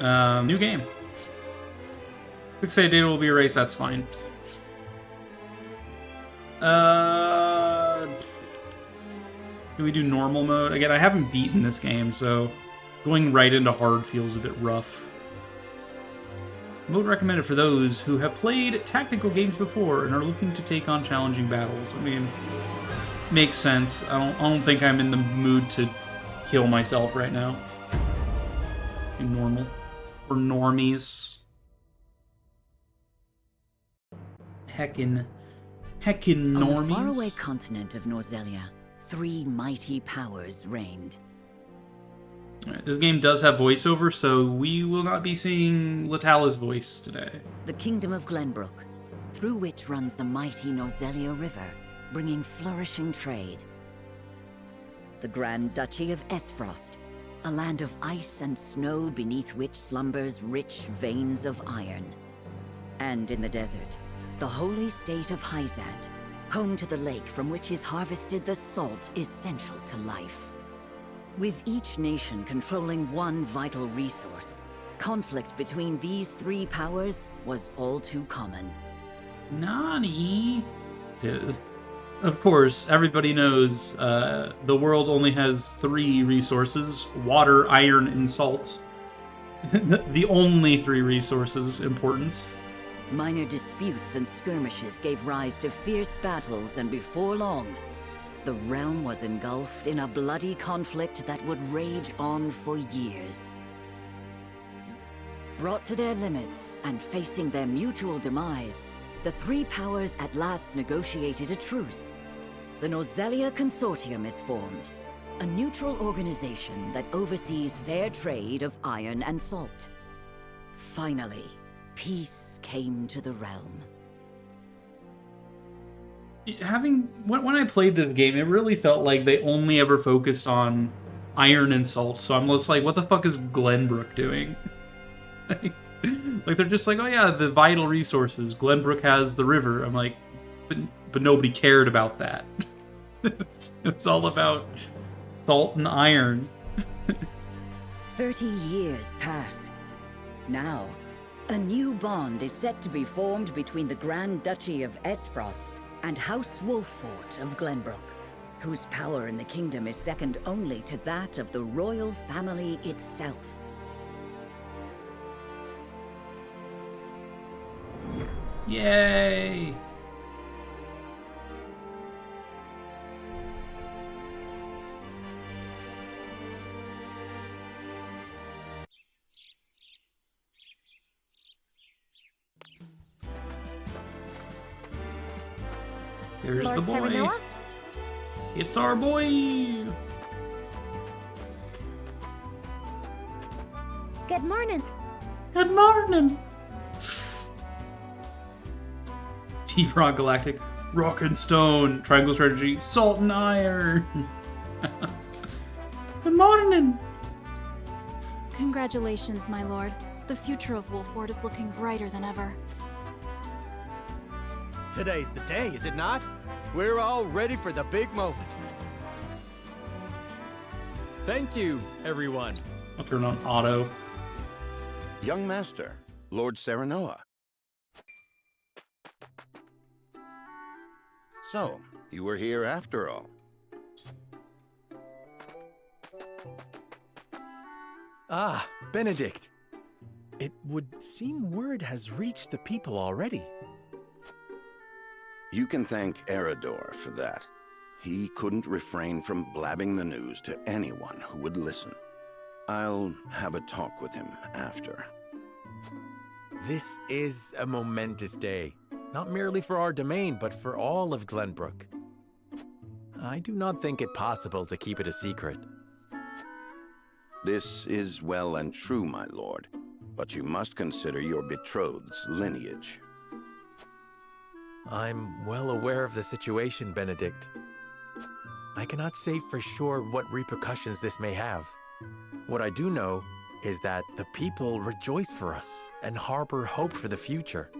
New game. Quick save data will be erased, that's fine. Do we do normal mode? Again, I haven't beaten this game, so going right into hard feels a bit rough. Mode recommended for those who have played tactical games before and are looking to take on challenging battles. I mean, makes sense. I don't think I'm in the mood to kill myself right now. Do normal. Or normies. Heckin' normies. On the faraway continent of Norzelia, 3 mighty powers reigned. Alright, this game does have voiceover, so we will not be seeing Latala's voice today. The Kingdom of Glenbrook, through which runs the mighty Norzelia River, bringing flourishing trade. The Grand Duchy of Esfrost, a land of ice and snow beneath which slumbers rich veins of iron. And in the desert, the holy state of Hyzant, home to the lake from which is harvested the salt essential to life. With each nation controlling one vital resource, conflict between these 3 powers was all too common. Nani? Of course, everybody knows the world only has 3 resources: water, iron, and salt. The only 3 resources important. Minor disputes and skirmishes gave rise to fierce battles, and before long, the realm was engulfed in a bloody conflict that would rage on for years. Brought to their limits and facing their mutual demise, the 3 powers at last negotiated a truce. The Norzelia Consortium is formed, a neutral organization that oversees fair trade of iron and salt. Finally, peace came to the realm. When I played this game, it really felt like they only ever focused on iron and salt, so I'm just like, what the fuck is Glenbrook doing? Like they're just like, oh yeah, the vital resources. Glenbrook has the river. I'm like, but nobody cared about that. It was all about salt and iron. 30 years pass. Now, a new bond is set to be formed between the Grand Duchy of Esfrost and House Wolffort of Glenbrook, whose power in the kingdom is second only to that of the royal family itself. Yay! There's Lord the boy. Serenoa? It's our boy. Good morning. Good morning. T-Frog Galactic, Rock and Stone, Triangle Strategy, Salt and Iron. Good morning. Congratulations, my lord. The future of Wolffort is looking brighter than ever. Today's the day, is it not? We're all ready for the big moment. Thank you, everyone. I'll turn on auto. Young Master, Lord Serenoa. So, you were here after all. Ah, Benedict. It would seem word has reached the people already. You can thank Eredor for that. He couldn't refrain from blabbing the news to anyone who would listen. I'll have a talk with him after. This is a momentous day, not merely for our domain, but for all of Glenbrook. I do not think it possible to keep it a secret. This is well and true, my lord, but you must consider your betrothed's lineage. I'm well aware of the situation, Benedict. I cannot say for sure what repercussions this may have. What I do know is that the people rejoice for us and harbor hope for the future.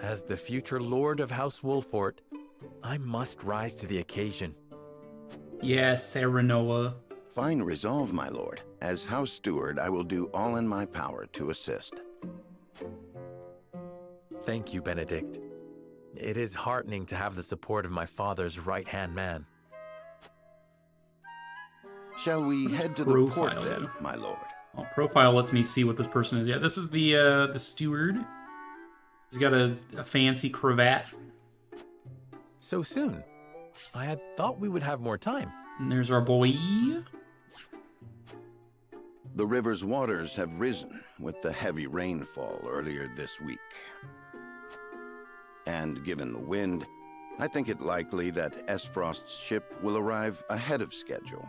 As the future Lord of House Wolffort, I must rise to the occasion. Yes, Serenoa. Fine resolve, my lord. As house steward, I will do all in my power to assist. Thank you, Benedict. It is heartening to have the support of my father's right-hand man. Shall we What does head to the port profile then, do? my lord? Well, profile lets me see what this person is. Yeah, this is the steward. He's got a fancy cravat. So soon? I had thought we would have more time. And there's our boy. The river's waters have risen with the heavy rainfall earlier this week. And given the wind, I think it likely that Esfrost's ship will arrive ahead of schedule.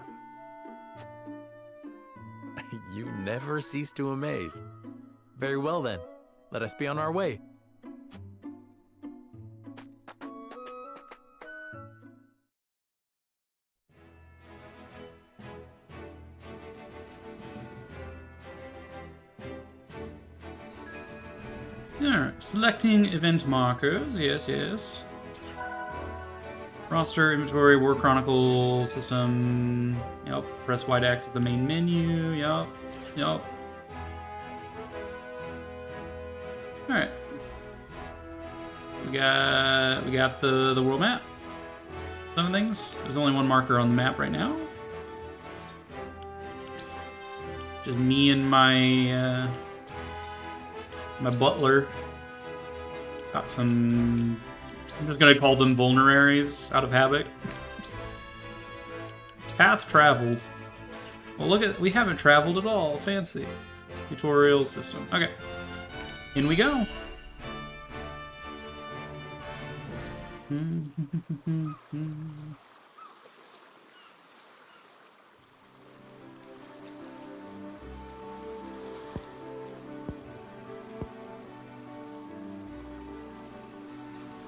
You never cease to amaze. Very well then, let us be on our way. Alright, selecting event markers. Yes, yes. Roster, inventory, War Chronicle, system. Yep. Press Y to access the main menu. Yep. Yep. Alright. We got the world map. 7 things. There's only 1 marker on the map right now. Just me and my my butler. Got some, I'm just gonna call them vulneraries out of habit. Path traveled. Well, look at, we haven't traveled at all. Fancy. Tutorial system. Okay. In we go.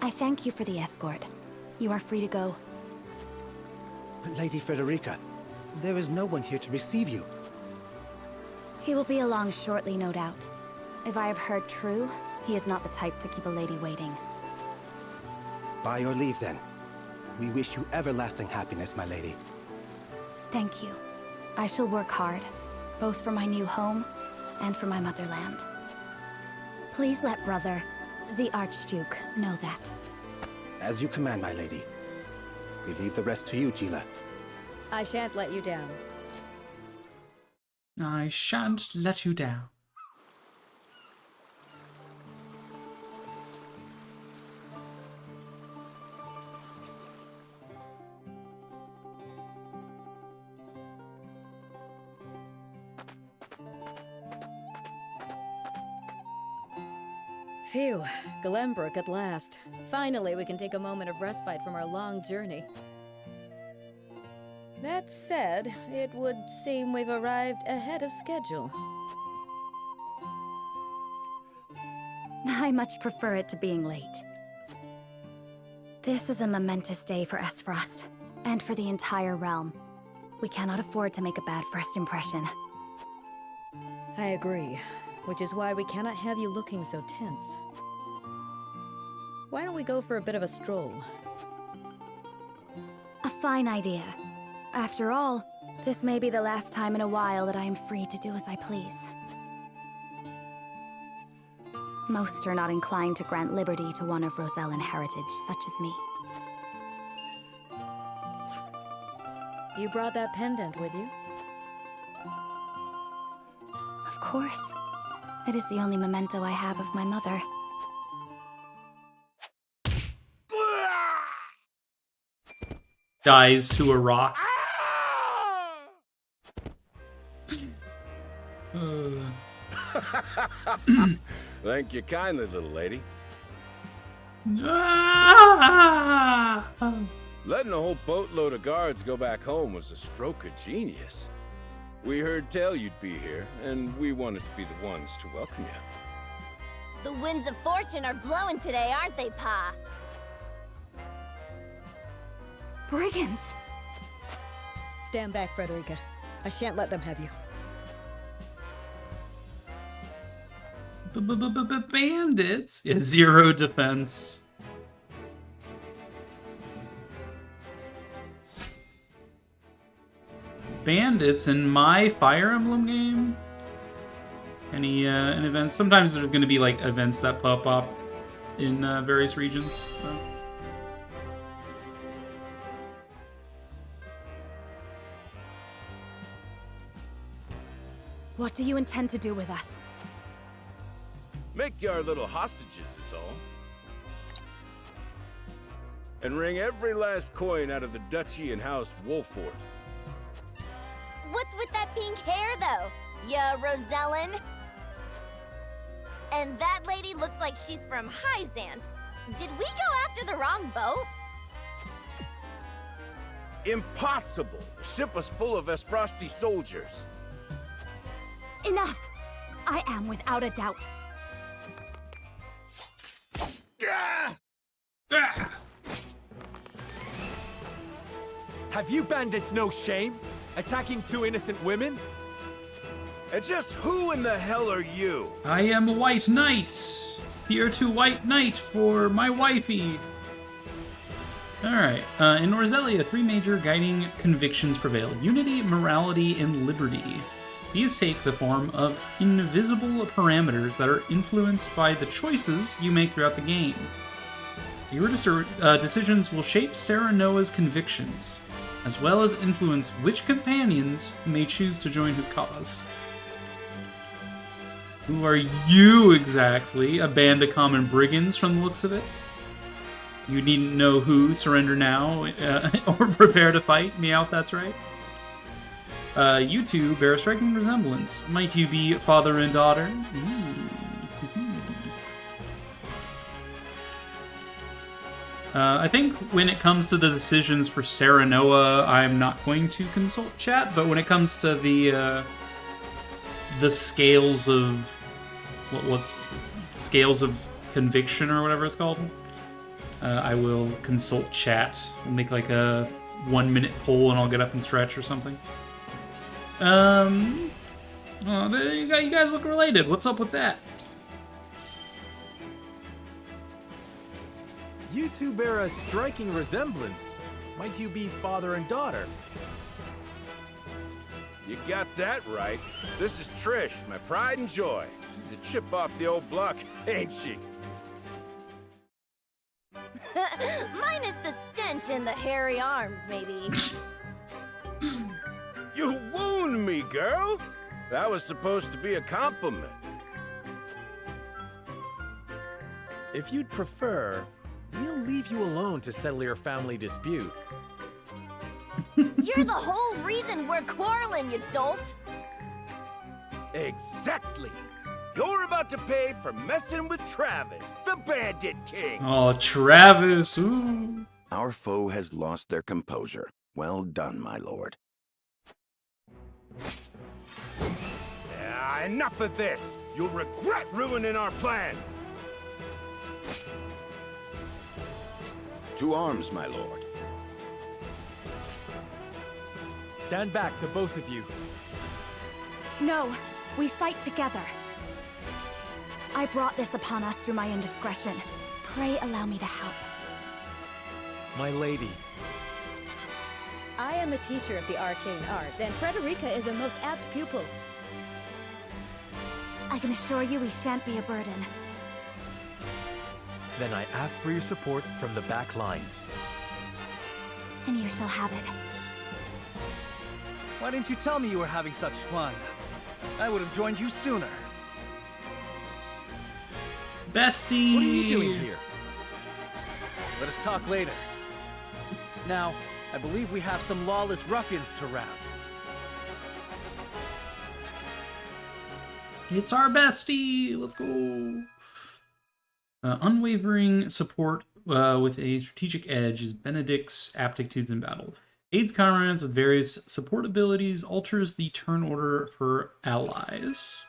I thank you for the escort. You are free to go. Lady Frederica, there is no one here to receive you. He will be along shortly, no doubt. If I have heard true, he is not the type to keep a lady waiting. By your leave, then. We wish you everlasting happiness, my lady. Thank you. I shall work hard, both for my new home and for my motherland. Please let brother, the Archduke, know that. As you command, my lady. We leave the rest to you, Gila. I shan't let you down. I shan't let you down. Phew, Glenbrook at last. Finally, we can take a moment of respite from our long journey. That said, it would seem we've arrived ahead of schedule. I much prefer it to being late. This is a momentous day for Esfrost, and for the entire realm. We cannot afford to make a bad first impression. I agree, which is why we cannot have you looking so tense. Why don't we go for a bit of a stroll? A fine idea. After all, this may be the last time in a while that I am free to do as I please. Most are not inclined to grant liberty to one of Rosellan heritage, such as me. You brought that pendant with you? Of course. It is the only memento I have of my mother. Dies to a rock. Thank you kindly, little lady. Letting a whole boatload of guards go back home was a stroke of genius. We heard tell you'd be here, and we wanted to be the ones to welcome you. The winds of fortune are blowing today, aren't they, Pa? Brigands! Stand back, Frederica. I shan't let them have you. Bandits? Yeah, 0 defense. bandits in my Fire Emblem game? Any events? Sometimes there's going to be like events that pop up in various regions. So. What do you intend to do with us? Make you our little hostages is all. And wring every last coin out of the duchy and House Wolford. What's with that pink hair, though? Yeah, Rosellen? And that lady looks like she's from Hyzant. Did we go after the wrong boat? Impossible! The ship was full of Esfrosti soldiers. Enough! I am without a doubt. Have you bandits no shame? Attacking two innocent women? And just who in the hell are you? I am a white knight. Here to white knight for my wifey. Alright, in Norzelia, 3 major guiding convictions prevail. Unity, morality, and liberty. These take the form of invisible parameters that are influenced by the choices you make throughout the game. Your decisions will shape Serenoa's convictions, as well as influence which companions may choose to join his cause. Who are you exactly? A band of common brigands from the looks of it? You needn't know who, surrender now, or prepare to fight. Meowth, that's right. You two bear a striking resemblance. Might you be father and daughter? I think when it comes to the decisions for Serenoa, I'm not going to consult chat, but when it comes to the scales of what's scales of conviction or whatever it's called, I will consult chat. We'll make like a 1-minute poll and I'll get up and stretch or something. Oh, you guys look related. What's up with that? You two bear a striking resemblance. Might you be father and daughter? You got that right. This is Trish, my pride and joy. She's a chip off the old block, ain't she? Minus the stench and the hairy arms, maybe. You wound me, girl! That was supposed to be a compliment. If you'd prefer, we'll leave you alone to settle your family dispute. You're the whole reason we're quarreling, you dolt! Exactly! You're about to pay for messing with Travis, the Bandit King! Oh, Travis, ooh. Our foe has lost their composure. Well done, my lord. Enough of this! You'll regret ruining our plans! To arms, my lord. Stand back, the both of you. No, we fight together. I brought this upon us through my indiscretion. Pray allow me to help. My lady. I am a teacher of the arcane arts, and Frederica is a most apt pupil. I can assure you we shan't be a burden. Then I ask for your support from the back lines. And you shall have it. Why didn't you tell me you were having such fun? I would have joined you sooner. Bestie! What are you doing here? Let us talk later. Now, I believe we have some lawless ruffians to rout. It's our bestie! Let's go! Unwavering support with a strategic edge is Benedict's aptitudes in battle. Aids comrades with various support abilities, alters the turn order for allies.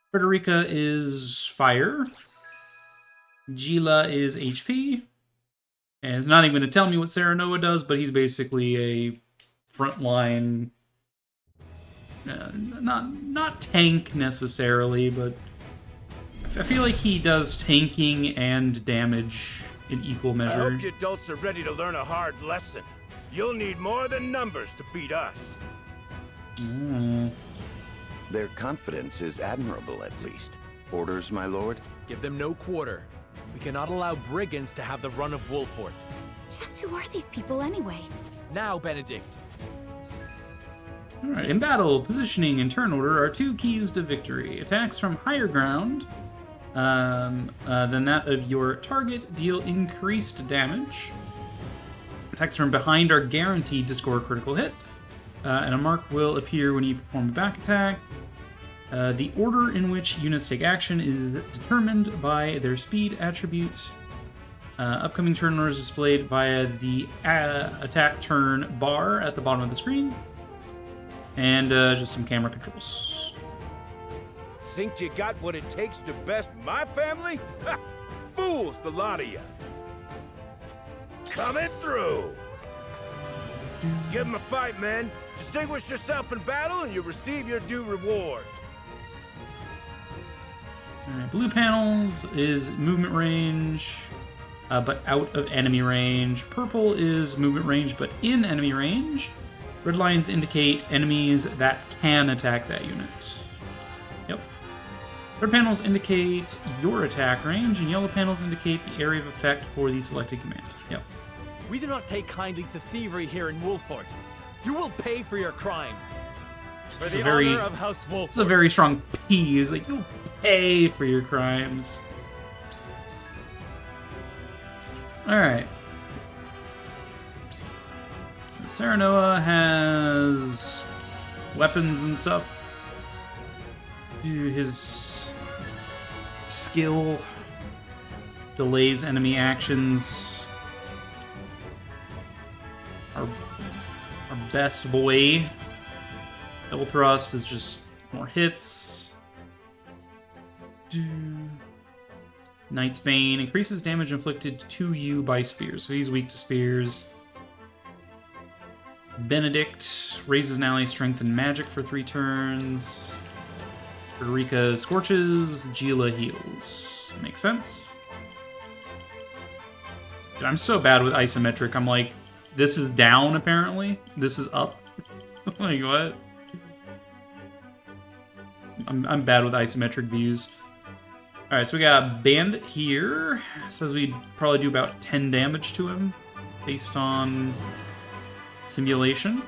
Frederica is fire. Gila is HP. And it's not even going to tell me what Serenoa does, but he's basically a frontline... not tank necessarily, but I feel like he does tanking and damage in equal measure. I hope you adults are ready to learn a hard lesson. You'll need more than numbers to beat us. Their confidence is admirable, at least. Orders, my lord? Give them no quarter. We cannot allow brigands to have the run of Wolfort. Just who are these people anyway? Now, Benedict. Alright, in battle, positioning and turn order are 2 keys to victory. Attacks from higher ground than that of your target deal increased damage. Attacks from behind are guaranteed to score a critical hit. And a mark will appear when you perform a back attack. The order in which units take action is determined by their speed attribute. Upcoming turn orders displayed via the attack turn bar at the bottom of the screen. And just some camera controls. Think you got what it takes to best my family? Ha! Fools, the lot of you. Coming through. Give them a fight, men. Distinguish yourself in battle and you receive your due reward. Alright, blue panels is movement range, but out of enemy range. Purple is movement range, but in enemy range. Red lines indicate enemies that can attack that unit. Yep. Red panels indicate your attack range, and yellow panels indicate the area of effect for the selected command. Yep. We do not take kindly to thievery here in Wolfort. You will pay for your crimes. For the honor of House Wolfort. It's a very strong P. It's like, you'll pay for your crimes. Alright. Serenoa has weapons and stuff. His skill delays enemy actions. Our best boy. Double thrust is just more hits. Knight's Bane increases damage inflicted to you by spears, so he's weak to spears. Benedict raises an ally's strength and magic for 3 turns. Frederica scorches, Gila heals. Makes sense. Dude, I'm so bad with isometric. I'm like, this is down apparently. This is up. Like what? I'm bad with isometric views. Alright, so we got Bandit here. Says we'd probably do about 10 damage to him based on simulation.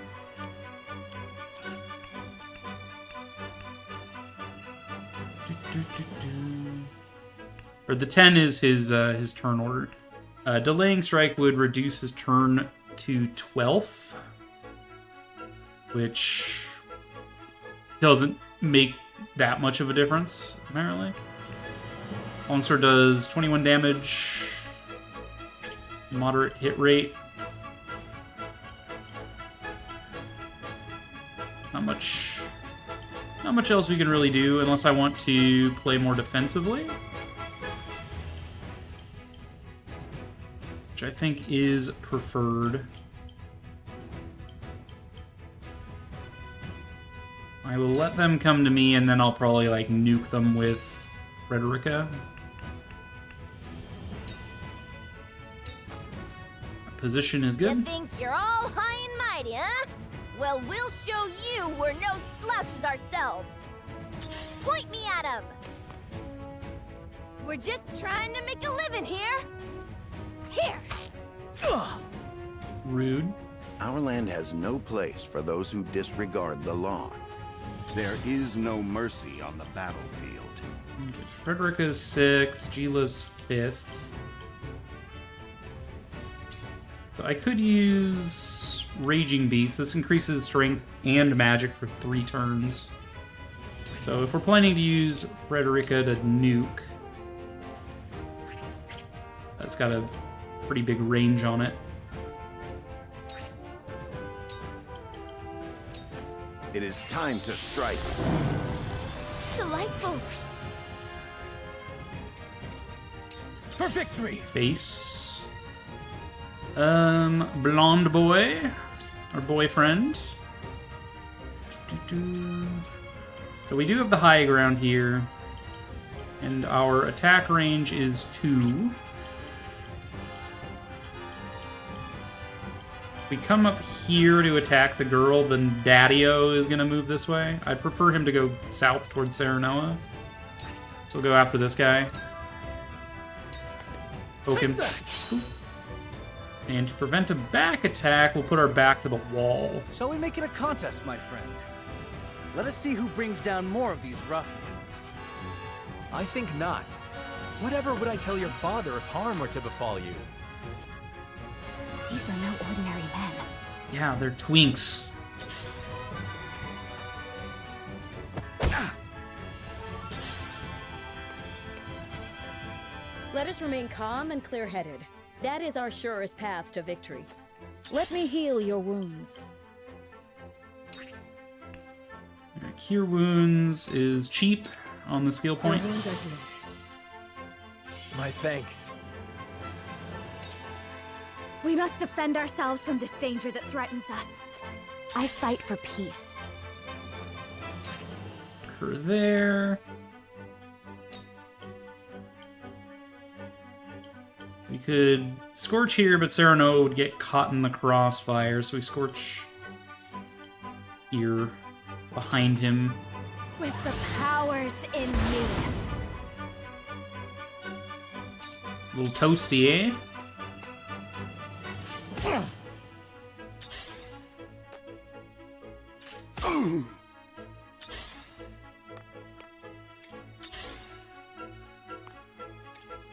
Or the 10 is his turn order. Delaying strike would reduce his turn to 12th, which doesn't make that much of a difference, apparently. Onslaught does 21 damage, moderate hit rate. Not much else we can really do unless I want to play more defensively, which I think is preferred. I will let them come to me, and then I'll probably like nuke them with Frederica. Position is good. You think you're all high and mighty, huh? Well, we'll show you we're no slouches ourselves. Point me at 'em. We're just trying to make a living here. Here. Ugh. Rude. Our land has no place for those who disregard the law. There is no mercy on the battlefield. Okay, so Frederica's 6, Gila's 5th. So I could use Raging Beast. This increases strength and magic for 3 turns. So if we're planning to use Frederica to nuke, that's got a pretty big range on it. It is time to strike. Delightful. For victory! Face. Blonde boy. Our boyfriend. So we do have the high ground here. And our attack range is 2. If we come up here to attack the girl, then Daddy-O is going to move this way. I'd prefer him to go south towards Serenoa. So we'll go after this guy. Poke him. Ooh. And to prevent a back attack, we'll put our back to the wall. Shall we make it a contest, my friend? Let us see who brings down more of these ruffians. I think not. Whatever would I tell your father if harm were to befall you? These are no ordinary men. Yeah, they're twinks. Let us remain calm and clear-headed. That is our surest path to victory. Let me heal your wounds. Cure Wounds is cheap on the skill Your wounds points. are healed. My thanks. We must defend ourselves from this danger that threatens us. I fight for peace. Her there. We could Scorch here, but Serenoa would get caught in the crossfire, so we Scorch here, behind him. With the powers in me. A little toasty, eh?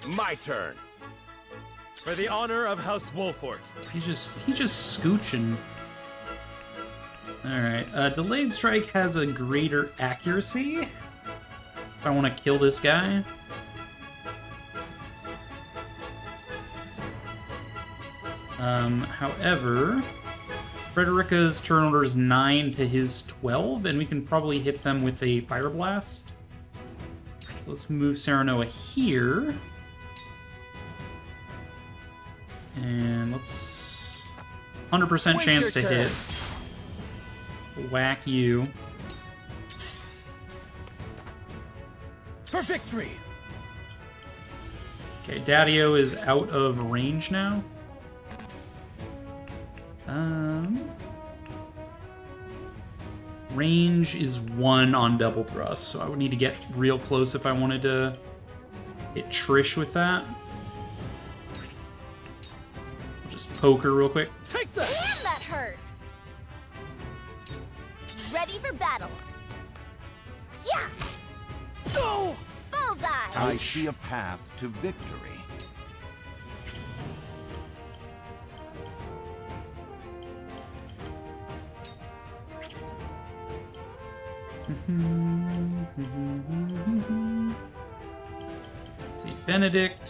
My turn. For the honor of House Wolfort. He's just scooching. Alright, Delayed Strike has a greater accuracy. If I want to kill this guy. However, Frederica's turn order is 9 to his 12, and we can probably hit them with a Fire Blast. Let's move Serenoa here. And let's... 100% chance to hit. Whack you. For victory! Okay, Daddy-O is out of range now. Range is 1 on double thrust, so I would need to get real close if I wanted to hit Trish with that. Just poke her real quick. Take that! Damn, that hurt! Ready for battle. Yeah! No! Bullseye! I see a path to victory. Let's see, Benedict.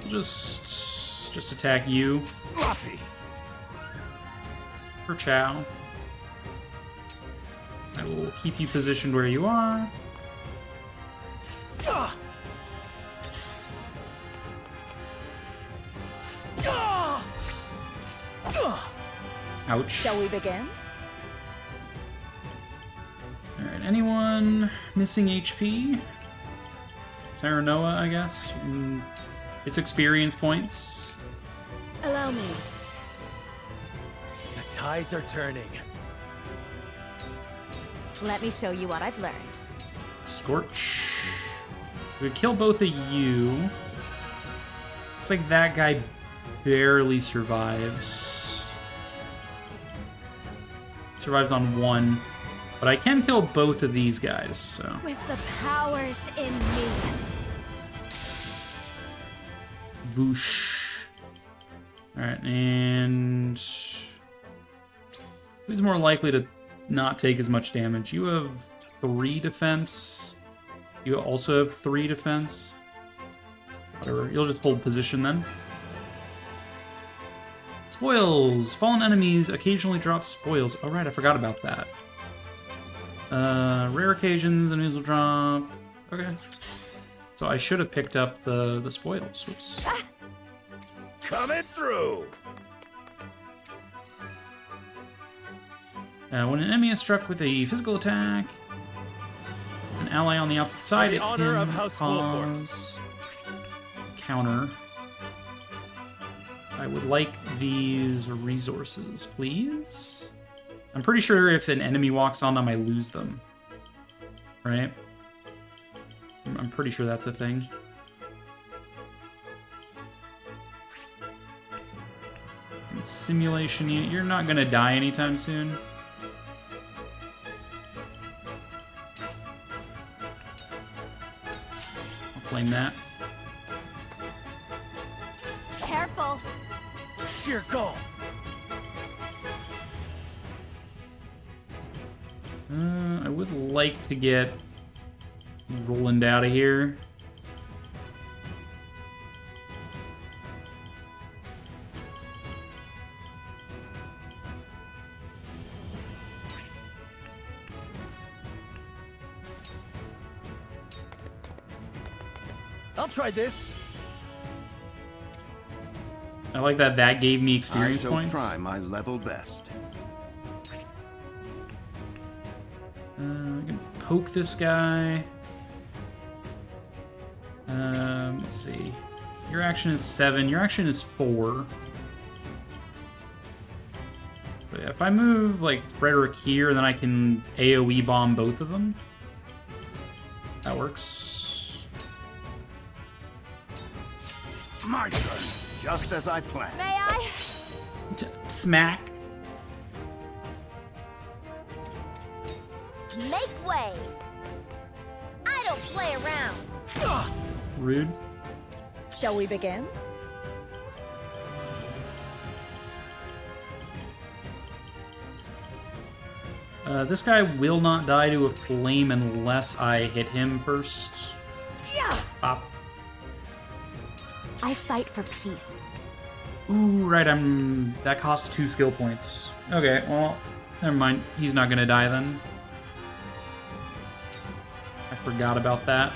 Just attack you. Sloppy. For Chow. I will keep you positioned where you are. Ouch. Shall we begin? Alright, anyone missing HP? Serenoa, I guess. It's experience points. Allow me. The tides are turning. Let me show you what I've learned. Scorch. We would kill both of you. Looks like that guy barely survives. Survives on 1. But I can kill both of these guys, so... With the powers in me. Voosh. Alright, and... who's more likely to not take as much damage? You have 3 defense. You also have 3 defense. Whatever, you'll just hold position then. Spoils! Fallen enemies occasionally drop spoils. Oh right, I forgot about that. Rare occasions, enemies will drop... okay. So I should have picked up the spoils. Whoops. Coming through! When an enemy is struck with a physical attack, an ally on the opposite side, The it honor can of House cause counter. I would like these resources, please. I'm pretty sure if an enemy walks on them, I lose them. Right? I'm pretty sure that's a thing. And simulation unit, you're not gonna die anytime soon. I'll claim that. Careful. Sheer goal. I would like to get Roland out of here. I'll try this. I like that that gave me I experience shall points. try my level best. We can poke this guy. Let's see. Your action is 7. Your action is 4. But yeah, if I move like Frederick here, then I can AoE bomb both of them. That works. My turn, just as I planned. May I? Smack. Make way. I don't play around. Rude. Shall we begin? This guy will not die to a flame unless I hit him first. Yeah. Pop. I fight for peace. Ooh, right, that costs 2 skill points. Okay, well, never mind. He's not gonna die then. I forgot about that.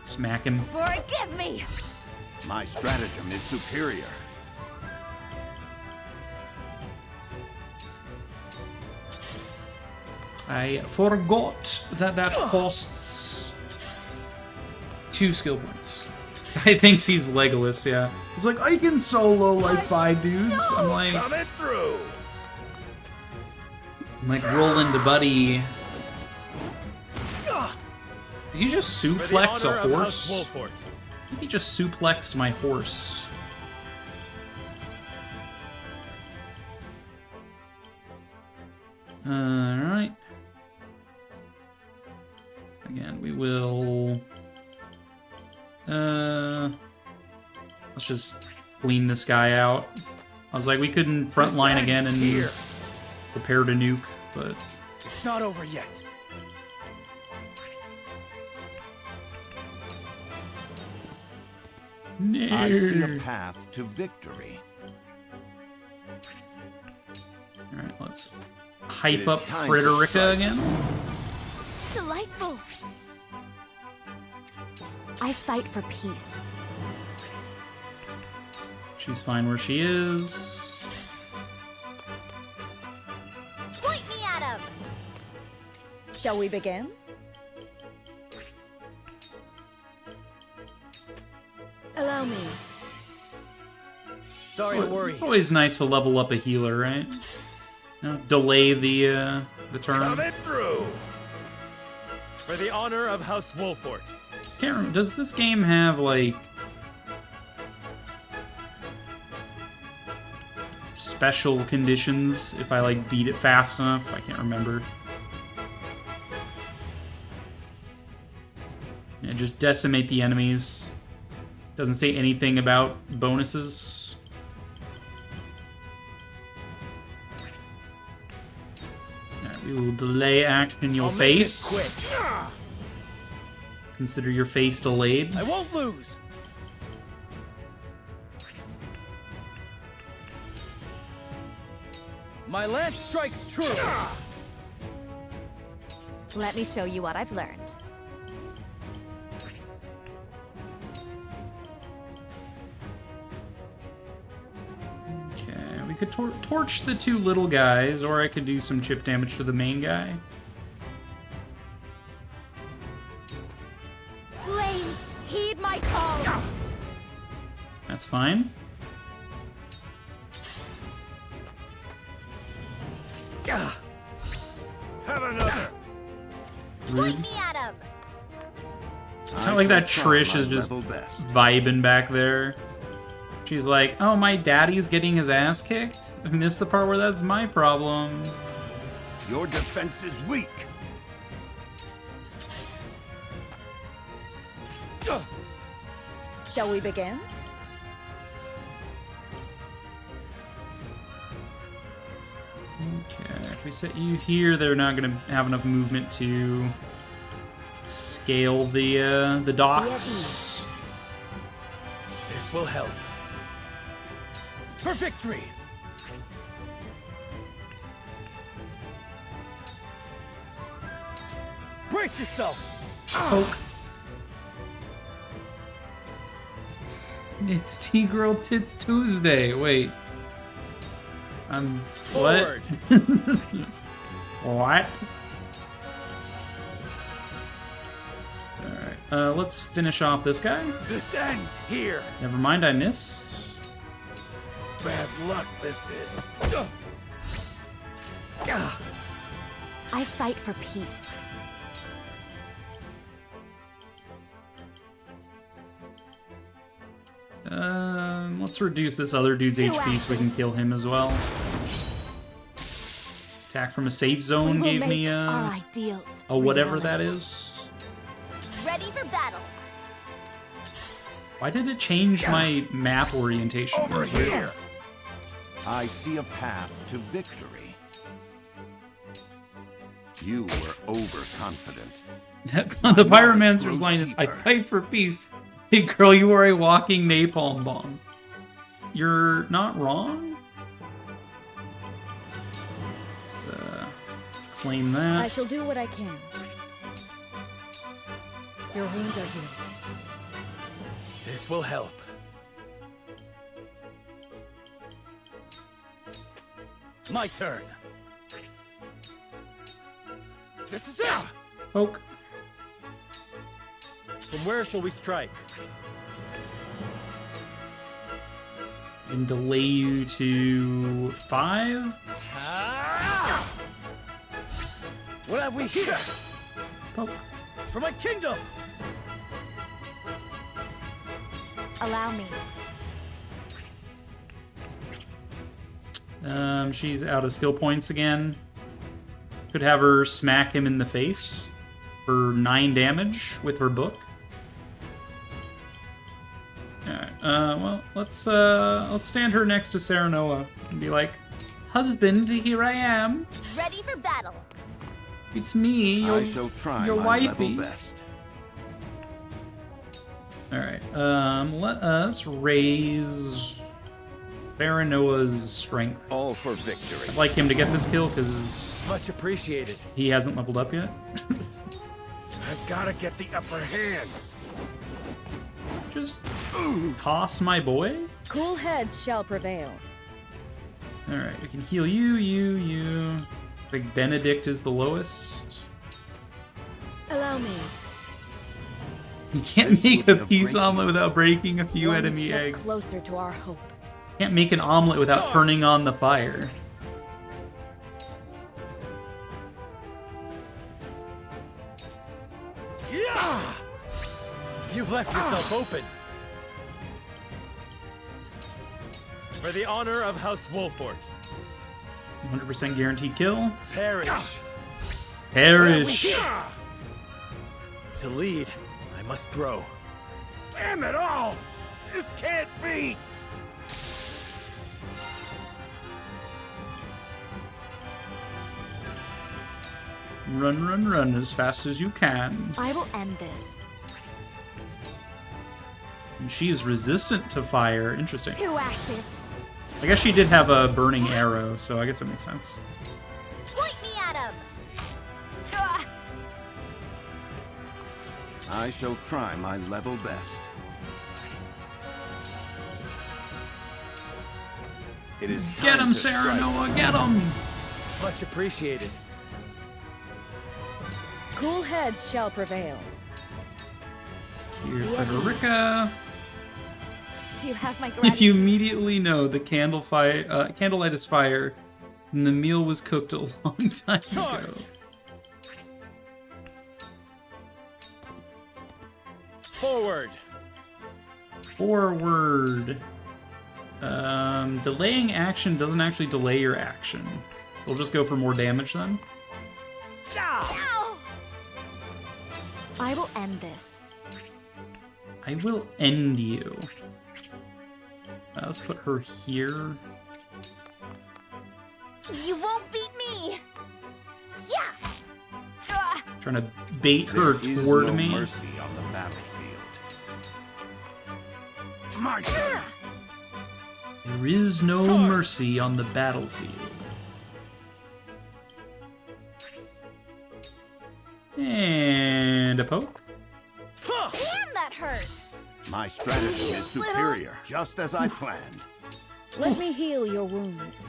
Smack him. Forgive me. My stratagem is superior. I forgot that that costs 2 skill points. I think he's Legolas, yeah. He's like, I can solo like 5 dudes. I'm like, Coming through. rolling the buddy. Did he just suplex a horse? I think he just suplexed my horse. Alright. Again, we will... let's just clean this guy out. I was like, we couldn't frontline again and prepare to nuke, but... It's not over yet. No. I see a path to victory. Alright, let's hype is up time to Frederica strike. again. Delightful. I fight for peace. She's fine where she is. Point me at him. Shall we begin? Allow me. Sorry to worry. It's always nice to level up a healer, right? You know, delay the turn. Coming through. For the honor of House Wolfort. Can't remember, does this game have like special conditions if I like beat it fast enough? I can't remember. Yeah, just decimate the enemies. Doesn't say anything about bonuses. Alright, we will delay action your face. Quick. Consider your face delayed. I won't lose. My lance strikes true. Let me show you what I've learned. Okay, we could torch the 2 little guys, or I could do some chip damage to the main guy. Flames fine. Have another. Point me at him! It's not like that Trish is just vibing back there. She's like, oh, my daddy's getting his ass kicked? I missed the part where that's my problem. Your defense is weak. Shall we begin? Okay, if we set you here, they're not going to have enough movement to scale the docks. This will help. For victory! Brace yourself! Poke. It's T-Girl Tits Tuesday. Wait. What? What? Alright, let's finish off this guy. This ends here. Never mind, I missed. Bad luck this is. I fight for peace. Let's reduce this other dude's HP so we can kill him as well. Attack from a safe zone gave me our ideals a whatever reality. that is. Ready for battle. Why did it change my map orientation? Over here. I see a path to victory. You were overconfident. The Pyromancer's line is, I fight for peace. Hey girl, you are a walking napalm bomb. You're not wrong? Let's claim that. I shall do what I can. Your wounds are healed. This will help. My turn. This is it! Poke. From where shall we strike? And delay you to 5? What have we here? Poke. For my kingdom! Allow me. She's out of skill points again. Could have her smack him in the face for 9 damage with her book. Alright, well, let's stand her next to Serenoa and be like, husband, here I am. Ready for battle. It's me, I shall try your my wifey. level best. Alright, let us raise Serenoa's strength. All for victory. I'd like him to get this kill because Much appreciated. he hasn't leveled up yet. I've got to get the upper hand. Just toss my boy. Cool heads shall prevail. Alright, we can heal you. I think Benedict is the lowest. Allow me. You can't make a peace omelet without breaking a few One enemy step eggs. closer to our hope. Can't make an omelet without turning on the fire. Yeah! You've left yourself open. For the honor of House Wolfort. 100% guaranteed kill. Perish. Perish. To lead, I must grow. Damn it all! This can't be! Run as fast as you can. I will end this. And she's resistant to fire. Interesting. 2 ashes. I guess she did have a burning arrow, so I guess it makes sense. Point me at him. I shall try my level best. It is Get time him, to strike. Serenoa, get him! Much appreciated. Cool heads shall prevail. Here, Frederica. You have my gratitude. If you immediately know the candlelight is fire, then the meal was cooked a long time ago. Forward. Forward. Delaying action doesn't actually delay your action. We'll just go for more damage then. I will end this. I will end you. Let's put her here. You won't beat me! Yeah! Trying to bait her There is toward no me. mercy on the battlefield. My turn. There is no mercy on the battlefield. And a poke. Damn, that hurt! My strategy is superior, just as I planned. Let me heal your wounds.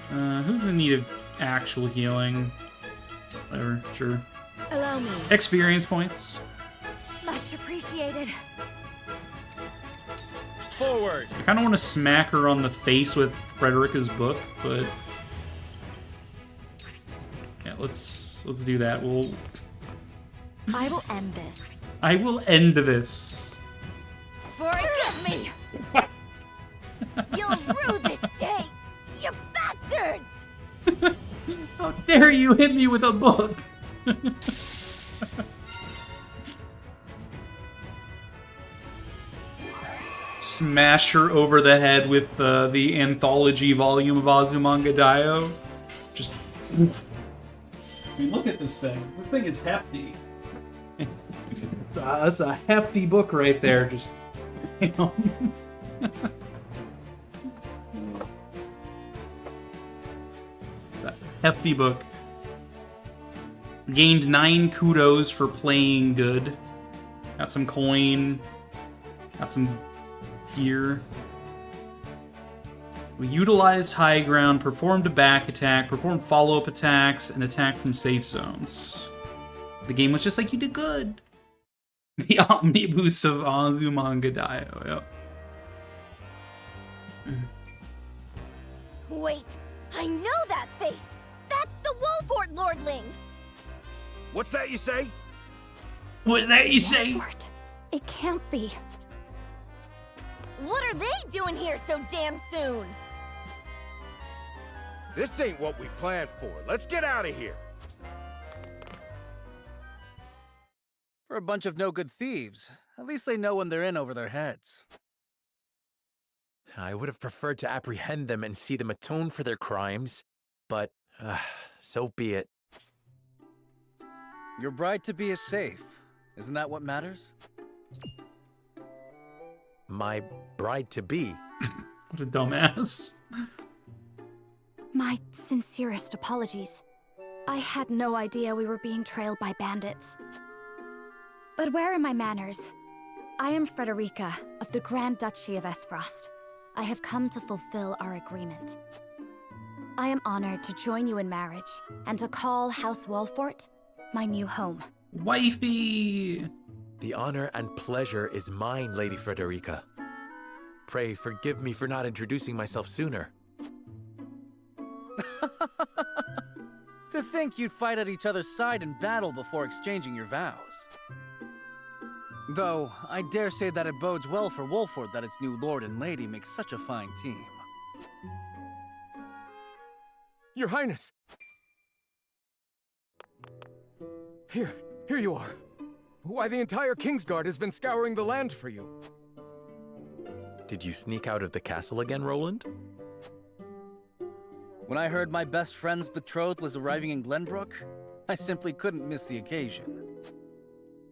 Who's in need of actual healing? Whatever, sure. Allow me. Experience points. Much appreciated. Forward. I kind of want to smack her on the face with Frederica's book, but yeah, let's do that. I will end this. I will end this. Forgive me! You'll rue this day, you bastards! How dare you hit me with a book? Smash her over the head with the anthology volume of Azumanga Daioh. Just I mean, look at this thing. This thing is hefty. That's a hefty book right there. Just that hefty book. Gained 9 kudos for playing good. Got some coin. Got some gear. We utilized high ground, performed a back attack, performed follow-up attacks, and attacked from safe zones. The game was just like, you did good. The omnibus of Azumanga Daioh, yep. Wait, I know that face! That's the Wolfort Lordling! What's that you say? What's that you say? Wolfort. It can't be. What are they doing here so damn soon? This ain't what we planned for. Let's get out of here. For a bunch of no-good thieves, at least they know when they're in over their heads. I would have preferred to apprehend them and see them atone for their crimes, but so be it. Your bride-to-be is safe. Isn't that what matters? My bride-to-be? What a dumbass. My sincerest apologies. I had no idea we were being trailed by bandits. But where are my manners? I am Frederica of the Grand Duchy of Esfrost. I have come to fulfill our agreement. I am honored to join you in marriage and to call House Wolfort my new home. Wifey! The honor and pleasure is mine, Lady Frederica. Pray forgive me for not introducing myself sooner. To think you'd fight at each other's side in battle before exchanging your vows. Though, I dare say that it bodes well for Wolfort that its new lord and lady make such a fine team. Your Highness! Here you are. Why, the entire Kingsguard has been scouring the land for you. Did you sneak out of the castle again, Roland? When I heard my best friend's betrothed was arriving in Glenbrook, I simply couldn't miss the occasion.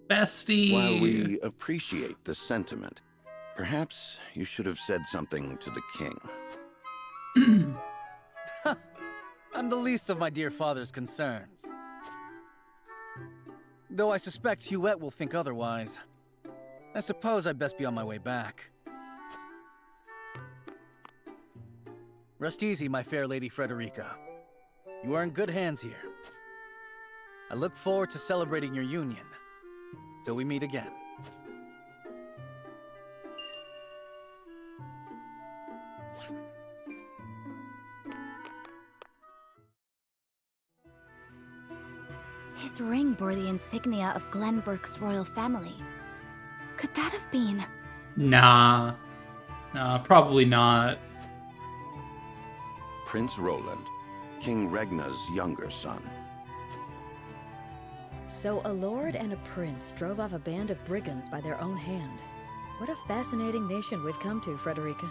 Bestie! While we appreciate the sentiment, perhaps you should have said something to the king. I'm the least of my dear father's concerns. Though I suspect Huette will think otherwise. I suppose I'd best be on my way back. Rest easy, my fair Lady Frederica. You are in good hands here. I look forward to celebrating your union. Till we meet again. His ring bore the insignia of Glenbrook's royal family. Could that have been... Nah. Nah, probably not. Prince Roland, King Regna's younger son. So a lord and a prince drove off a band of brigands by their own hand. What a fascinating nation we've come to, Frederica.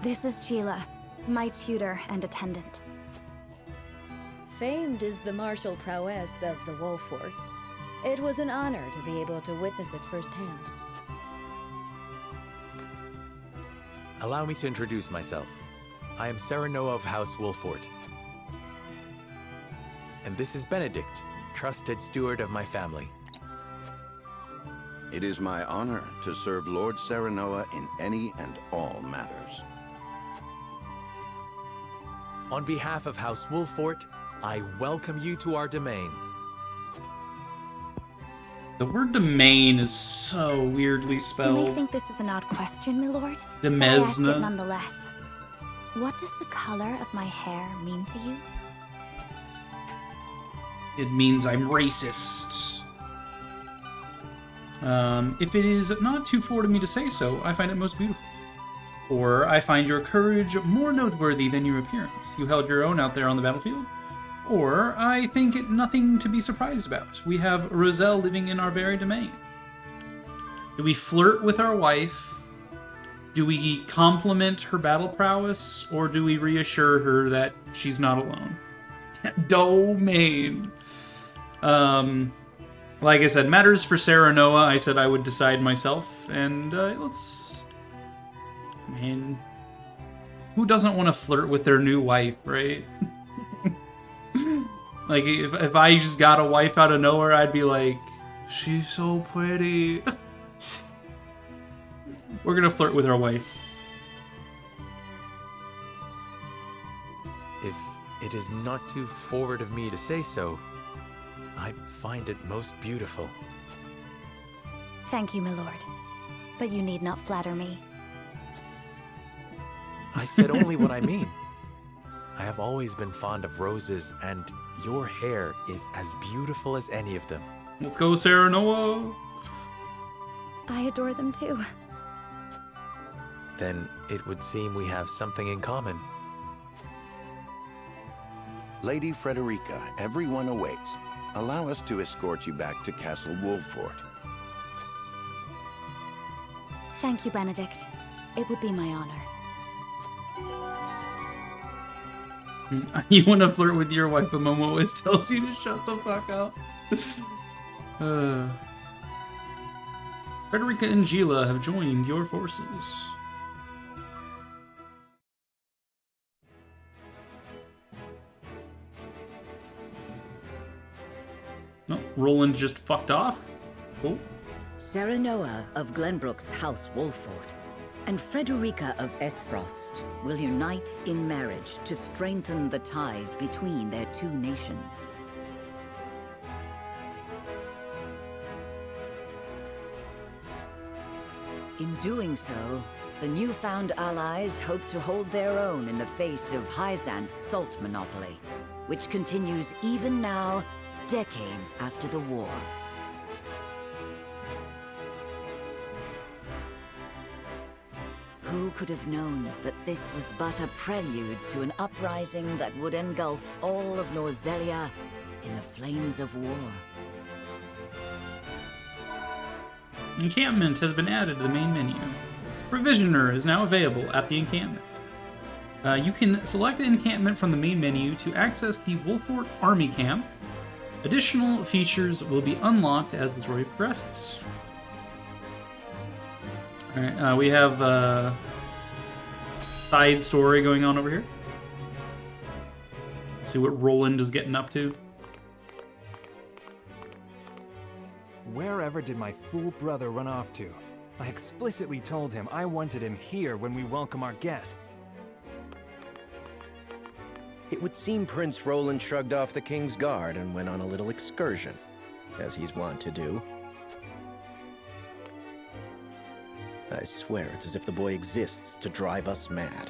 This is Gila, my tutor and attendant. Famed is the martial prowess of the Wolforts. It was an honor to be able to witness it firsthand. Allow me to introduce myself. I am Serenoa of House Wolfort. And this is Benedict, trusted steward of my family. It is my honor to serve Lord Serenoa in any and all matters. On behalf of House Wolfort, I welcome you to our domain. The word domain is so weirdly spelled. You may think this is an odd question, my lord. But I ask it Demesne. nonetheless. What does the color of my hair mean to you? It means I'm racist. If it is not too forward of me to say so, I find it most beautiful. Or I find your courage more noteworthy than your appearance. You held your own out there on the battlefield. Or I think it nothing to be surprised about. We have Roselle living in our very domain. Do we flirt with our wife? Do we compliment her battle prowess? Or do we reassure her that she's not alone? Domain. Like I said, matters for Serenoa. I said I would decide myself, and let's... Man, who doesn't want to flirt with their new wife, right? Like, if I just got a wife out of nowhere, I'd be like, she's so pretty. We're gonna flirt with our wife. If it is not too forward of me to say so, I find it most beautiful. Thank you, my lord. But you need not flatter me. I said only what I mean. I have always been fond of roses, and your hair is as beautiful as any of them. Let's go, Serenoa. I adore them too. Then it would seem we have something in common. Lady Frederica, everyone awaits. Allow us to escort you back to Castle Wolfort. Thank you, Benedict. It would be my honor. You want to flirt with your wife, but Momo always tells you to shut the fuck up. Frederica and Gila have joined your forces. No, Roland just fucked off. Cool. Serenoa of Glenbrook's House Wolfort and Frederica of Esfrost will unite in marriage to strengthen the ties between their two nations. In doing so, the newfound allies hope to hold their own in the face of Hyzant's salt monopoly, which continues even now, decades after the war. Who could have known that this was but a prelude to an uprising that would engulf all of Norzelia in the flames of war? Encampment has been added to the main menu. Provisioner is now available at the encampment. You can select an encampment from the main menu to access the Wolfort Army Camp. Additional features will be unlocked as the story progresses. Alright, we have a side story going on over here. Let's see what Roland is getting up to. Wherever did my fool brother run off to? I explicitly told him I wanted him here when we welcome our guests. It would seem Prince Roland shrugged off the King's Guard and went on a little excursion, as he's wont to do. I swear it's as if the boy exists to drive us mad.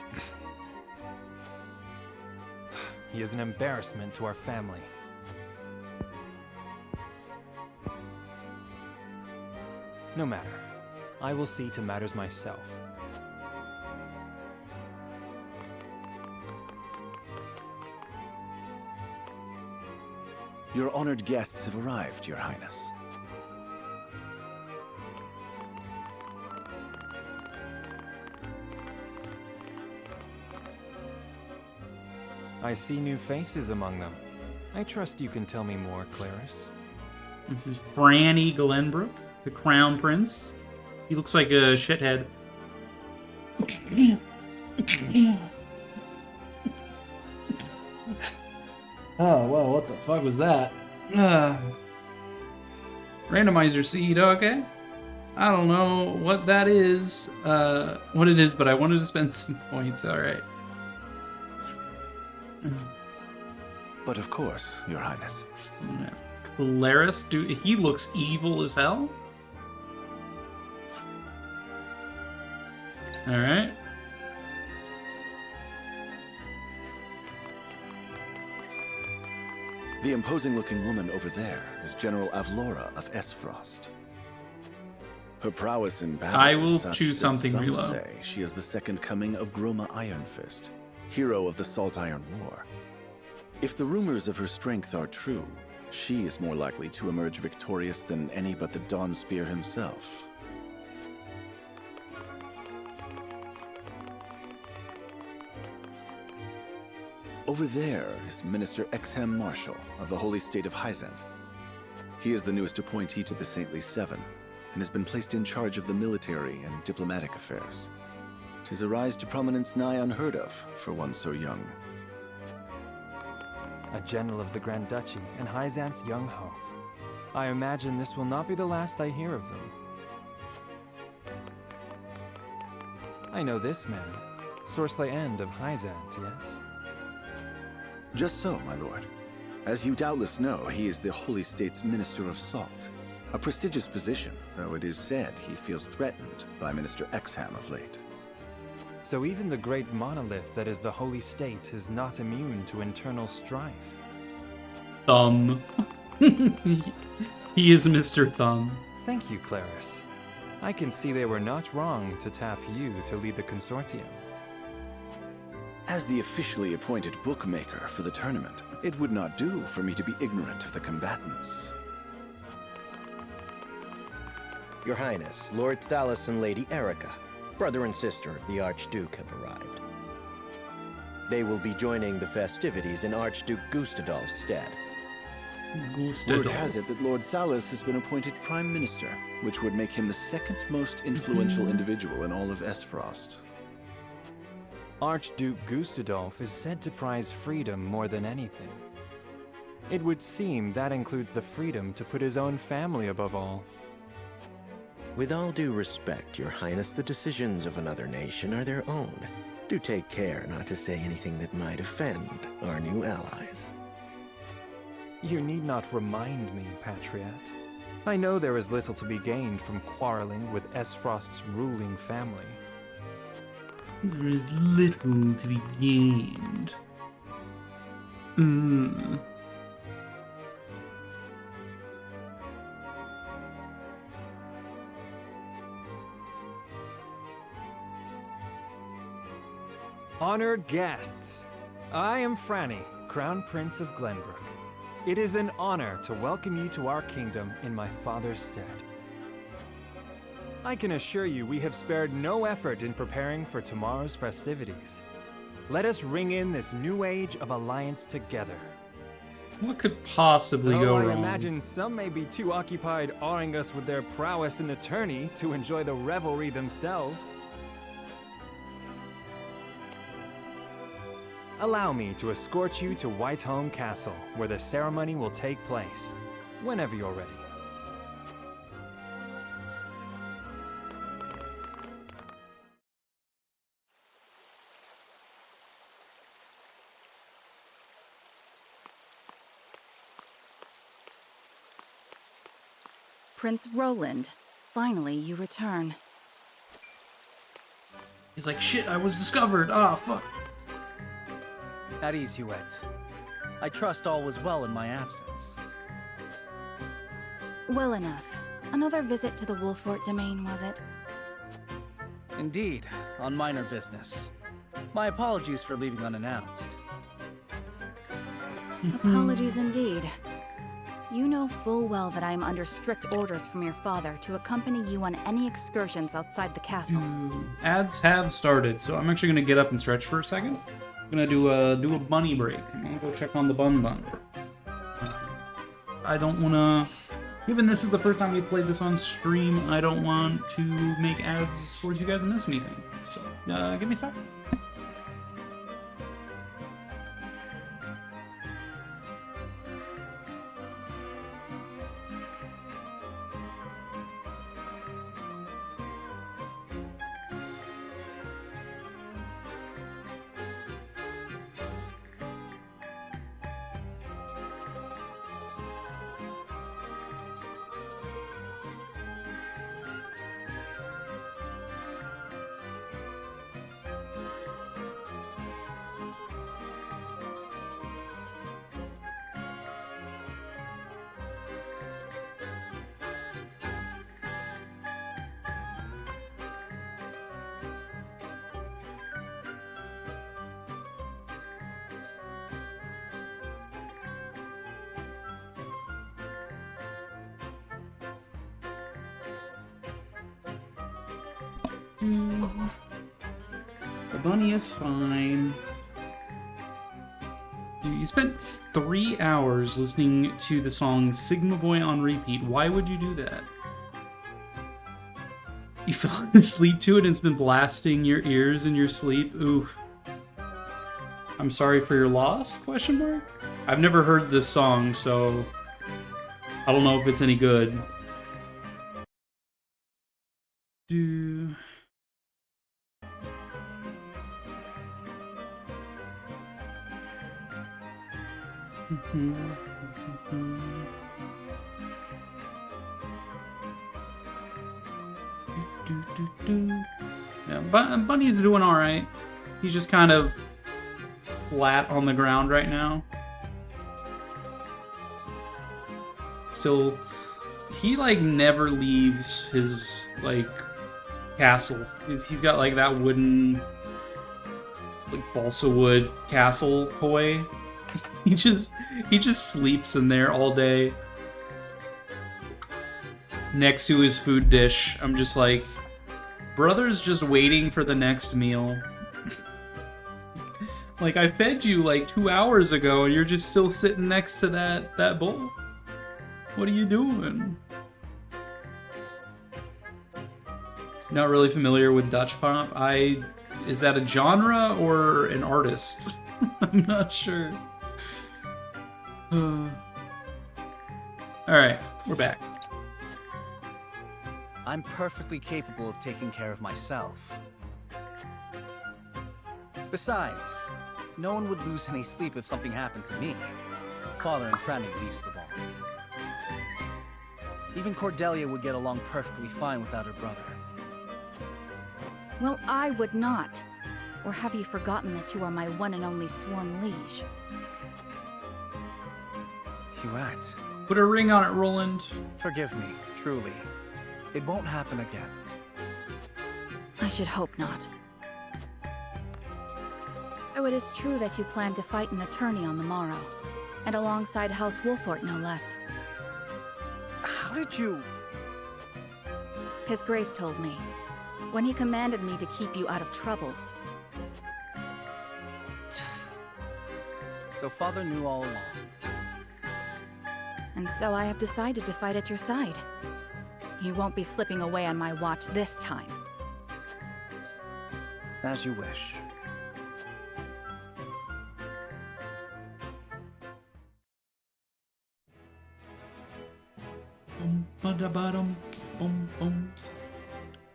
He is an embarrassment to our family. No matter. I will see to matters myself. Your honored guests have arrived, Your Highness. I see new faces among them. I trust you can tell me more, Claris. This is Franny Glenbrook, the Crown Prince. He looks like a shithead. Oh, well, what the fuck was that? Randomizer seed, okay. I don't know what that is, what it is, but I wanted to spend some points, alright. But of course, Your Highness. Claris, he looks evil as hell. Alright. The imposing-looking woman over there is General Avlora of Esfrost. Her prowess in battle I will is such choose that something some reload. say she is the second coming of Groma Ironfist, hero of the Salt Iron War. If the rumors of her strength are true, she is more likely to emerge victorious than any but the Dawnspear himself. Over there is Minister Exham Marshall of the Holy State of Hyzant. He is the newest appointee to the Saintly Seven, and has been placed in charge of the military and diplomatic affairs. 'Tis a rise to prominence nigh unheard of for one so young. A general of the Grand Duchy and Hyzant's young hope. I imagine this will not be the last I hear of them. I know this man, Sorsley End of Hyzant, yes? Just so, my lord. As you doubtless know, he is the Holy State's Minister of Salt. A prestigious position, though it is said he feels threatened by Minister Exham of late. So even the great monolith that is the Holy State is not immune to internal strife. Thumb. He is Mr. Thumb. Thank you, Claris. I can see they were not wrong to tap you to lead the consortium. As the officially appointed bookmaker for the tournament, it would not do for me to be ignorant of the combatants. Your Highness, Lord Thalos and Lady Erica, brother and sister of the Archduke, have arrived. They will be joining the festivities in Archduke Gustadolf's stead. Word has it that Lord Thalos has been appointed Prime Minister, which would make him the second most influential individual in all of Esfrost. Archduke Gustadolf is said to prize freedom more than anything. It would seem that includes the freedom to put his own family above all. With all due respect, Your Highness, the decisions of another nation are their own. Do take care not to say anything that might offend our new allies. You need not remind me, Patriot. I know there is little to be gained from quarreling with Esfrost's ruling family. There is little to be gained. Honored guests, I am Franny, Crown Prince of Glenbrook. It is an honor to welcome you to our kingdom in my father's stead. I can assure you we have spared no effort in preparing for tomorrow's festivities. Let us ring in this new age of alliance together. What could possibly go I wrong? imagine some may be too occupied awing us with their prowess in the tourney to enjoy the revelry themselves. Allow me to escort you to Whiteholm Castle, where the ceremony will take place, whenever you're ready. Prince Roland, finally you return. He's like, shit, I was discovered. Ah, fuck. At ease, Huette. I trust all was well in my absence. Well enough. Another visit to the Wolfort domain, was it? Indeed, on minor business. My apologies for leaving unannounced. Apologies indeed. You know full well that I am under strict orders from your father to accompany you on any excursions outside the castle. Ads have started, so I'm actually gonna get up and stretch for a second. I'm gonna do a bunny break. I'm gonna go check on the bun. I don't wanna, given this is the first time we played this on stream, I don't want to make ads towards you guys and miss anything. So, give me a second. The bunny is fine. Dude, you spent 3 hours listening to the song Sigma Boy on repeat. Why would you do that? You fell asleep to it and it's been blasting your ears in your sleep? Ooh. I'm sorry for your loss? Question mark? I've never heard this song, so I don't know if it's any good. Yeah, Bunny's doing alright. He's just kind of flat on the ground right now. Still, he like never leaves his like castle. He's got like that wooden, like balsa wood castle koi. He just sleeps in there all day next to his food dish. I'm just like, brother's just waiting for the next meal. Like, I fed you like 2 hours ago and you're just still sitting next to that bowl. What are you doing? Not really familiar with Dutch pop. Is that a genre or an artist? I'm not sure. Alright, we're back. I'm perfectly capable of taking care of myself. Besides, no one would lose any sleep if something happened to me. Father and Franny least of all. Even Cordelia would get along perfectly fine without her brother. Well, I would not. Or have you forgotten that you are my one and only sworn liege? Huette. Put a ring on it, Roland. Forgive me, truly. It won't happen again. I should hope not. So it is true that you plan to fight an attorney on the morrow, and alongside House Wolfort, no less. How did you... His Grace told me, when he commanded me to keep you out of trouble. So Father knew all along. And so I have decided to fight at your side. You won't be slipping away on my watch this time. As you wish.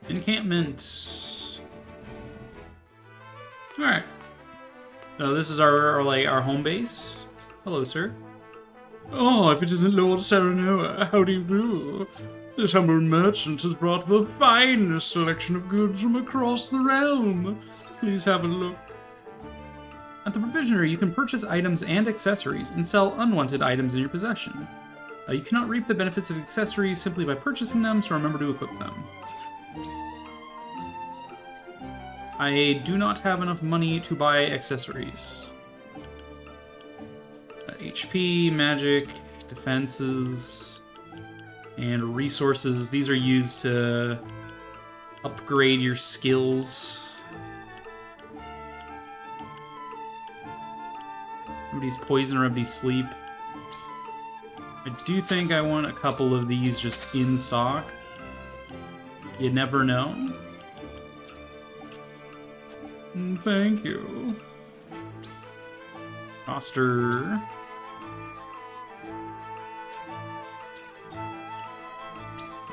Encampments. Alright. So this is our home base. Hello, sir. Oh, if it isn't Lord Serenoa, how do you do? This humble merchant has brought the finest selection of goods from across the realm. Please have a look. At the Provisionary, you can purchase items and accessories and sell unwanted items in your possession. You cannot reap the benefits of accessories simply by purchasing them, so remember to equip them. I do not have enough money to buy accessories. HP, magic, defenses, and resources. These are used to upgrade your skills. Remedy's poison, Remedy's sleep. I do think I want a couple of these just in stock. You never know. Thank you. Roster.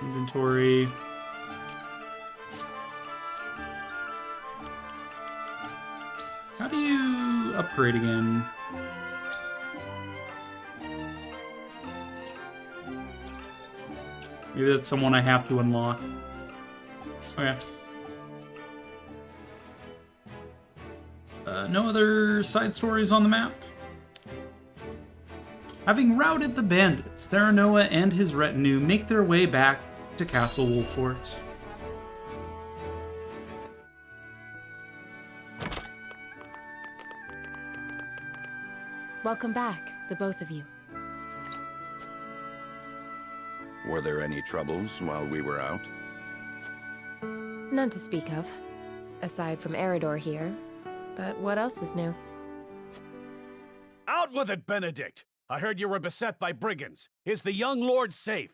Inventory. How do you upgrade again? Maybe that's someone I have to unlock. Okay. No other side stories on the map? Having routed the bandits, Theranoa and his retinue make their way back to Castle Wolffort. Welcome back, the both of you. Were there any troubles while we were out? None to speak of, aside from Eridor here. But what else is new? Out with it, Benedict! I heard you were beset by brigands. Is the young lord safe?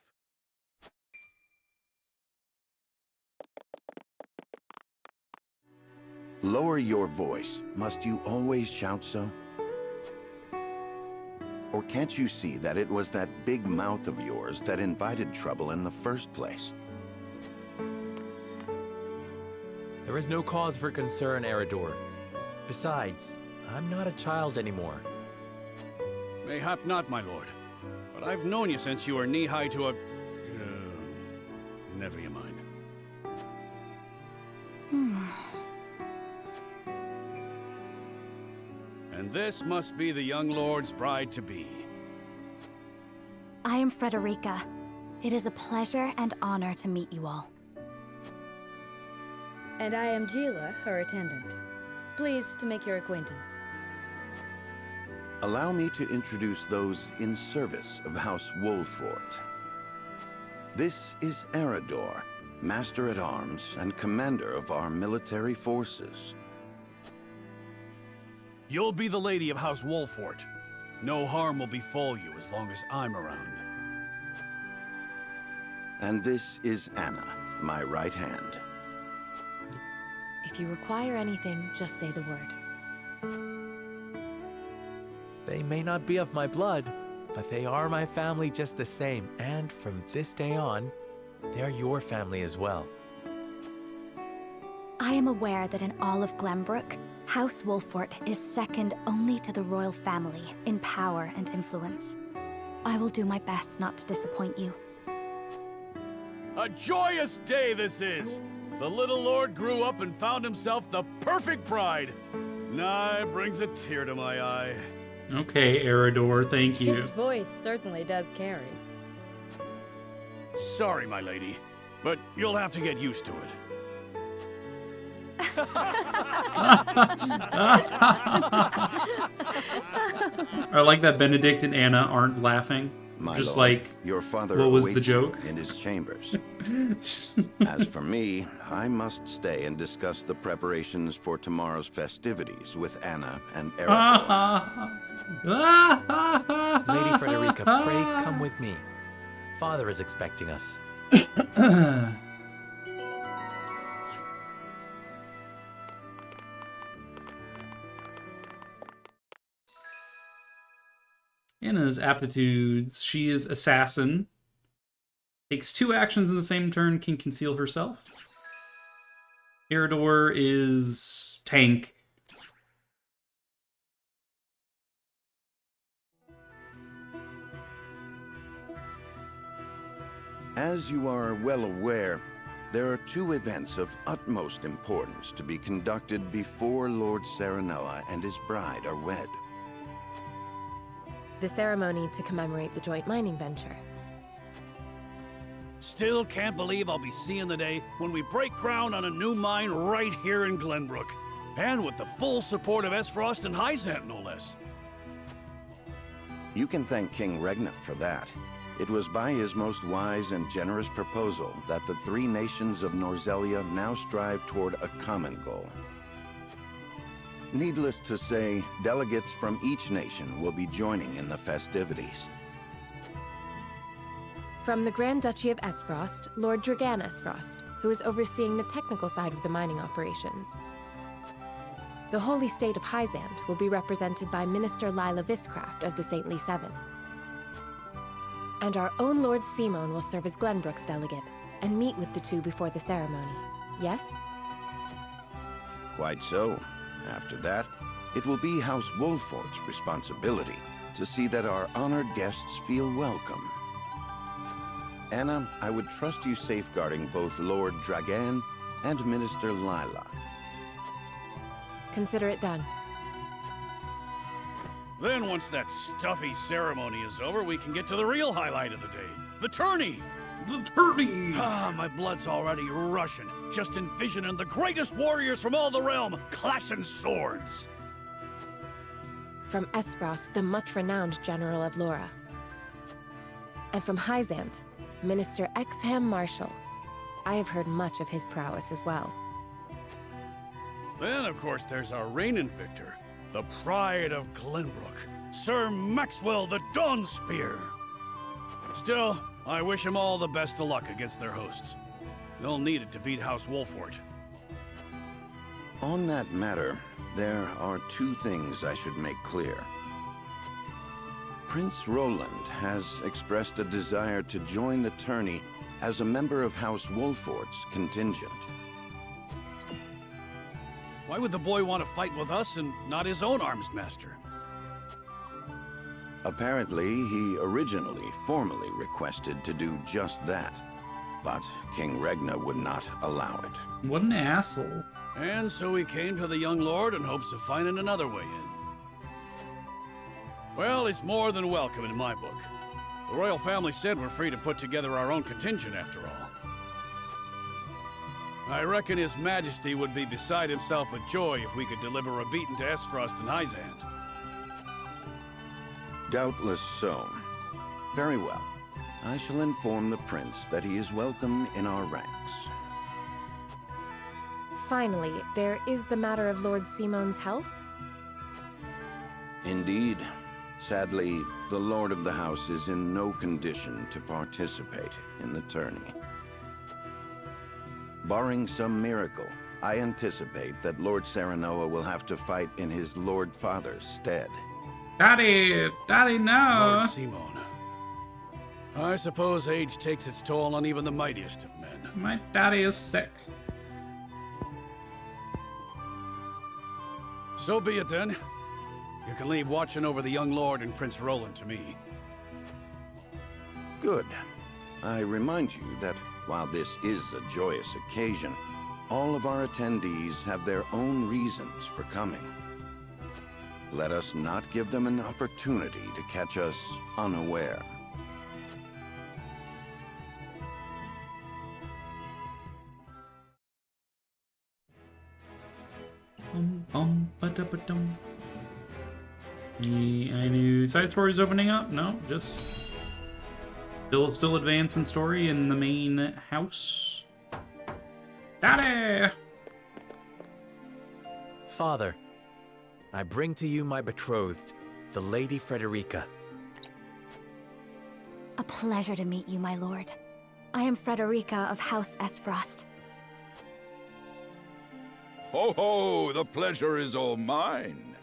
Lower your voice. Must you always shout so? Or can't you see that it was that big mouth of yours that invited trouble in the first place? There is no cause for concern, Eridor. Besides, I'm not a child anymore. Mayhap not, my lord. But I've known you since you were knee-high to a... never you mind. And this must be the young lord's bride-to-be. I am Frederica. It is a pleasure and honor to meet you all. And I am Gila, her attendant. Pleased to make your acquaintance. Allow me to introduce those in service of House Wolffort. This is Eridor, Master-at-Arms and Commander of our military forces. You'll be the lady of House Wolffort. No harm will befall you as long as I'm around. And this is Anna, my right hand. If you require anything, just say the word. They may not be of my blood, but they are my family just the same, and from this day on, they're your family as well. I am aware that in all of Glenbrook, House Wolffort is second only to the royal family in power and influence. I will do my best not to disappoint you. A joyous day this is! The little lord grew up and found himself the perfect bride. Nigh brings a tear to my eye. Okay, Eridor, thank you. His voice certainly does carry. Sorry, my lady, but you'll have to get used to it. I like that Benedict and Anna aren't laughing. My Just lord, like, your father what was the awaits you joke? in his chambers. As for me, I must stay and discuss the preparations for tomorrow's festivities with Anna and Eridor. Lady Frederica, pray come with me. Father is expecting us. Anna's aptitudes. She is assassin. Takes 2 actions in the same turn, can conceal herself. Eridor is tank. As you are well aware, there are two events of utmost importance to be conducted before Lord Serenoa and his bride are wed. The ceremony to commemorate the joint mining venture. Still can't believe I'll be seeing the day when we break ground on a new mine right here in Glenbrook. And with the full support of Esfrost and Hyzant, no less. You can thank King Regna for that. It was by his most wise and generous proposal that the three nations of Norzelia now strive toward a common goal. Needless to say, delegates from each nation will be joining in the festivities. From the Grand Duchy of Esfrost, Lord Dragan Esfrost, who is overseeing the technical side of the mining operations. The Holy State of Hyzant will be represented by Minister Lila Viscraft of the Saintly Seven. And our own Lord Simon will serve as Glenbrook's delegate and meet with the two before the ceremony. Yes? Quite so. After that, it will be House Wolfort's responsibility to see that our honored guests feel welcome. Anna, I would trust you safeguarding both Lord Dragan and Minister Lila. Consider it done. Then once that stuffy ceremony is over, we can get to the real highlight of the day. The tourney! The tourney! Ah, my blood's already rushing. Just envisioning the greatest warriors from all the realm clashing swords. From Esfrost, the much-renowned General of Lora. And from Hyzant, Minister Exham Marshall. I have heard much of his prowess as well. Then, of course, there's our reigning victor, the pride of Glenbrook, Sir Maxwell the Dawnspear. Still, I wish him all the best of luck against their hosts. They'll need it to beat House Wolfort. On that matter, there are two things I should make clear. Prince Roland has expressed a desire to join the tourney as a member of House Wolfort's contingent. Why would the boy want to fight with us and not his own arms master? Apparently, he originally formally requested to do just that, but King Regna would not allow it. What an asshole. And so he came to the young lord in hopes of finding another way in. Well, he's more than welcome in my book. The royal family said we're free to put together our own contingent after all. I reckon His Majesty would be beside himself with joy if we could deliver a beating to Esfrost and Hyzant. Doubtless so. Very well. I shall inform the prince that he is welcome in our ranks. Finally, there is the matter of Lord Simon's health. Indeed. Sadly, the Lord of the House is in no condition to participate in the tourney. Barring some miracle, I anticipate that Lord Serenoa will have to fight in his Lord Father's stead. Daddy, no! Lord Simon. I suppose age takes its toll on even the mightiest of men. My daddy is sick. So be it then. You can leave watching over the young lord and Prince Roland to me. Good. I remind you that while this is a joyous occasion, all of our attendees have their own reasons for coming. Let us not give them an opportunity to catch us unaware. Any side stories opening up? No, just still advancing story in the main house. Daddy! Father, I bring to you my betrothed, the Lady Frederica. A pleasure to meet you, my lord. I am Frederica of House Esfrost. Ho ho! The pleasure is all mine.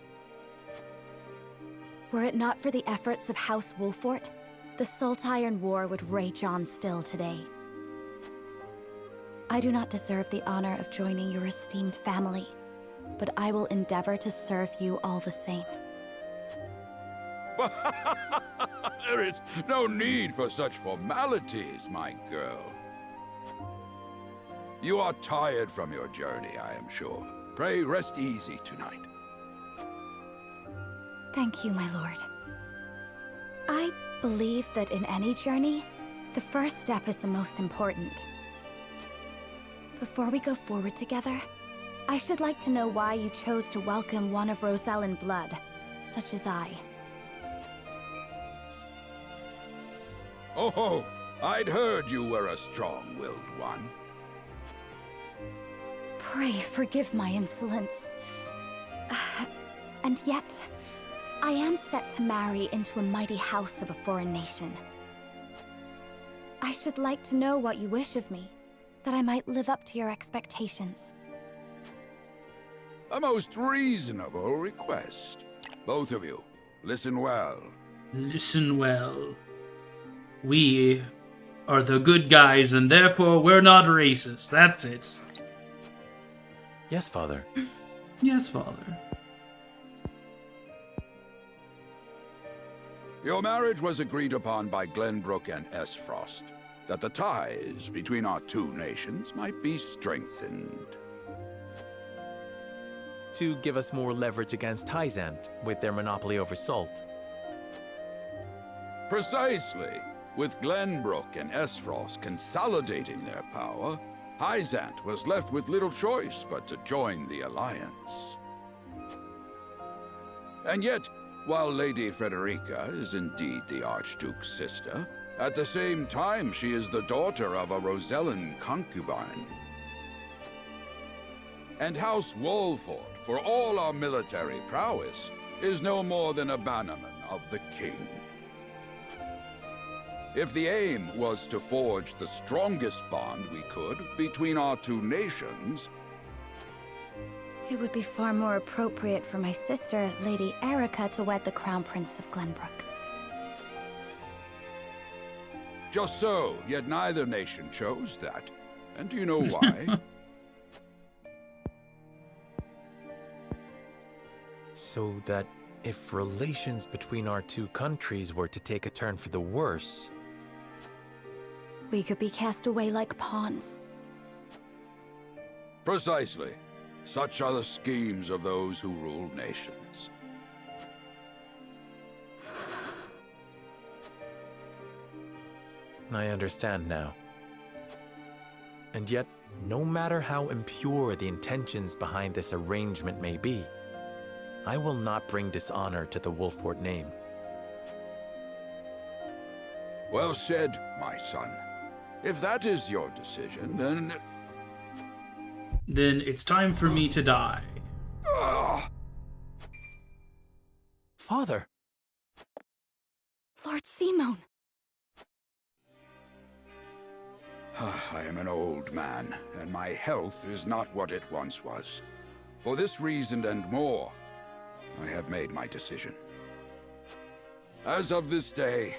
Were it not for the efforts of House Wolfort, the Saltiron War would rage on still today. I do not deserve the honor of joining your esteemed family, but I will endeavor to serve you all the same. There is no need for such formalities, my girl. You are tired from your journey, I am sure. Pray rest easy tonight. Thank you, my lord. I believe that in any journey, the first step is the most important. Before we go forward together, I should like to know why you chose to welcome one of Rosellan blood, such as I. Oh, I'd heard you were a strong-willed one. Pray forgive my insolence. And yet, I am set to marry into a mighty house of a foreign nation. I should like to know what you wish of me, that I might live up to your expectations. A most reasonable request. Both of you, listen well. Listen well. We are the good guys, and therefore we're not racist. That's it. Yes, Father. Yes, Father. Your marriage was agreed upon by Glenbrook and Esfrost, that the ties between our two nations might be strengthened. To give us more leverage against Hyzant with their monopoly over salt. Precisely. With Glenbrook and Esfrost consolidating their power, Hyzant was left with little choice but to join the alliance. And yet, while Lady Frederica is indeed the Archduke's sister, at the same time she is the daughter of a Rosellan concubine. And House Wolford, for all our military prowess, is no more than a bannerman of the king. If the aim was to forge the strongest bond we could between our two nations, It would be far more appropriate for my sister, Lady Erica, to wed the Crown Prince of Glenbrook. just so, yet neither nation chose that. And do you know why? So that if relations between our two countries were to take a turn for the worse, We could be cast away like pawns. Precisely. Such are the schemes of those who rule nations. I understand now. And yet, no matter how impure the intentions behind this arrangement may be, I will not bring dishonor to the Wolford name. Well said, my son. If that is your decision, then... Then it's time for me to die. Father! Lord Simone! I am an old man, and my health is not what it once was. For this reason and more, I have made my decision. As of this day,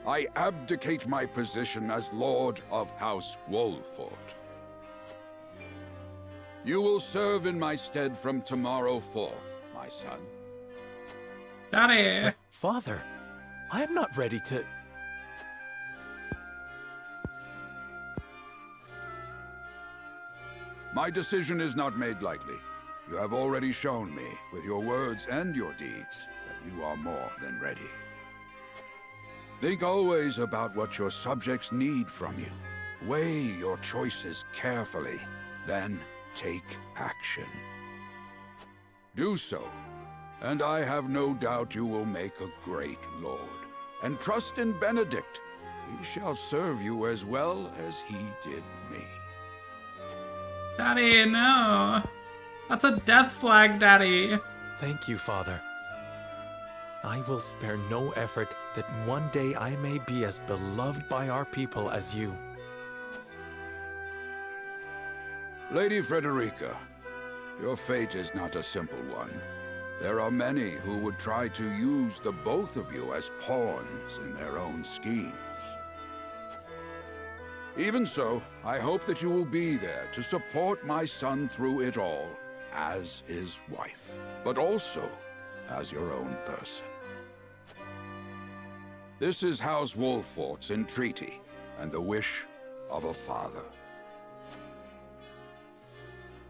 I abdicate my position as Lord of House Wolford. You will serve in my stead from tomorrow forth, my son. Daddy! Father, I am not ready to... My decision is not made lightly. You have already shown me, with your words and your deeds, that you are more than ready. Think always about what your subjects need from you. Weigh your choices carefully, then take action. Do so, and I have no doubt you will make a great lord. And trust in Benedict. He shall serve you as well as he did me. Daddy, no. That's a death flag, Daddy. Thank you, Father. I will spare no effort that one day I may be as beloved by our people as you. Lady Frederica, your fate is not a simple one. There are many who would try to use the both of you as pawns in their own schemes. Even so, I hope that you will be there to support my son through it all, as his wife, but also as your own person. This is House Wolfort's entreaty, and the wish of a father.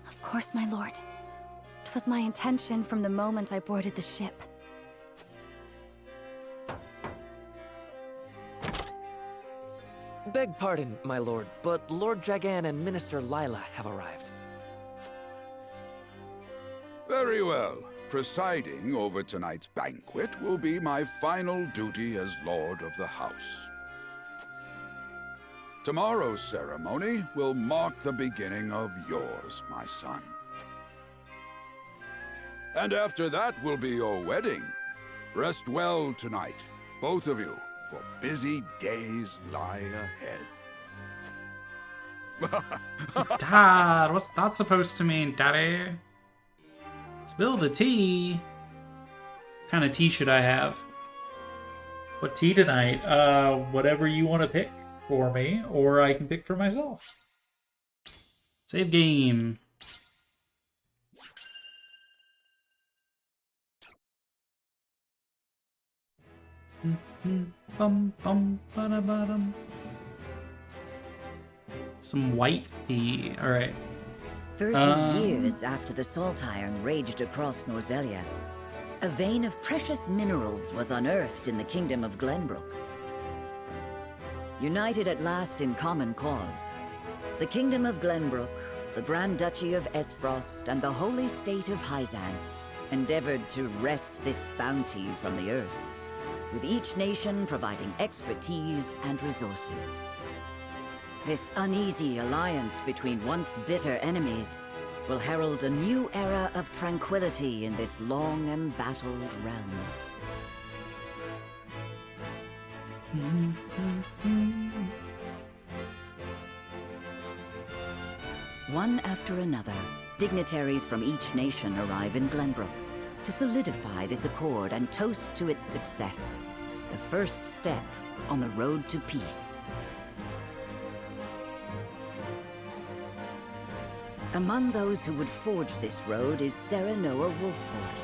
Of course, my lord. It was my intention from the moment I boarded the ship. Beg pardon, my lord, but Lord Dragan and Minister Lila have arrived. Very well. Presiding over tonight's banquet will be my final duty as Lord of the House. Tomorrow's ceremony will mark the beginning of yours, my son. And after that will be your wedding. Rest well tonight, both of you, for busy days lie ahead. Dad, what's that supposed to mean, Daddy? Spill the tea. What kind of tea should I have? What tea tonight? Whatever you want to pick for me, or I can pick for myself. Save game. Bum bum bada bottom. Some white tea. All right. 30 years after the Salt Iron raged across Norzelia, a vein of precious minerals was unearthed in the kingdom of Glenbrook. United at last in common cause, the kingdom of Glenbrook, the Grand Duchy of Esfrost, and the holy state of Hyzant endeavored to wrest this bounty from the earth, with each nation providing expertise and resources. This uneasy alliance between once bitter enemies will herald a new era of tranquility in this long embattled realm. One after another, dignitaries from each nation arrive in Glenbrook to solidify this accord and toast to its success, the first step on the road to peace. Among those who would forge this road is Serenoa Wolffort.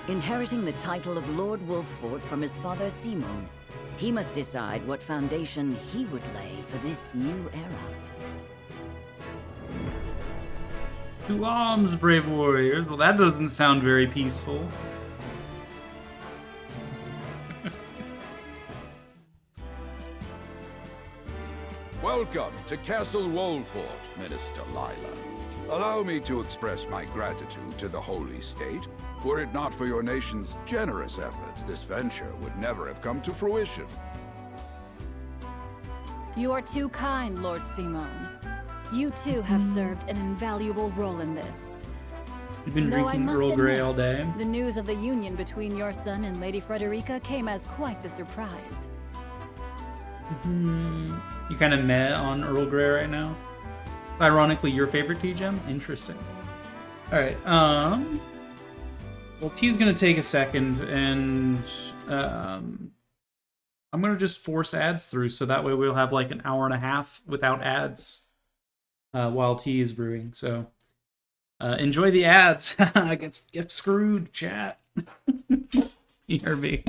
Inheriting the title of Lord Wolffort from his father Simon, he must decide what foundation he would lay for this new era. To arms, brave warriors. Well, that doesn't sound very peaceful. Welcome to Castle Wolfort, Minister Lila. Allow me to express my gratitude to the Holy State. Were it not for your nation's generous efforts, this venture would never have come to fruition. You are too kind, Lord Simon. You too have served an invaluable role in this. You've been Though I drinking must Earl Grey admit, all day. the news of the union between your son and Lady Frederica came as quite the surprise. You kind of meh on Earl Grey right now. Ironically, your favorite tea gem? Interesting. Alright, well, tea's gonna take a second, and I'm gonna just force ads through, so that way we'll have like an hour and a half without ads while tea is brewing. So enjoy the ads. Get screwed, chat. You hear me?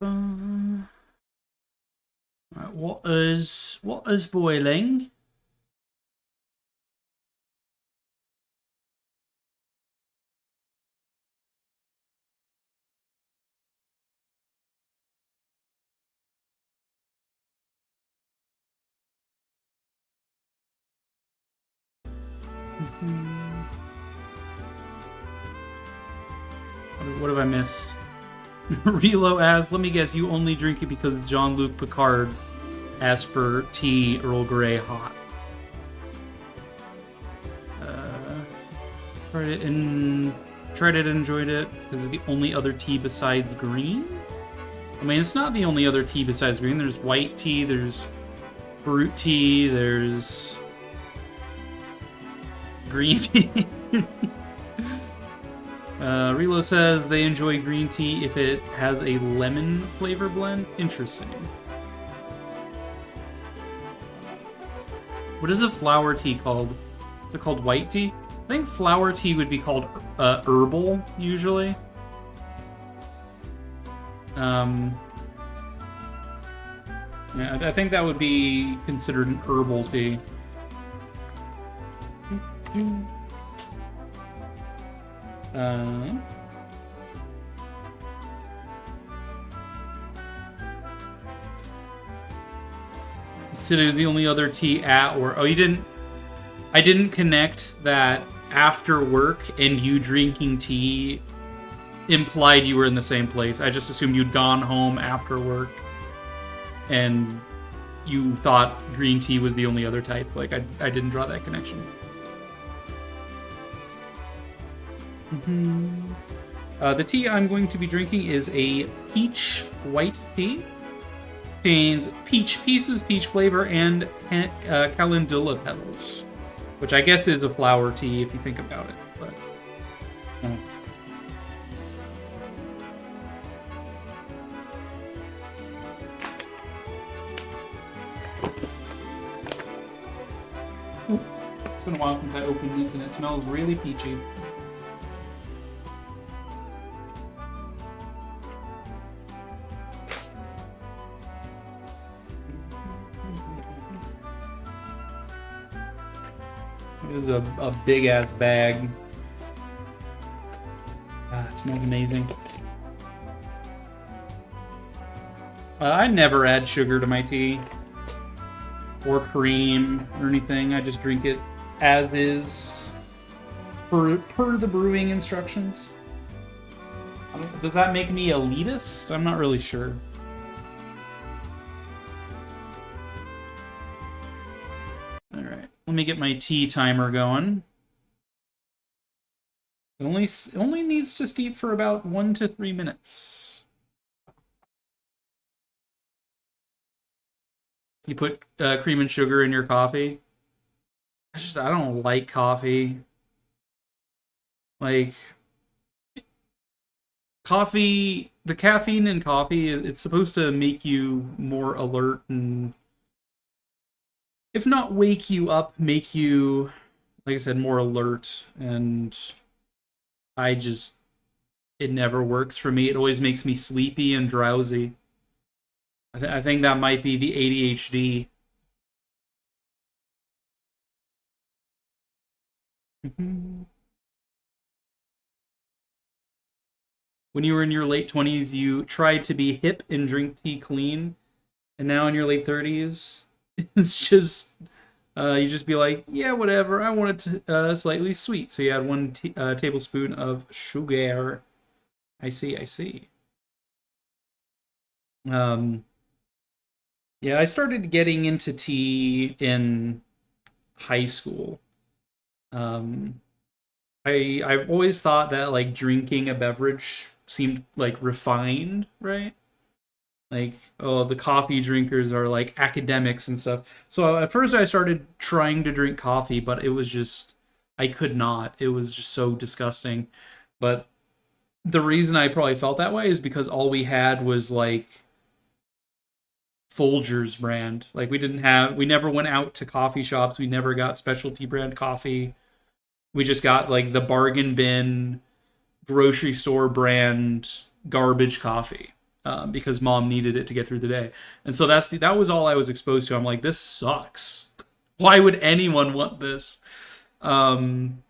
Right, what is boiling? What have I missed? Relo asks, let me guess, you only drink it because Jean-Luc Picard asked for tea Earl Grey hot. Tried it and enjoyed it. This is the only other tea besides green? I mean, it's not the only other tea besides green. There's white tea, there's fruit tea, there's green tea. Relo says they enjoy green tea if it has a lemon flavor blend. Interesting. What is a flower tea called? Is it called white tea? I think flower tea would be called herbal, usually. Yeah, I think that would be considered an herbal tea. Consider the only other tea at work. Oh, you didn't. I didn't connect that after work and you drinking tea implied you were in the same place. I just assumed you'd gone home after work and you thought green tea was the only other type. Like, I didn't draw that connection. The tea I'm going to be drinking is a peach white tea. Contains peach pieces, peach flavor, and calendula petals, which I guess is a flower tea if you think about it. But it's been a while since I opened these, and it smells really peachy. This is a big-ass bag. It smells amazing. I never add sugar to my tea. Or cream or anything. I just drink it as is. Per the brewing instructions. Does that make me elitist? I'm not really sure. Let me get my tea timer going. It only needs to steep for about 1 to 3 minutes. You put cream and sugar in your coffee. I don't like coffee. Like, coffee, the caffeine in coffee, it's supposed to make you more alert and, if not wake you up, make you, like I said, more alert. And it never works for me. It always makes me sleepy and drowsy. I think that might be the ADHD. When you were in your late 20s, you tried to be hip and drink tea clean. And now in your late 30s... it's just, you just be like, yeah, whatever, I want it slightly sweet. So you add 1 tablespoon of sugar. I see. Yeah, I started getting into tea in high school. I've always thought that, like, drinking a beverage seemed, like, refined, right? Like, oh, the coffee drinkers are like academics and stuff. So at first I started trying to drink coffee, but it was just, I could not. It was just so disgusting. But the reason I probably felt that way is because all we had was like Folgers brand. Like, we never went out to coffee shops. We never got specialty brand coffee. We just got like the bargain bin, grocery store brand garbage coffee. because mom needed it to get through the day. And so that was all I was exposed to. I'm like, this sucks. Why would anyone want this? And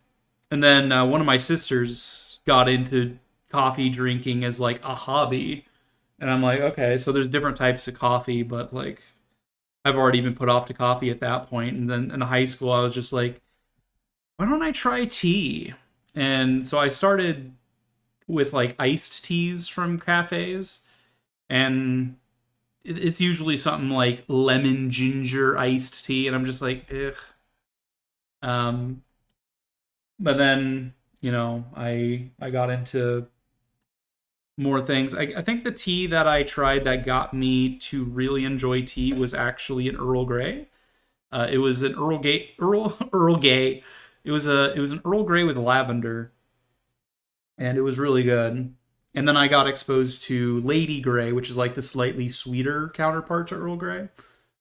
then one of my sisters got into coffee drinking as like a hobby. And I'm like, okay, so there's different types of coffee, but like I've already been put off to coffee at that point. And then in high school, I was just like, why don't I try tea? And so I started with like iced teas from cafes. And it's usually something like lemon ginger iced tea. And I'm just like, ugh. But then, you know, I got into more things. I think the tea that I tried that got me to really enjoy tea was actually an Earl Grey. It was an Earl Grey. It was an Earl Grey with lavender, and it was really good. And then I got exposed to Lady Grey, which is like the slightly sweeter counterpart to Earl Grey,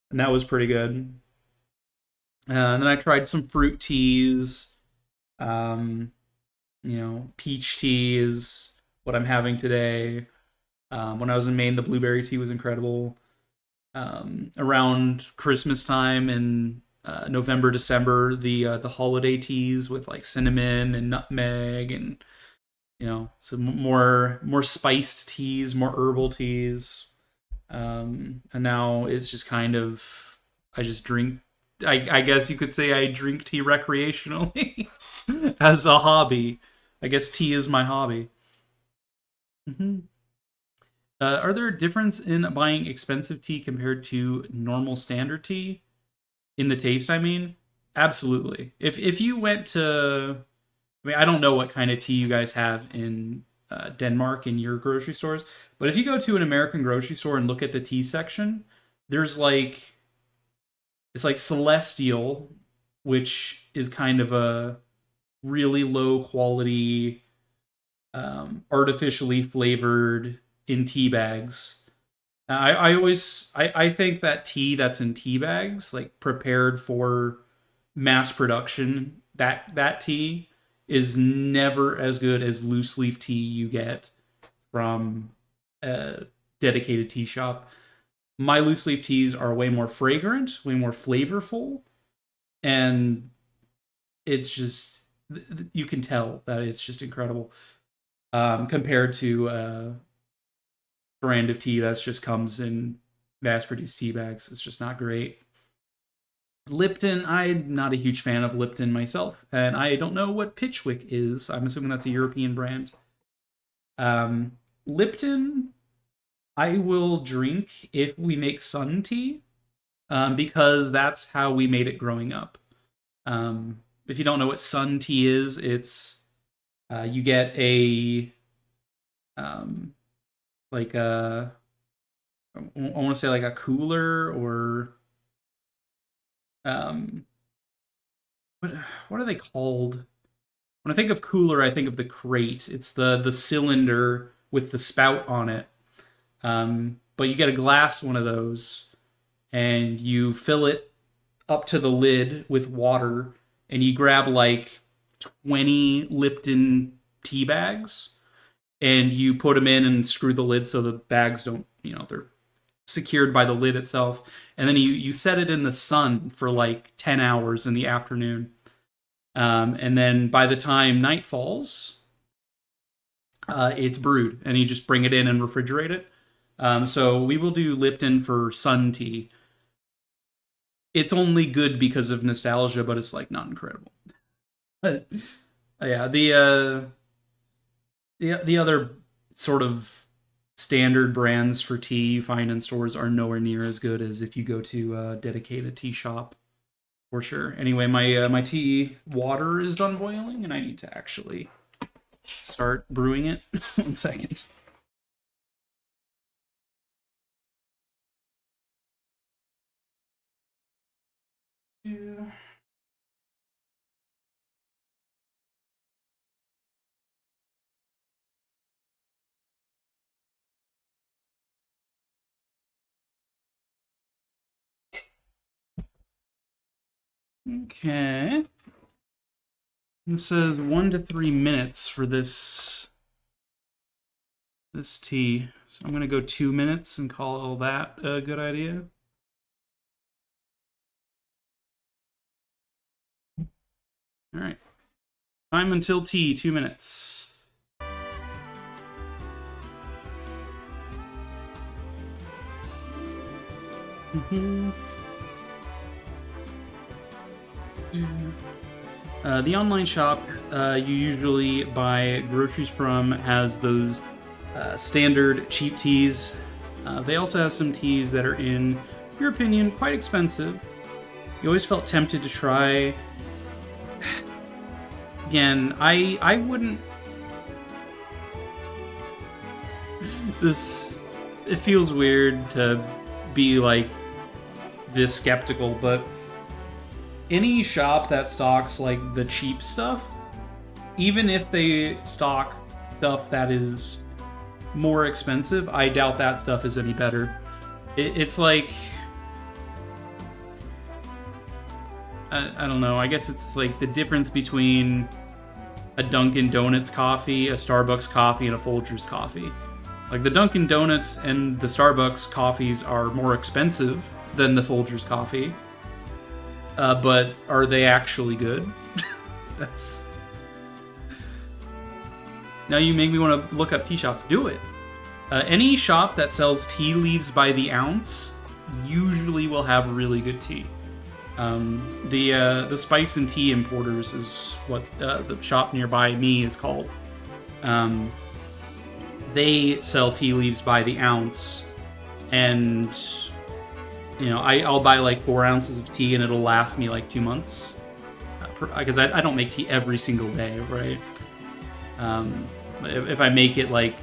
and that was pretty good. And then I tried some fruit teas. You know, peach tea is what I'm having today. When I was in Maine, the blueberry tea was incredible. Around Christmas time in November, December, the holiday teas with like cinnamon and nutmeg and, you know, some more spiced teas, more herbal teas. And now it's just kind of, I just drink, I guess you could say I drink tea recreationally as a hobby. I guess tea is my hobby. Are there a difference in buying expensive tea compared to normal standard tea? In the taste, I mean? Absolutely. If you went to... I mean, I don't know what kind of tea you guys have in Denmark in your grocery stores, but if you go to an American grocery store and look at the tea section, there's like... It's like Celestial, which is kind of a really low quality, artificially flavored in tea bags. I think that tea that's in tea bags, like prepared for mass production, that tea is never as good as loose leaf tea you get from a dedicated tea shop. My loose leaf teas are way more fragrant, way more flavorful, and it's just, you can tell that it's just incredible compared to a brand of tea that's just comes in mass-produced tea bags. It's just not great. Lipton, I'm not a huge fan of Lipton myself, and I don't know what Pitchwick is. I'm assuming that's a European brand. Lipton, I will drink if we make sun tea, because that's how we made it growing up. If you don't know what sun tea is, it's you get a like a, I want to say like a cooler or what are they called? When I think of cooler, I think of the crate. It's the cylinder with the spout on it. But you get a glass one of those, and you fill it up to the lid with water, and you grab like 20 Lipton tea bags, and you put them in and screw the lid so the bags don't, you know, they're secured by the lid itself. And then you set it in the sun for like 10 hours in the afternoon. And then by the time night falls, it's brewed, and you just bring it in and refrigerate it. So we will do Lipton for sun tea. It's only good because of nostalgia, but it's like not incredible. But yeah, the other sort of standard brands for tea you find in stores are nowhere near as good as if you go to a dedicated tea shop, for sure. Anyway, my tea water is done boiling, and I need to actually start brewing it. 1 second. Yeah. Okay. It says 1 to 3 minutes for this this tea. So I'm going to go 2 minutes and call that a good idea. All right. Time until tea, 2 minutes. The online shop you usually buy groceries from has those standard cheap teas. They also have some teas that are, in your opinion, quite expensive. You always felt tempted to try. Again, I wouldn't... It feels weird to be, like, this skeptical, but any shop that stocks, like, the cheap stuff, even if they stock stuff that is more expensive, I doubt that stuff is any better. It's like... I don't know, I guess it's like the difference between a Dunkin' Donuts coffee, a Starbucks coffee, and a Folgers coffee. Like, the Dunkin' Donuts and the Starbucks coffees are more expensive than the Folgers coffee. But are they actually good? That's... Now you make me want to look up tea shops. Do it. Any shop that sells tea leaves by the ounce usually will have really good tea. The Spice and Tea Importers is what the shop nearby me is called. They sell tea leaves by the ounce, and you know, I'll buy like 4 ounces of tea and it'll last me like 2 months, because I don't make tea every single day, right? If I make it like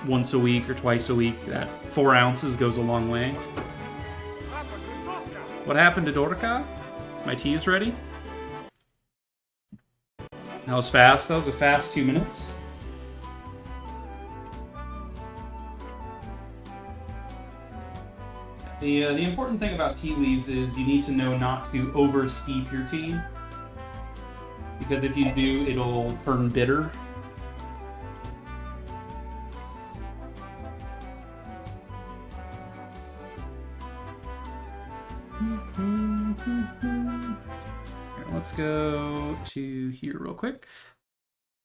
once a week or twice a week, that 4 ounces goes a long way. What happened to Dorka? My tea is ready. That was fast. That was a fast 2 minutes. The important thing about tea leaves is you need to know not to over steep your tea, because if you do, it'll turn bitter. Here, let's go to here real quick.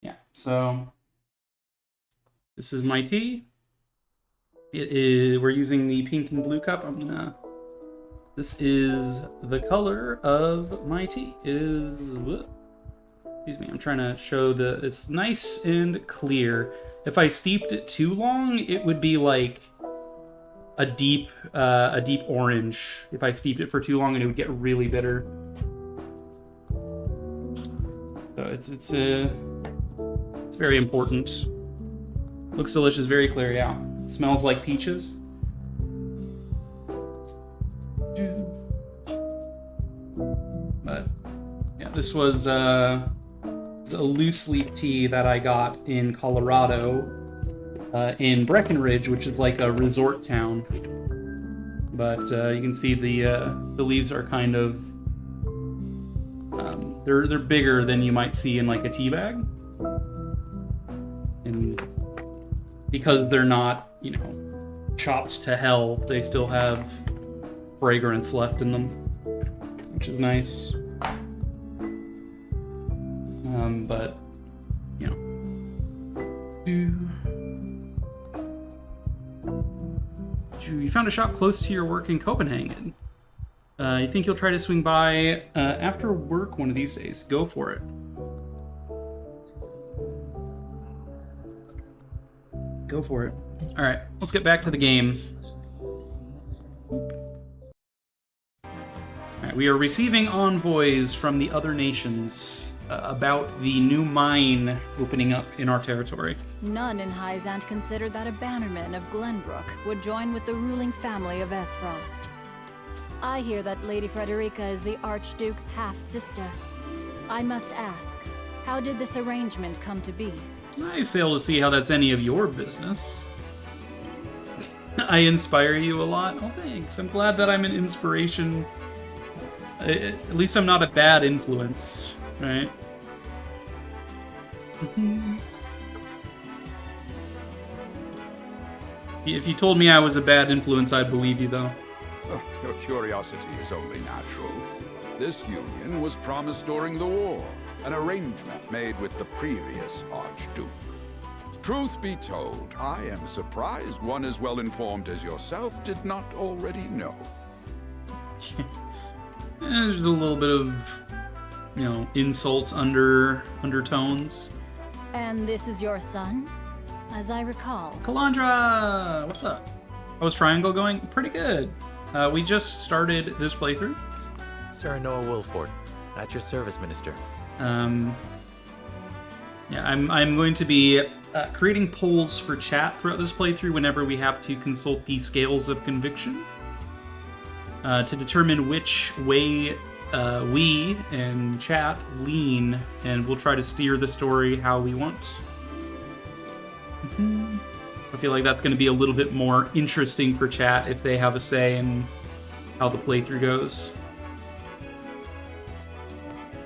Yeah, so this is my tea. It is, we're using the pink and blue cup. This is the color of my tea. Excuse me, I'm trying to show it's nice and clear. If I steeped it too long, it would be like a deep orange. If I steeped it for too long, and it would get really bitter. So it's very important. Looks delicious, very clear, yeah. Smells like peaches. But yeah, this was a loose leaf tea that I got in Colorado, in Breckenridge, which is like a resort town. But you can see the leaves are kind of they're bigger than you might see in like a tea bag, and because they're not, you know, chopped to hell, they still have fragrance left in them, which is nice. But you know, you found a shop close to your work in Copenhagen. You think you'll try to swing by after work one of these days? Go for it. Go for it. All right, let's get back to the game. All right, we are receiving envoys from the other nations about the new mine opening up in our territory. None in Hyzant considered that a bannerman of Glenbrook would join with the ruling family of Esfrost. I hear that Lady Frederica is the Archduke's half-sister. I must ask, how did this arrangement come to be? I fail to see how that's any of your business. I inspire you a lot. Oh, thanks. I'm glad that I'm an inspiration. At least I'm not a bad influence, right? If you told me I was a bad influence, I'd believe you, though. Your curiosity is only natural. This union was promised during the war, an arrangement made with the previous Archduke. Truth be told, I am surprised one as well informed as yourself did not already know. There's a little bit of, insults undertones. And this is your son? As I recall. Kalandra! What's up? How was Triangle going? Pretty good. We just started this playthrough. Serenoa Wolford, at your service, Minister. Yeah, I'm going to be creating polls for chat throughout this playthrough whenever we have to consult the scales of conviction to determine which way we and chat lean, and we'll try to steer the story how we want. I feel like that's going to be a little bit more interesting for chat if they have a say in how the playthrough goes.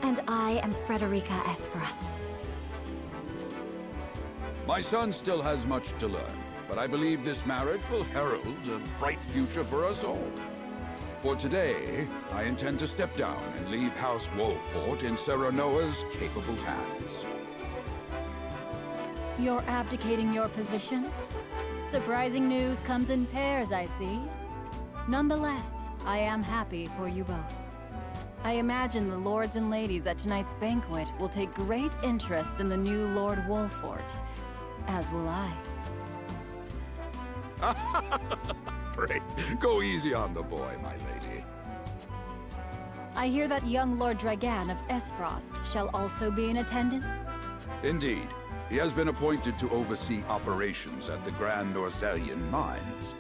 And I am Frederica Esfrost. My son still has much to learn, but I believe this marriage will herald a bright future for us all. For today, I intend to step down and leave House Wolfort in Serenoa's capable hands. You're abdicating your position? Surprising news comes in pairs, I see. Nonetheless, I am happy for you both. I imagine the lords and ladies at tonight's banquet will take great interest in the new Lord Wolfort, as will I. Pray, go easy on the boy, my lady. I hear that young Lord Dragan of Esfrost shall also be in attendance? Indeed. He has been appointed to oversee operations at the Grand Orzelian mines.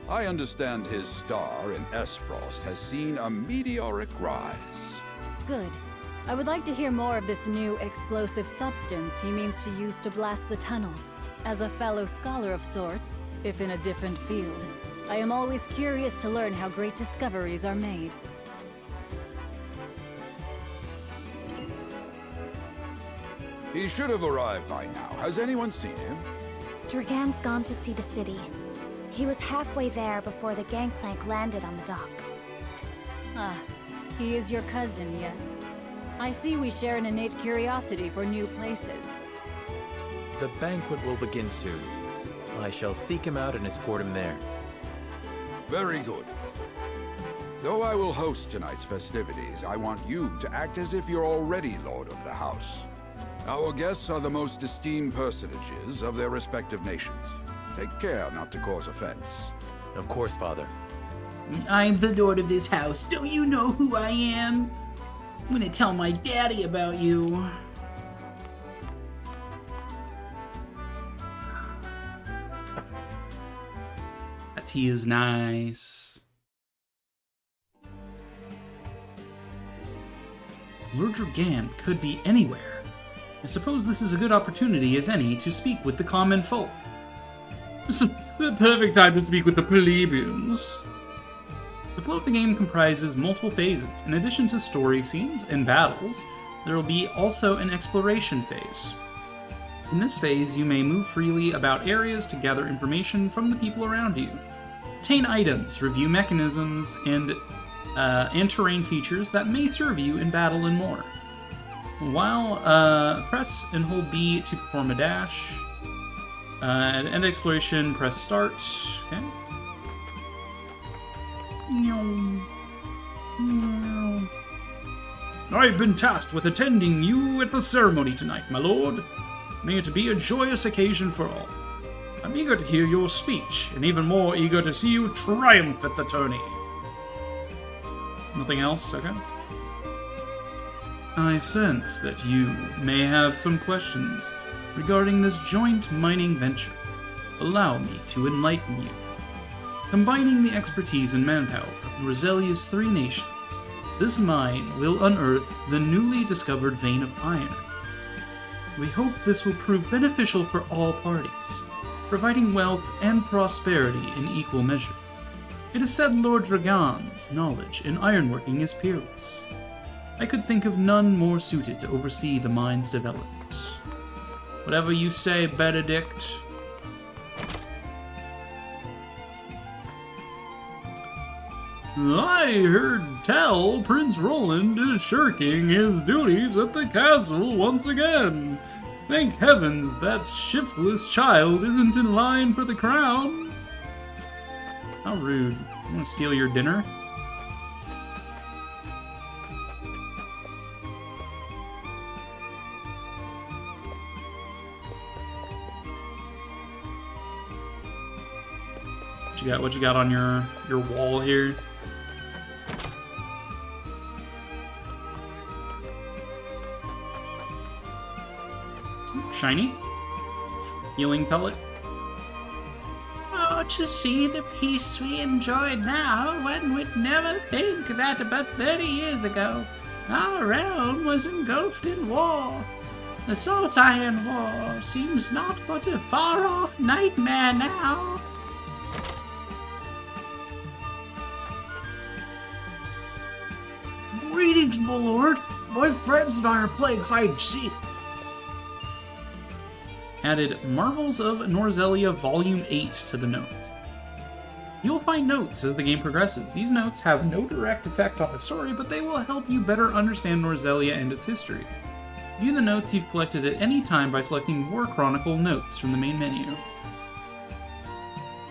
I understand his star in Esfrost has seen a meteoric rise. Good. I would like to hear more of this new explosive substance he means to use to blast the tunnels. As a fellow scholar of sorts, if in a different field, I am always curious to learn how great discoveries are made. He should have arrived by now. Has anyone seen him? Dragan's gone to see the city. He was halfway there before the gangplank landed on the docks. Ah, he is your cousin, yes. I see we share an innate curiosity for new places. The banquet will begin soon. I shall seek him out and escort him there. Very good. Though I will host tonight's festivities, I want you to act as if you're already Lord of the House. Our guests are the most esteemed personages of their respective nations. Take care not to cause offense. Of course, Father. I'm the lord of this house. Don't you know who I am? I'm gonna tell my daddy about you. That tea is nice. Lord Dragan could be anywhere. I suppose this is a good opportunity as any to speak with the common folk. This is the perfect time to speak with the plebeians. The flow of the game comprises multiple phases. In addition to story scenes and battles, there will be also an exploration phase. In this phase, you may move freely about areas to gather information from the people around you, obtain items, review mechanisms, and terrain features that may serve you in battle and more. While press and hold B to perform a dash. At end exploration, press start. Okay. I've been tasked with attending you at the ceremony tonight, my lord. May it be a joyous occasion for all. I'm eager to hear your speech, and even more eager to see you triumph at the tourney. Nothing else? Okay. I sense that you may have some questions regarding this joint mining venture. Allow me to enlighten you. Combining the expertise and manpower of Roselia's 3 nations, this mine will unearth the newly discovered vein of iron. We hope this will prove beneficial for all parties, providing wealth and prosperity in equal measure. It is said Lord Dragan's knowledge in ironworking is peerless. I could think of none more suited to oversee the mine's development. Whatever you say, Benedict. I heard tell Prince Roland is shirking his duties at the castle once again. Thank heavens that shiftless child isn't in line for the crown. How rude. I'm gonna steal your dinner? What you got on your wall here? Shiny? Healing pellet? Oh, to see the peace we enjoy now, one would never think that but 30 years ago our realm was engulfed in war. The Saltire War seems not but a far-off nightmare now. Greetings, my lord. My friends and I are playing hide-and-seek. Added Marvels of Norzelia Volume 8 to the notes. You'll find notes as the game progresses. These notes have no direct effect on the story, but they will help you better understand Norzelia and its history. View the notes you've collected at any time by selecting War Chronicle Notes from the main menu.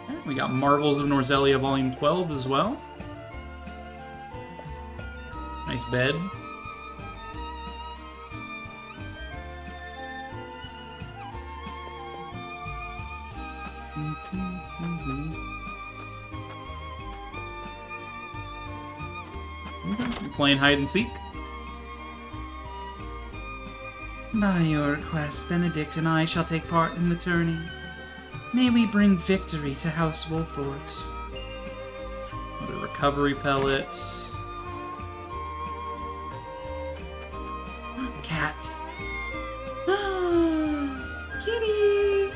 Okay, we got Marvels of Norzelia Volume 12 as well. Nice bed. You playing hide and seek? By your request, Benedict and I shall take part in the tourney. May we bring victory to House Wolfort. Another recovery pellet. Cat. Kitty!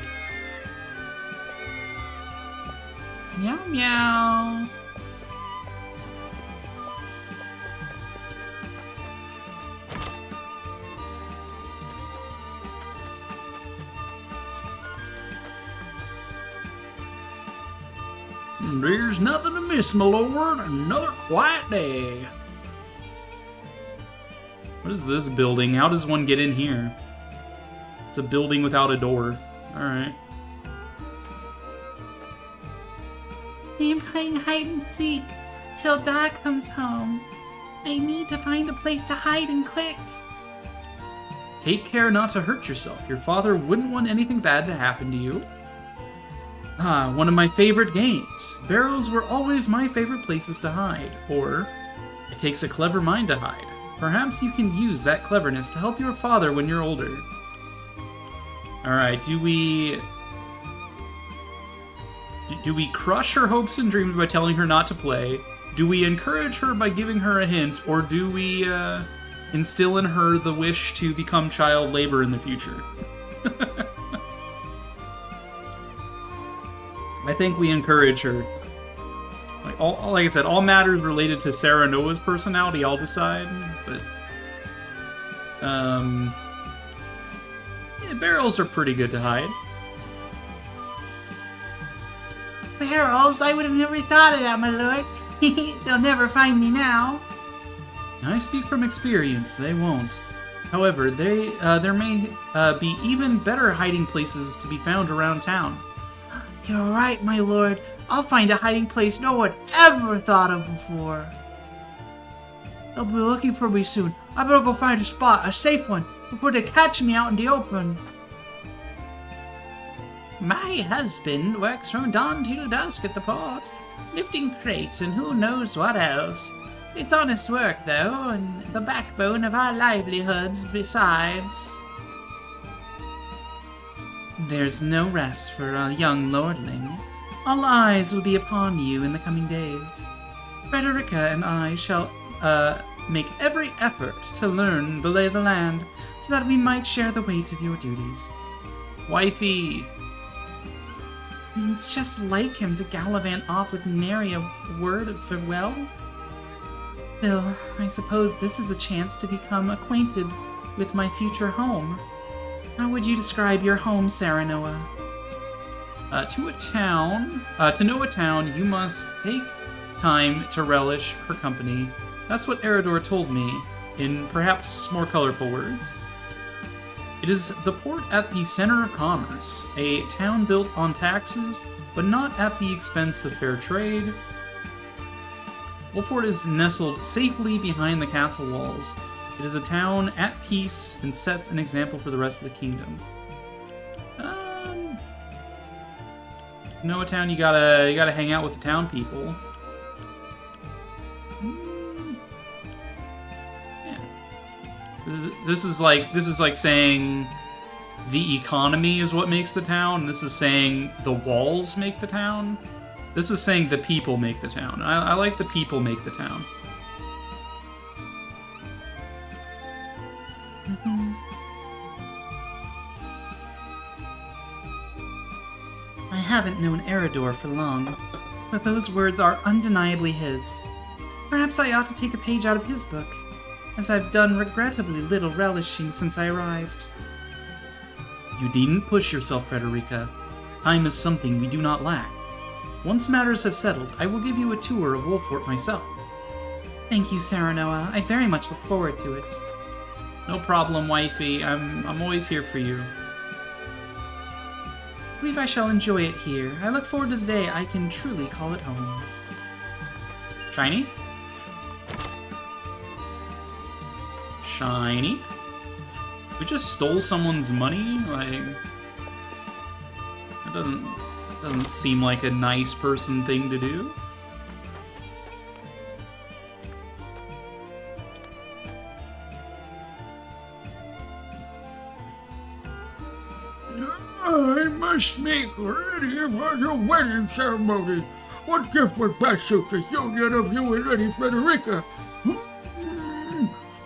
Meow meow. There's nothing to miss, my lord. Another quiet day. What is this building? How does one get in here? It's a building without a door. Alright. I'm playing hide and seek till Dad comes home. I need to find a place to hide and quick. Take care not to hurt yourself. Your father wouldn't want anything bad to happen to you. Ah, one of my favorite games. Barrels were always my favorite places to hide. Or, it takes a clever mind to hide. Perhaps you can use that cleverness to help your father when you're older. Alright, do we crush her hopes and dreams by telling her not to play? Do we encourage her by giving her a hint? Or do we instill in her the wish to become child labor in the future? I think we encourage her. Like I said, all matters related to Sarah Noah's personality, I'll decide. But yeah, barrels are pretty good to hide. Barrels? I would have never thought of that, my lord. They'll never find me now. I speak from experience. They won't. However, there may be even better hiding places to be found around town. You're right, my lord. I'll find a hiding place no one ever thought of before. They'll be looking for me soon. I better go find a spot, a safe one, before they catch me out in the open. My husband works from dawn till dusk at the port, lifting crates and who knows what else. It's honest work, though, and the backbone of our livelihoods besides. There's no rest for a young lordling. All eyes will be upon you in the coming days. Frederica and I shall make every effort to learn the lay of the land, so that we might share the weight of your duties. Wifey! It's just like him to gallivant off with nary a word of farewell. Still, I suppose this is a chance to become acquainted with my future home. How would you describe your home, Sarah Noah? To know a town, you must take time to relish her company. That's what Eredor told me, in perhaps more colorful words. It is the port at the center of commerce, a town built on taxes, but not at the expense of fair trade. Wolford is nestled safely behind the castle walls. It is a town at peace and sets an example for the rest of the kingdom. A town you gotta hang out with the town people. Yeah. This is like saying the economy is what makes the town. This is saying the walls make the town. This is saying the people make the town. I like the people make the town. I haven't known Eredor for long, but those words are undeniably his. Perhaps I ought to take a page out of his book, as I've done regrettably little relishing since I arrived. You needn't push yourself, Frederica. Time is something we do not lack. Once matters have settled, I will give you a tour of Wolfort myself. Thank you, Serenoa. I very much look forward to it. No problem, wifey. I'm always here for you. I believe I shall enjoy it here. I look forward to the day I can truly call it home. Shiny? Shiny? We just stole someone's money? Like, that doesn't seem like a nice person thing to do. I must make ready for the wedding ceremony. What gift would best suit the union of you and Lady Frederica?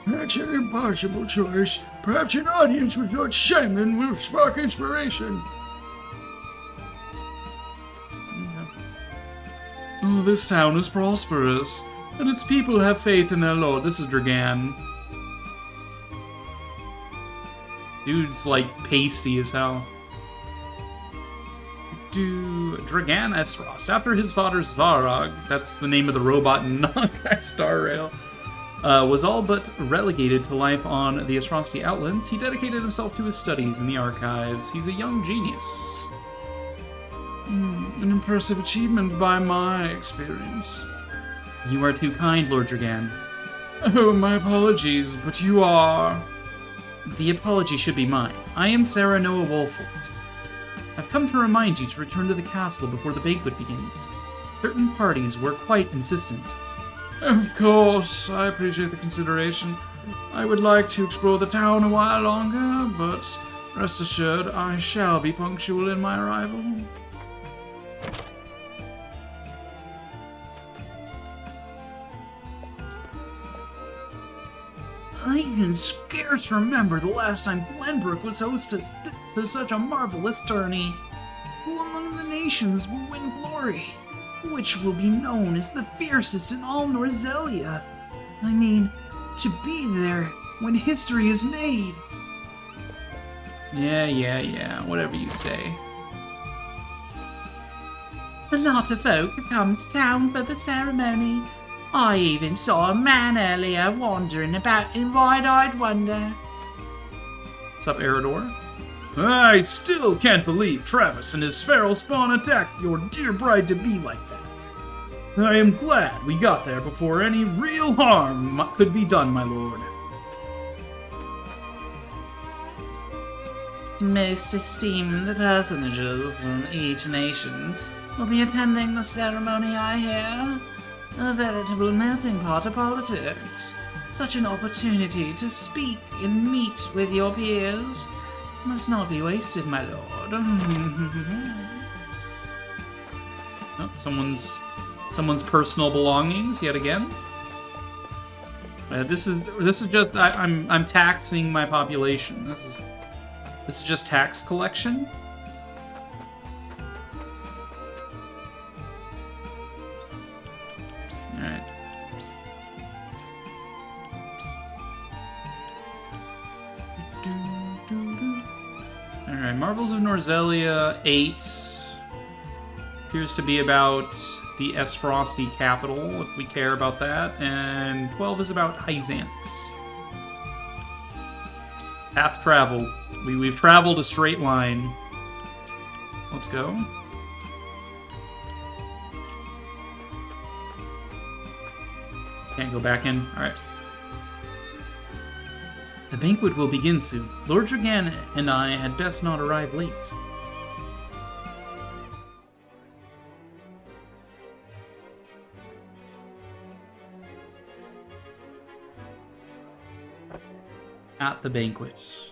That's an impossible choice. Perhaps an audience with Lord Simon will spark inspiration. Oh, this town is prosperous, and its people have faith in their lord. This is Dragan. Dude's like pasty as hell. Dragan Esfrost. After his father Svarog, that's the name of the robot in Nankai Star Rail, was all but relegated to life on the Esfrosti Outlands, he dedicated himself to his studies in the archives. He's a young genius. An impressive achievement by my experience. You are too kind, Lord Dragan. Oh, my apologies, but you are... The apology should be mine. I am Serenoa Wolfort. I've come to remind you to return to the castle before the banquet begins. Certain parties were quite insistent. Of course, I appreciate the consideration. I would like to explore the town a while longer, but rest assured I shall be punctual in my arrival. I can scarce remember the last time Glenbrook was host to such a marvelous tourney. Who among the nations will win glory? Which will be known as the fiercest in all Norzelia? I mean, to be there when history is made. Yeah, whatever you say. A lot of folk have come to town for the ceremony. I even saw a man earlier wandering about in wide-eyed wonder. What's up, Eredor? I still can't believe Travis and his feral spawn attacked your dear bride-to-be like that. I am glad we got there before any real harm could be done, my lord. Most esteemed personages from each nation will be attending the ceremony, I hear. A veritable melting pot of politics. Such an opportunity to speak and meet with your peers must not be wasted, my lord. Oh, someone's personal belongings yet again. This is just I'm taxing my population. This is just tax collection. Alright. Alright, Marvels of Norzelia 8 appears to be about the Esfrosty capital, if we care about that, and 12 is about Hyzant. Path traveled. We've traveled a straight line. Let's go. Can't go back in. Alright. The banquet will begin soon. Lord Dragan and I had best not arrive late. At the banquet.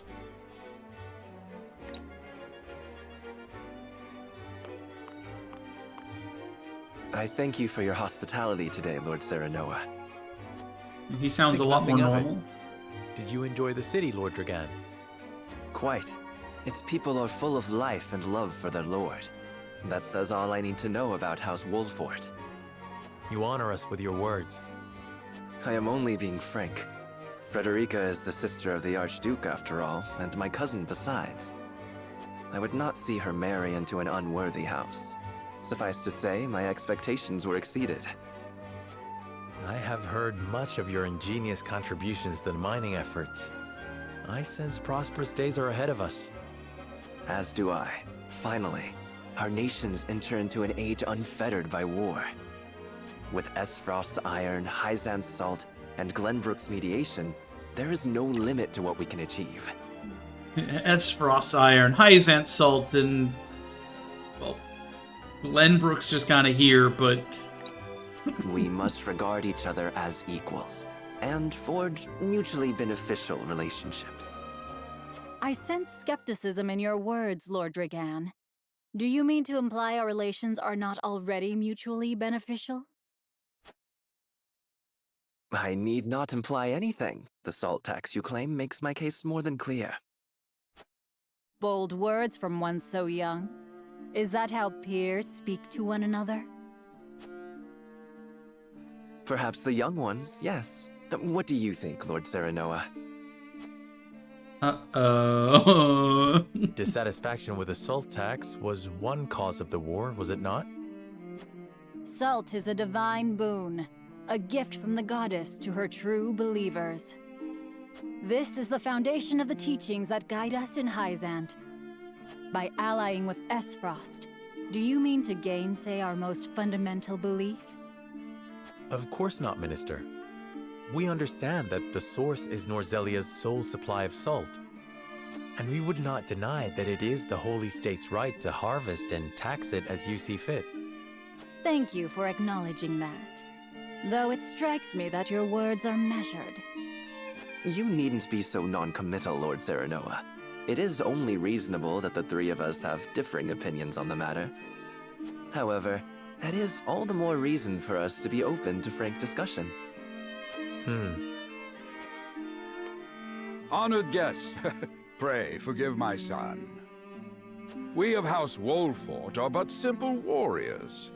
I thank you for your hospitality today, Lord Serenoa. He sounds a lot more normal. Did you enjoy the city, Lord Dragan? Quite. Its people are full of life and love for their lord. That says all I need to know about House Wolfort. You honor us with your words. I am only being frank. Frederica is the sister of the Archduke, after all, and my cousin besides. I would not see her marry into an unworthy house. Suffice to say, my expectations were exceeded. I have heard much of your ingenious contributions to the mining efforts. I sense prosperous days are ahead of us. As do I. Finally, our nations enter into an age unfettered by war. With Esfrost's iron, Hyzant's salt, and Glenbrook's mediation, there is no limit to what we can achieve. Esfrost's iron, Hyzant's salt, and... well, Glenbrook's just kind of here, but... We must regard each other as equals, and forge mutually beneficial relationships. I sense skepticism in your words, Lord Dragan. Do you mean to imply our relations are not already mutually beneficial? I need not imply anything. The salt tax you claim makes my case more than clear. Bold words from one so young. Is that how peers speak to one another? Perhaps the young ones, yes. What do you think, Lord Serenoa? Uh-oh. Dissatisfaction with the salt tax was one cause of the war, was it not? Salt is a divine boon, a gift from the goddess to her true believers. This is the foundation of the teachings that guide us in Hyzant. By allying with Esfrost, do you mean to gainsay our most fundamental beliefs? Of course not, Minister. We understand that the source is Norzelia's sole supply of salt. And we would not deny that it is the Holy State's right to harvest and tax it as you see fit. Thank you for acknowledging that. Though it strikes me that your words are measured. You needn't be so non-committal, Lord Serenoa. It is only reasonable that the three of us have differing opinions on the matter. However, that is all the more reason for us to be open to frank discussion. Honored guests, pray forgive my son. We of House Wolfort are but simple warriors.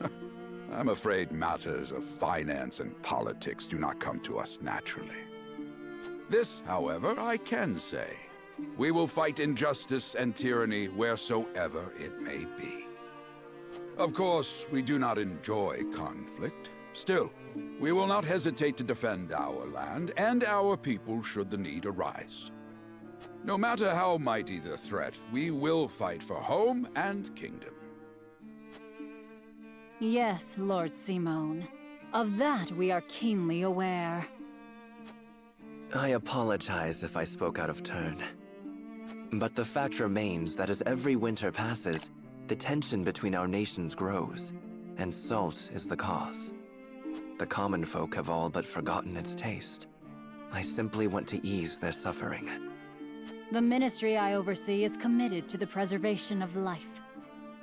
I'm afraid matters of finance and politics do not come to us naturally. This, however, I can say. We will fight injustice and tyranny wheresoever it may be. Of course, we do not enjoy conflict. Still, we will not hesitate to defend our land and our people should the need arise. No matter how mighty the threat, we will fight for home and kingdom. Yes, Lord Simone. Of that we are keenly aware. I apologize if I spoke out of turn. But the fact remains that as every winter passes, the tension between our nations grows, and salt is the cause. The common folk have all but forgotten its taste. I simply want to ease their suffering. The ministry I oversee is committed to the preservation of life.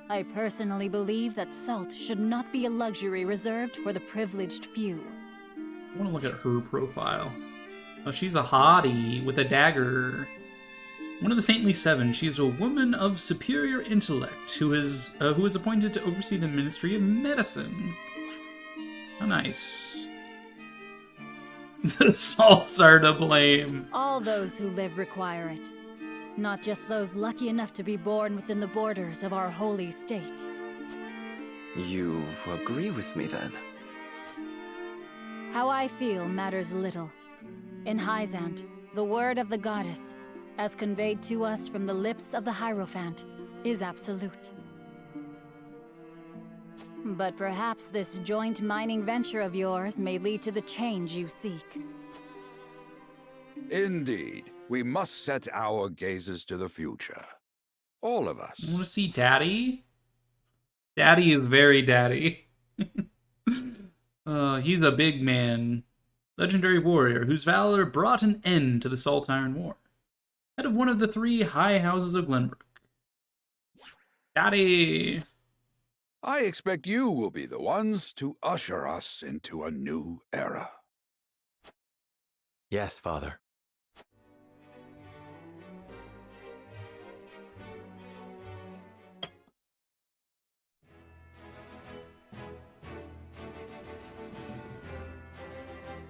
I personally believe that salt should not be a luxury reserved for the privileged few. I want to look at her profile. Oh, she's a hottie with a dagger. One of the Saintly Seven, she is a woman of superior intellect who is appointed to oversee the Ministry of Medicine. How nice. The salts are to blame. All those who live require it. Not just those lucky enough to be born within the borders of our holy state. You agree with me then? How I feel matters little. In Hyzant, the word of the goddess, as conveyed to us from the lips of the Hierophant, is absolute. But perhaps this joint mining venture of yours may lead to the change you seek. Indeed. We must set our gazes to the future. All of us. I want to see Daddy? Daddy is very daddy. He's a big man. Legendary warrior whose valor brought an end to the Saltire War. Head of one of the 3 high houses of Glenbrook. Daddy! I expect you will be the ones to usher us into a new era. Yes, Father.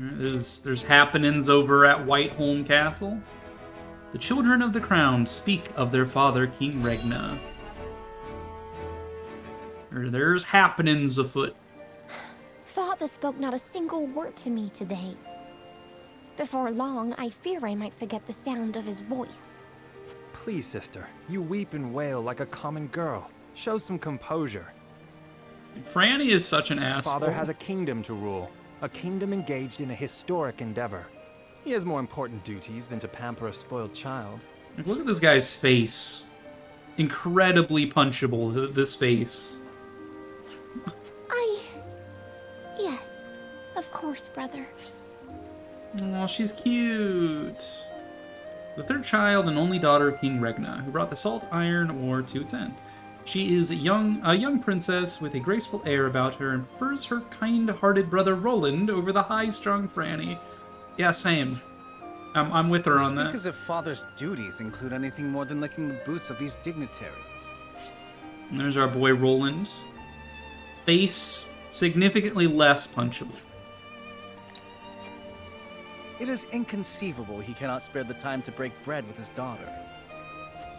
There's happenings over at Whiteholm Castle. The children of the crown speak of their father, King Regna. There's happenings afoot. Father spoke not a single word to me today. Before long, I fear I might forget the sound of his voice. Please, sister, you weep and wail like a common girl. Show some composure. Franny is such an asshole. Father has a kingdom to rule. A kingdom engaged in a historic endeavor. He has more important duties than to pamper a spoiled child. Look at this guy's face. Incredibly punchable, this face. Yes, of course, brother. Oh, she's cute. The 3rd child and only daughter of King Regna, who brought the Saltire War to its end. She is a young princess with a graceful air about her and prefers her kind-hearted brother Roland over the high-strung Franny. Yeah, same. I'm with her on that. Because if Father's duties include anything more than licking the boots of these dignitaries. And there's our boy Roland. Face significantly less punchable. It is inconceivable he cannot spare the time to break bread with his daughter.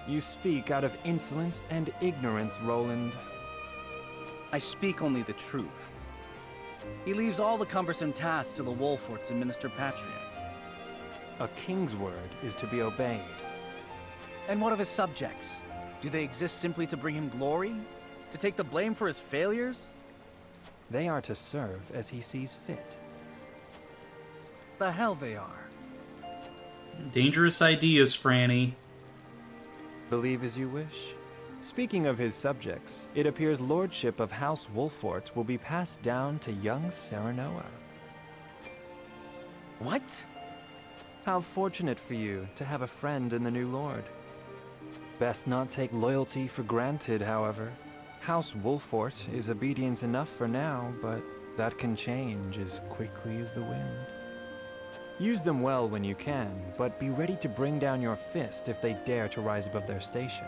You speak out of insolence and ignorance, Roland. I speak only the truth. He leaves all the cumbersome tasks to the Wolforts and Minister Patria. A king's word is to be obeyed. And what of his subjects? Do they exist simply to bring him glory? To take the blame for his failures? They are to serve as he sees fit. The hell they are. Dangerous ideas, Franny. Believe as you wish. Speaking of his subjects, it appears lordship of House Wolfort will be passed down to young Serenoa. What? How fortunate for you to have a friend in the new lord. Best not take loyalty for granted, however. House Wolfort is obedient enough for now, but that can change as quickly as the wind. Use them well when you can, but be ready to bring down your fist if they dare to rise above their station.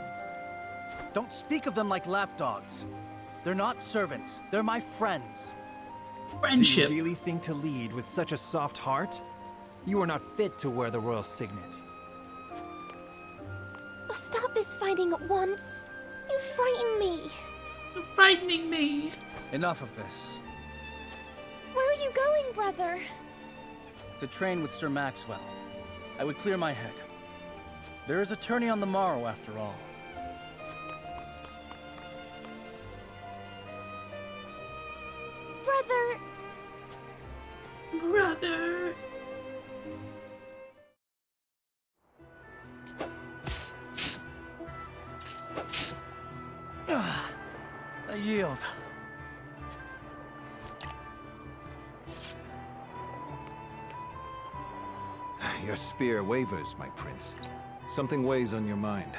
Don't speak of them like lapdogs. They're not servants. They're my friends. Friendship. Do you really think to lead with such a soft heart? You are not fit to wear the royal signet. Oh, stop this fighting at once. You frighten me. You're frightening me. Enough of this. Where are you going, brother? To train with Sir Maxwell. I would clear my head. There is a tourney on the morrow, after all. Brother. I yield. Your spear wavers, my prince. Something weighs on your mind.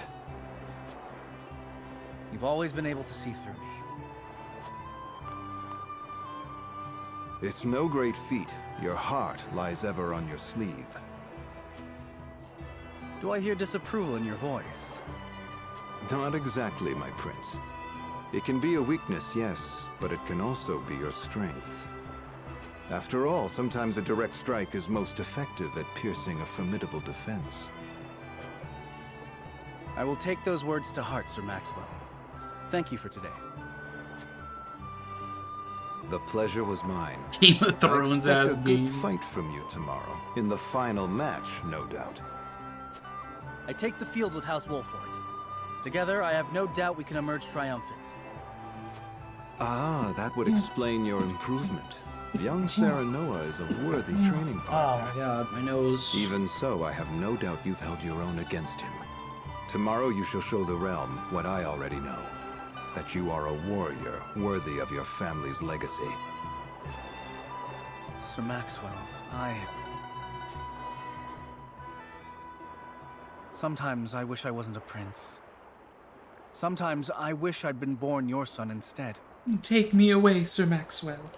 You've always been able to see through me. It's no great feat. Your heart lies ever on your sleeve. Do I hear disapproval in your voice? Not exactly, my prince. It can be a weakness, yes, but it can also be your strength. After all, sometimes a direct strike is most effective at piercing a formidable defense. I will take those words to heart, Sir Maxwell. Thank you for today. The pleasure was mine. Game of Thrones I ass expect a good game. fight from you tomorrow. In the final match, no doubt. I take the field with House Wolfort. Together, I have no doubt we can emerge triumphant. Ah, that would explain your improvement. Young Serenoa is a worthy training partner. Oh my god, my nose. Even so, I have no doubt you've held your own against him. Tomorrow you shall show the realm what I already know. That you are a warrior worthy of your family's legacy. Sir Maxwell, Sometimes I wish I wasn't a prince. Sometimes I wish I'd been born your son instead. Take me away, Sir Maxwell.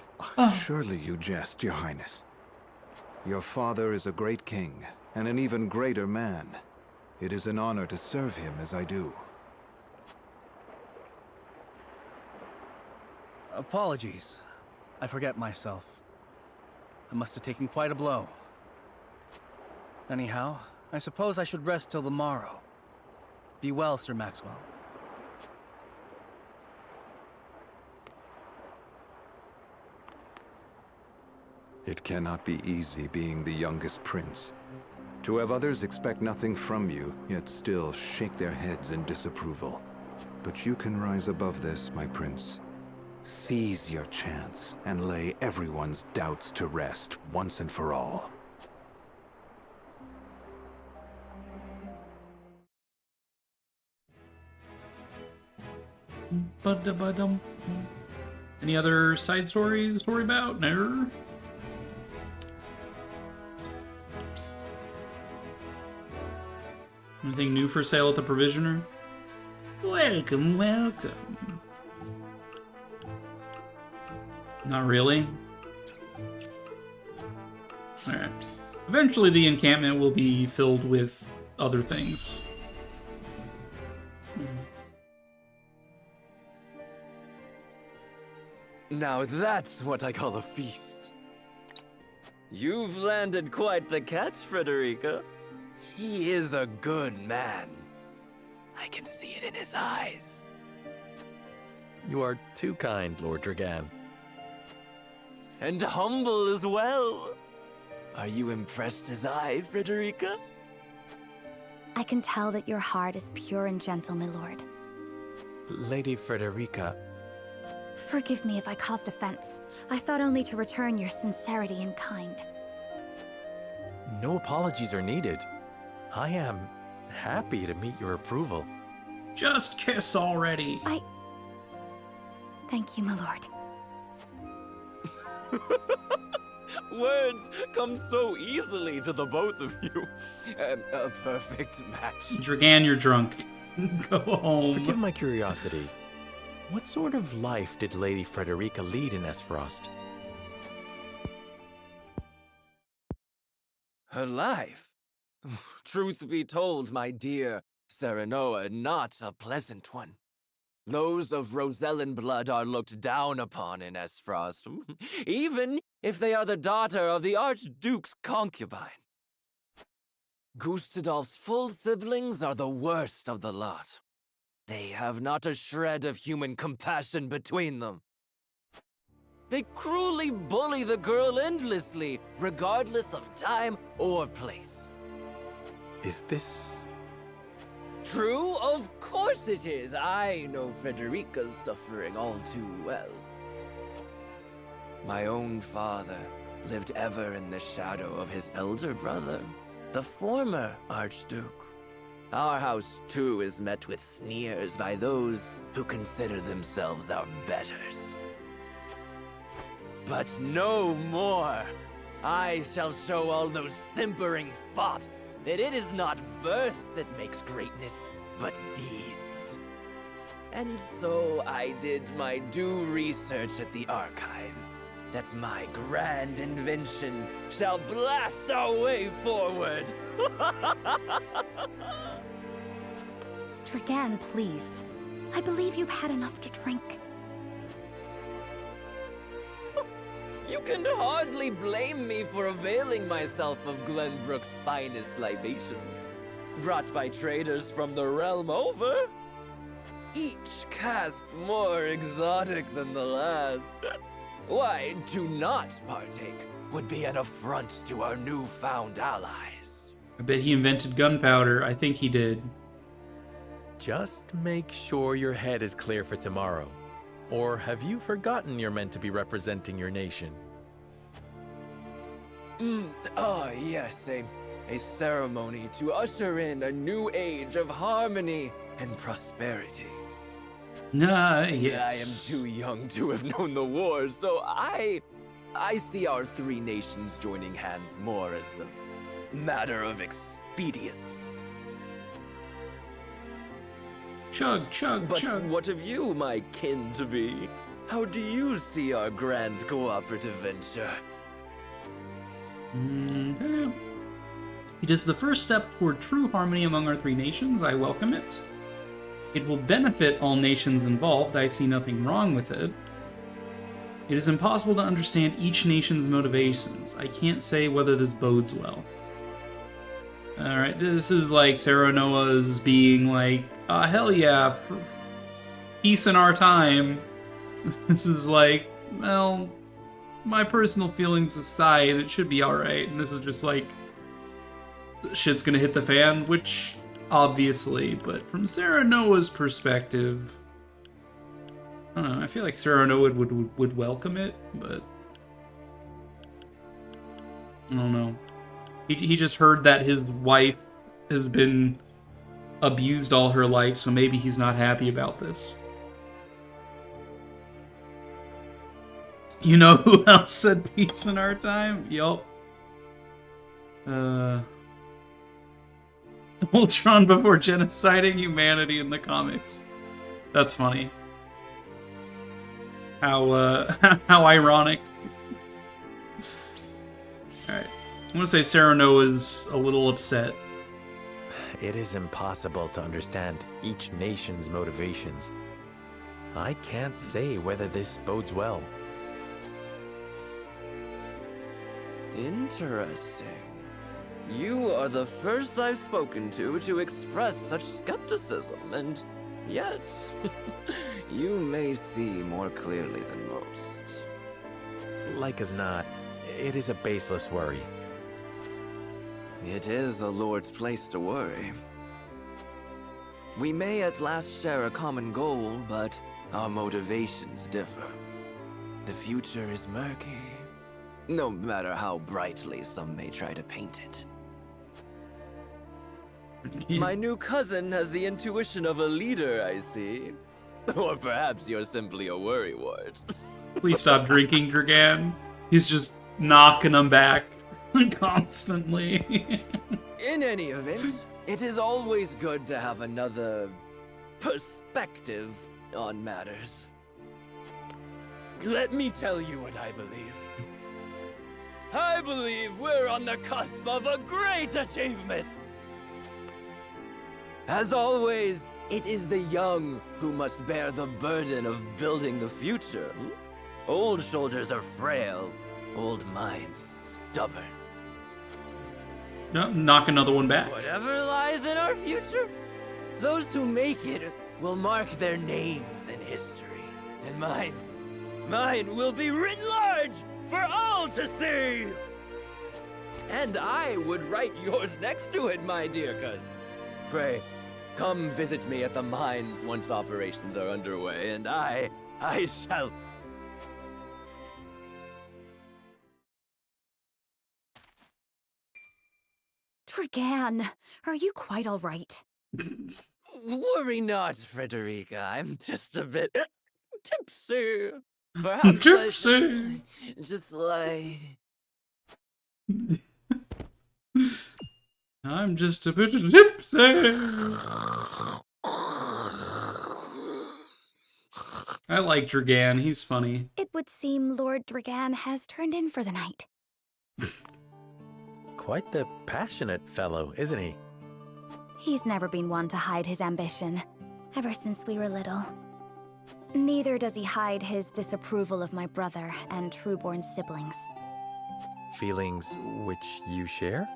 Surely you jest, Your Highness. Your father is a great king, and an even greater man. It is an honor to serve him as I do. Apologies. I forget myself. I must have taken quite a blow. Anyhow, I suppose I should rest till the morrow. Be well, Sir Maxwell. It cannot be easy being the youngest prince. To have others expect nothing from you, yet still shake their heads in disapproval. But you can rise above this, my prince. Seize your chance and lay everyone's doubts to rest once and for all. Any other side stories to worry about? No. Anything new for sale at the Provisioner? Welcome, welcome. Not really. Alright. Eventually the encampment will be filled with other things. Now that's what I call a feast. You've landed quite the catch, Frederica. He is a good man. I can see it in his eyes. You are too kind, Lord Dragan. And humble as well. Are you impressed as I, Frederica? I can tell that your heart is pure and gentle, my lord. Lady Frederica. Forgive me if I caused offense. I thought only to return your sincerity in kind. No apologies are needed. I am happy to meet your approval. Just kiss already. Thank you, my lord. Words come so easily to the both of you. A perfect match. Dragan, you're drunk. Go home. Forgive my curiosity. What sort of life did Lady Frederica lead in Esfrost? Her life? Truth be told, my dear Serenoa, not a pleasant one. Those of Rosellen blood are looked down upon in Esfrost, even if they are the daughter of the Archduke's concubine. Gustadolf's full siblings are the worst of the lot. They have not a shred of human compassion between them. They cruelly bully the girl endlessly, regardless of time or place. Is this... True? Of course it is. I know Frederica's suffering all too well. My own father lived ever in the shadow of his elder brother, the former Archduke. Our house, too, is met with sneers by those who consider themselves our betters. But no more! I shall show all those simpering fops that it is not birth that makes greatness, but deeds. And so I did my due research at the archives, that my grand invention shall blast our way forward. Dragan, please. I believe you've had enough to drink. You can hardly blame me for availing myself of Glenbrook's finest libations, brought by traders from the realm over. Each cask more exotic than the last. Why, to not partake would be an affront to our newfound allies. I bet he invented gunpowder. I think he did. Just make sure your head is clear for tomorrow. Or have you forgotten you're meant to be representing your nation? Yes, a ceremony to usher in a new age of harmony and prosperity. Yes. I am too young to have known the wars, so I see our three nations joining hands more as a matter of expedience. Chug, chug, but chug. What of you, my kin-to-be? How do you see our grand cooperative venture? It is the first step toward true harmony among our three nations. I welcome it. It will benefit all nations involved. I see nothing wrong with it. It is impossible to understand each nation's motivations. I can't say whether this bodes well. Alright, this is like Sarah Noah's being like, hell yeah, peace in our time. This is like, well, my personal feelings aside, it should be alright. And this is just like, shit's gonna hit the fan, which obviously, but from Sarah Noah's perspective, I don't know, I feel like Sarah Noah would welcome it, but I don't know. He just heard that his wife has been abused all her life, so maybe he's not happy about this. You know who else said peace in our time? Yup. Ultron before genociding humanity in the comics. That's funny. How ironic. Alright. I'm gonna say Sarah Noah's a little upset. It is impossible to understand each nation's motivations. I can't say whether this bodes well. Interesting. You are the first I've spoken to express such skepticism, and yet, you may see more clearly than most. Like as not, it is a baseless worry. It is a lord's place to worry. We may at last share a common goal, but our motivations differ. The future is murky, no matter how brightly some may try to paint it. My new cousin has the intuition of a leader, I see. Or perhaps you're simply a worrywart. Please stop drinking, Dragan. He's just knocking them back constantly. In any event, it is always good to have another perspective on matters. Let me tell you what I believe. I believe we're on the cusp of a great achievement. As always, it is the young who must bear the burden of building the future. Old shoulders are frail, old minds stubborn. No, knock another one back. Whatever lies in our future, those who make it will mark their names in history. And mine will be written large for all to see! And I would write yours next to it, my dear cousin. Pray, come visit me at the mines once operations are underway, and I shall... Dragan, are you quite all right? Worry not, Frederica. I'm just a bit tipsy. Perhaps tipsy. Just like... I'm just a bit tipsy. I like Dragan. He's funny. It would seem Lord Dragan has turned in for the night. Quite the passionate fellow, isn't he? He's never been one to hide his ambition, ever since we were little. Neither does he hide his disapproval of my brother and Trueborn's siblings. Feelings which you share?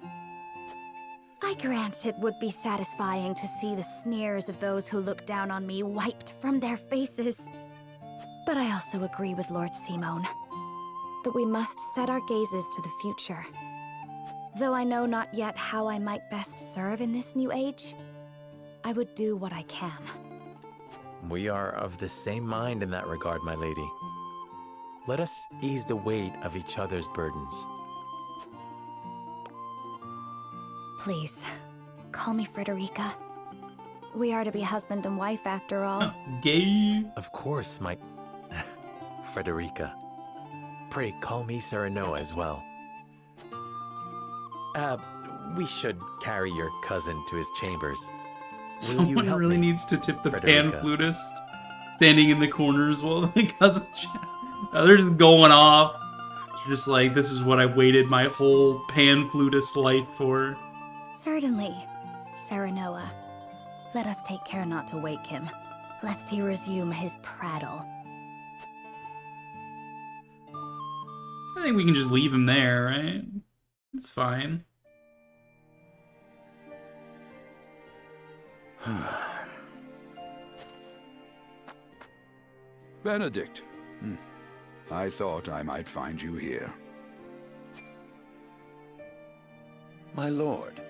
I grant it would be satisfying to see the sneers of those who look down on me wiped from their faces. But I also agree with Lord Simone. that we must set our gazes to the future. Though I know not yet how I might best serve in this new age, I would do what I can. We are of the same mind in that regard, my lady. Let us ease the weight of each other's burdens. Please, call me Frederica. We are to be husband and wife after all. Gay? Of course, my... Frederica. Pray, call me Serenoa as well. We should carry your cousin to his chambers. Will you Someone help really me, needs to tip the pan Frederica? flutist standing in the corners while the cousins... They're just going off. Just like, this is what I waited my whole pan flutist life for. Certainly, Serenoa. Let us take care not to wake him, lest he resume his prattle. I think we can just leave him there, right? It's fine. Benedict. I thought I might find you here. My lord.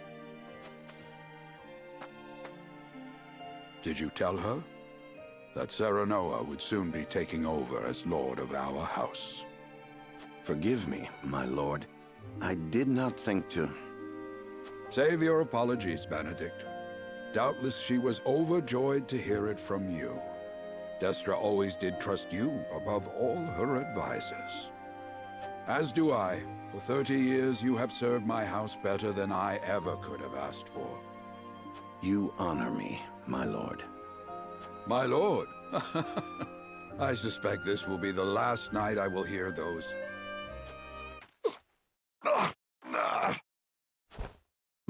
Did you tell her that Serenoa would soon be taking over as lord of our house? Forgive me, my lord. I did not think to... Save your apologies, Benedict. Doubtless she was overjoyed to hear it from you. Destra always did trust you above all her advisors. As do I. For 30 years you have served my house better than I ever could have asked for. You honor me, my lord. My lord? I suspect this will be the last night I will hear those...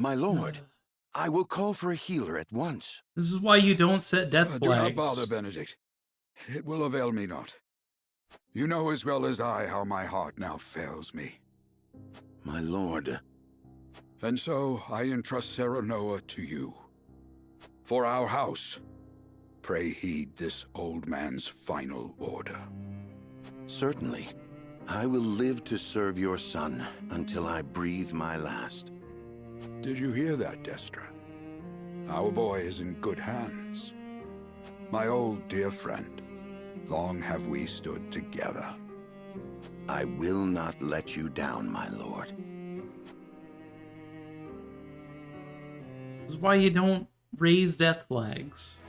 My lord, I will call for a healer at once. This is why you don't set death Do not flags. bother, Benedict. It will avail me not. You know as well as I how my heart now fails me. My lord. And so I entrust Serenoa to you. For our house, pray heed this old man's final order. Certainly. I will live to serve your son until I breathe my last. Did you hear that, Destra? Our boy is in good hands. My old dear friend, long have we stood together. I will not let you down, my lord. This is why you don't raise death flags.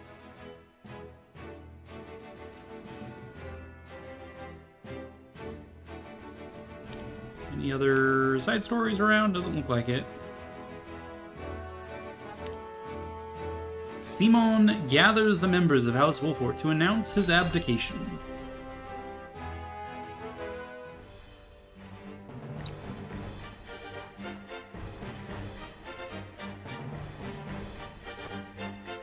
Any other side stories around? Doesn't look like it. Simon gathers the members of House Wolfort to announce his abdication.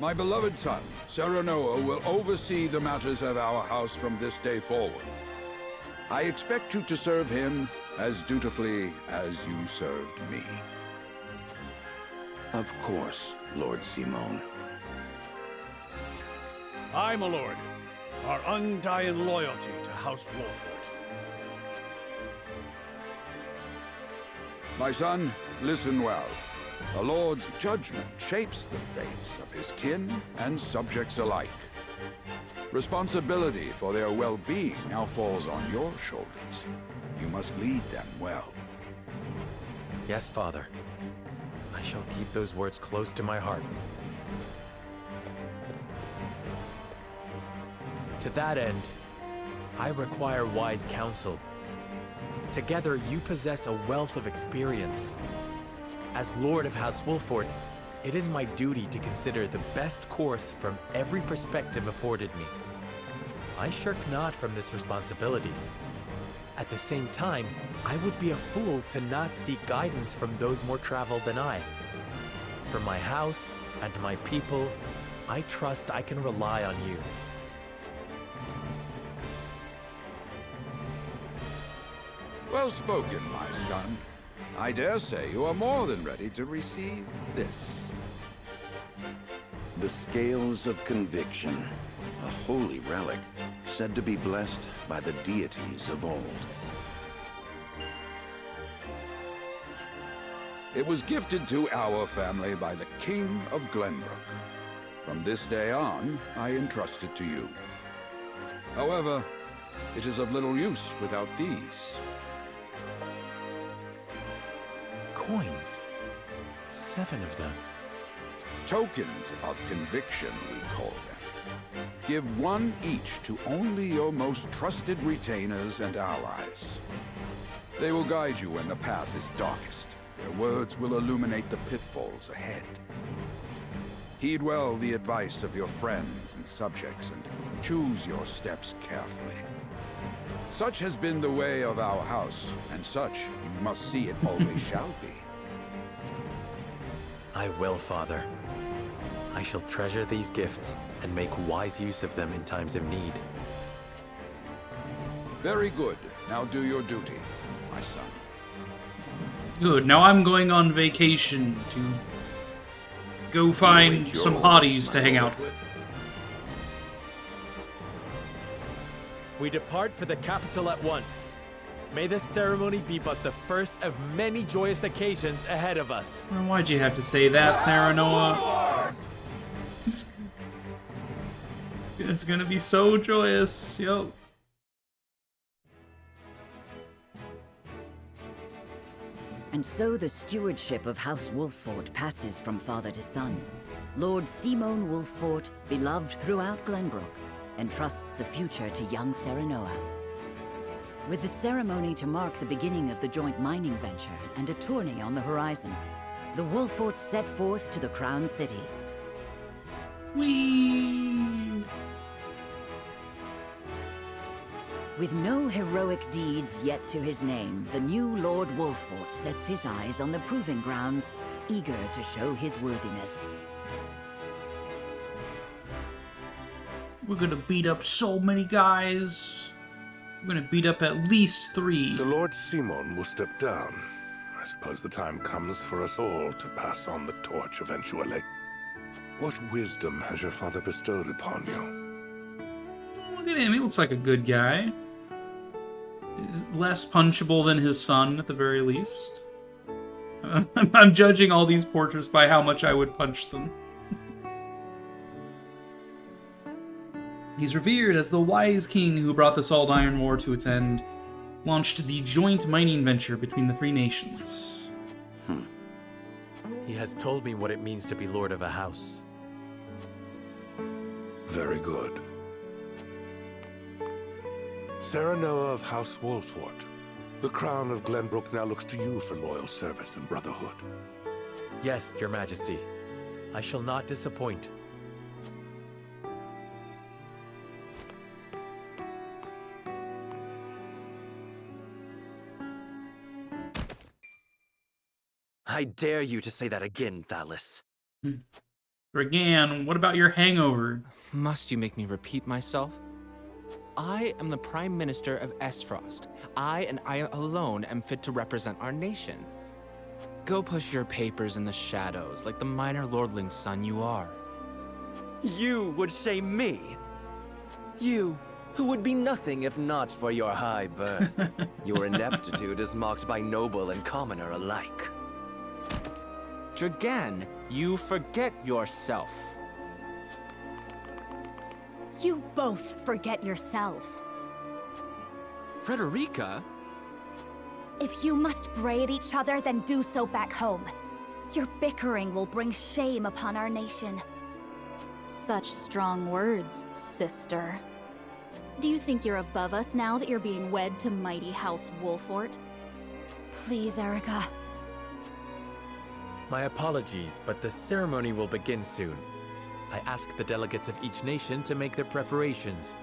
My beloved son, Serenoa, will oversee the matters of our house from this day forward. I expect you to serve him as dutifully as you served me. Of course, Lord Simon. I, my lord, our undying loyalty to House Wolfort. My son, listen well. A lord's judgment shapes the fates of his kin and subjects alike. Responsibility for their well-being now falls on your shoulders. You must lead them well. Yes, Father. I shall keep those words close to my heart. To that end, I require wise counsel. Together, you possess a wealth of experience. As Lord of House Wolfort, it is my duty to consider the best course from every perspective afforded me. I shirk not from this responsibility. At the same time, I would be a fool to not seek guidance from those more traveled than I. For my house and my people, I trust I can rely on you. Well spoken, my son. I dare say you are more than ready to receive this. The Scales of Conviction, a holy relic said to be blessed by the deities of old. It was gifted to our family by the King of Glenbrook. From this day on, I entrust it to you. However, it is of little use without these. Coins. 7 of them. Tokens of conviction, we call them. Give one each to only your most trusted retainers and allies. They will guide you when the path is darkest. Their words will illuminate the pitfalls ahead. Heed well the advice of your friends and subjects, and choose your steps carefully. Such has been the way of our house, and such you must see it always shall be. I will, Father. I shall treasure these gifts and make wise use of them in times of need. Very good. Now do your duty, my son. Good. Now I'm going on vacation to go find some hotties to hang out with. We depart for the capital at once. May this ceremony be but the first of many joyous occasions ahead of us. Well, why'd you have to say that, Sarah Noah? It's gonna be so joyous. Yo. And so the stewardship of House Wolffort passes from father to son. Lord Simon Wolffort, beloved throughout Glenbrook, entrusts the future to young Serenoa. With the ceremony to mark the beginning of the joint mining venture and a tourney on the horizon, the Wolfforts set forth to the Crown City. Whee! With no heroic deeds yet to his name, the new Lord Wolffort sets his eyes on the proving grounds, eager to show his worthiness. We're gonna beat up so many guys. We're gonna beat up at least 3. So Lord Simon will step down. I suppose the time comes for us all to pass on the torch eventually. What wisdom has your father bestowed upon you? Look at him, he looks like a good guy. He's less punchable than his son, at the very least. I'm judging all these portraits by how much I would punch them. He's revered as the wise king who brought the Salt Iron War to its end, launched the joint mining venture between the 3 nations. He has told me what it means to be lord of a house. Very good. Serenoa of House Wolffort, the crown of Glenbrook now looks to you for loyal service and brotherhood. Yes, your majesty. I shall not disappoint. I dare you to say that again, Thalis. Dragan, what about your hangover? Must you make me repeat myself? I am the Prime Minister of Esfrost. I and I alone am fit to represent our nation. Go push your papers in the shadows like the minor lordling's son you are. You would shame me? You, who would be nothing if not for your high birth. Your ineptitude is mocked by noble and commoner alike. Dragan, you forget yourself. You both forget yourselves. Frederica? If you must bray at each other, then do so back home. Your bickering will bring shame upon our nation. Such strong words, sister. Do you think you're above us now that you're being wed to mighty House Wolffort? Please, Erica. My apologies, but the ceremony will begin soon. I ask the delegates of each nation to make their preparations.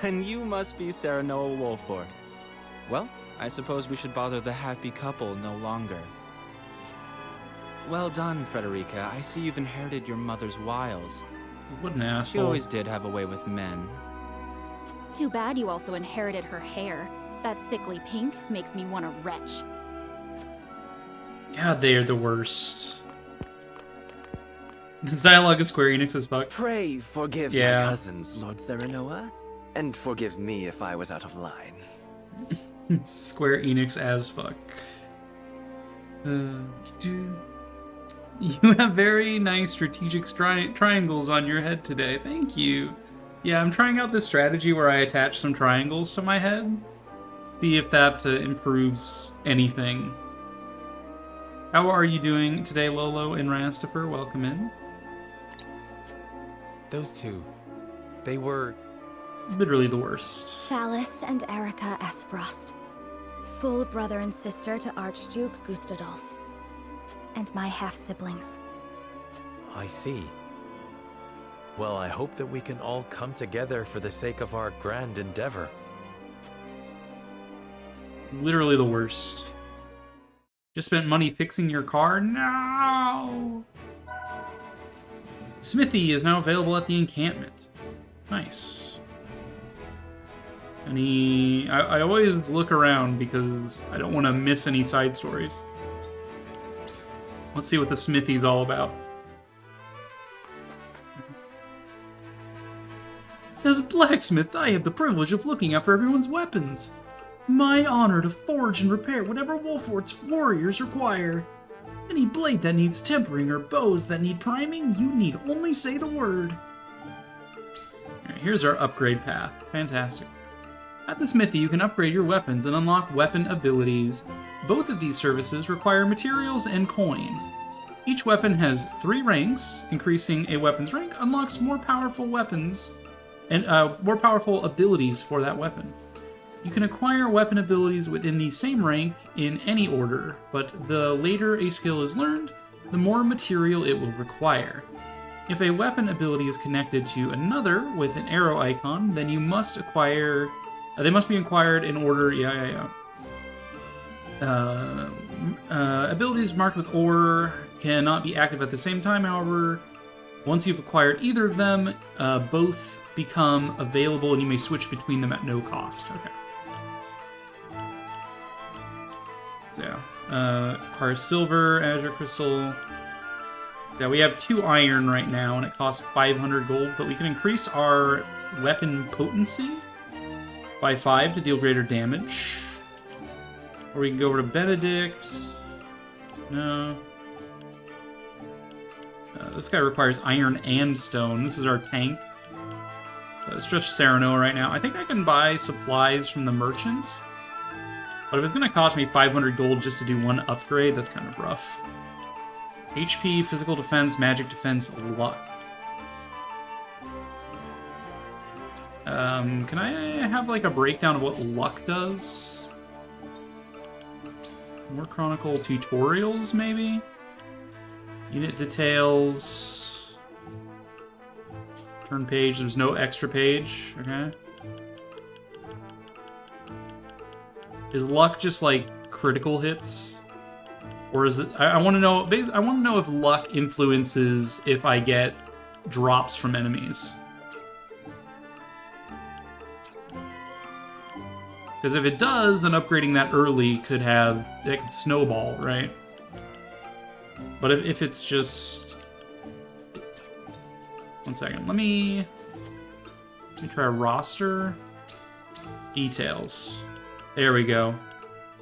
And you must be Serenoa Wolffort. Well, I suppose we should bother the happy couple no longer. Well done, Frederica. I see you've inherited your mother's wiles. What an asshole. She always did have a way with men. Too bad you also inherited her hair. That sickly pink makes me want to retch. God, they are the worst. This dialogue is Square Enix as fuck. Pray forgive my cousins, Lord Serenoa, and forgive me if I was out of line. Square Enix as fuck. You have very nice strategic triangles on your head today. Thank you. Yeah, I'm trying out this strategy where I attach some triangles to my head. See if that improves anything. How are you doing today, Lolo and Rastifer? Welcome in. Those two, they were... literally the worst. Phallus and Erica Esfrost. Full brother and sister to Archduke Gustadolf. And my half-siblings. I see. Well, I hope that we can all come together for the sake of our grand endeavor. Literally the worst. Just spent money fixing your car? No! Smithy is now available at the encampment. Nice. I always look around because I don't want to miss any side stories. Let's see what the smithy's all about. As blacksmith, I have the privilege of looking after everyone's weapons. My honor to forge and repair whatever Wolfort's warriors require. Any blade that needs tempering or bows that need priming, you need only say the word. Alright, here's our upgrade path. Fantastic. At the smithy, you can upgrade your weapons and unlock weapon abilities. Both of these services require materials and coin. Each weapon has 3 ranks. Increasing a weapon's rank unlocks more powerful weapons and more powerful abilities for that weapon. You can acquire weapon abilities within the same rank in any order, but the later a skill is learned, the more material it will require. If a weapon ability is connected to another with an arrow icon, then you must acquire... they must be acquired in order... abilities marked with OR cannot be active at the same time, however. Once you've acquired either of them, both become available and you may switch between them at no cost. Okay. So, requires silver, azure crystal. Yeah, we have 2 iron right now and it costs 500 gold, but we can increase our weapon potency by 5 to deal greater damage. Or we can go over to Benedict. No. This guy requires iron and stone. This is our tank. It's just Sereno right now. I think I can buy supplies from the merchant. But if it's going to cost me 500 gold just to do 1 upgrade, that's kind of rough. HP, physical defense, magic defense, luck. Can I have like a breakdown of what luck does? More Chronicle tutorials, maybe? Unit details. Turn page, there's no extra page, okay. Is luck just like critical hits? Or is it, I want to know if luck influences if I get drops from enemies. Because if it does, then upgrading that early could snowball, right? But if it's just... One second, let me try a roster. Details. There we go.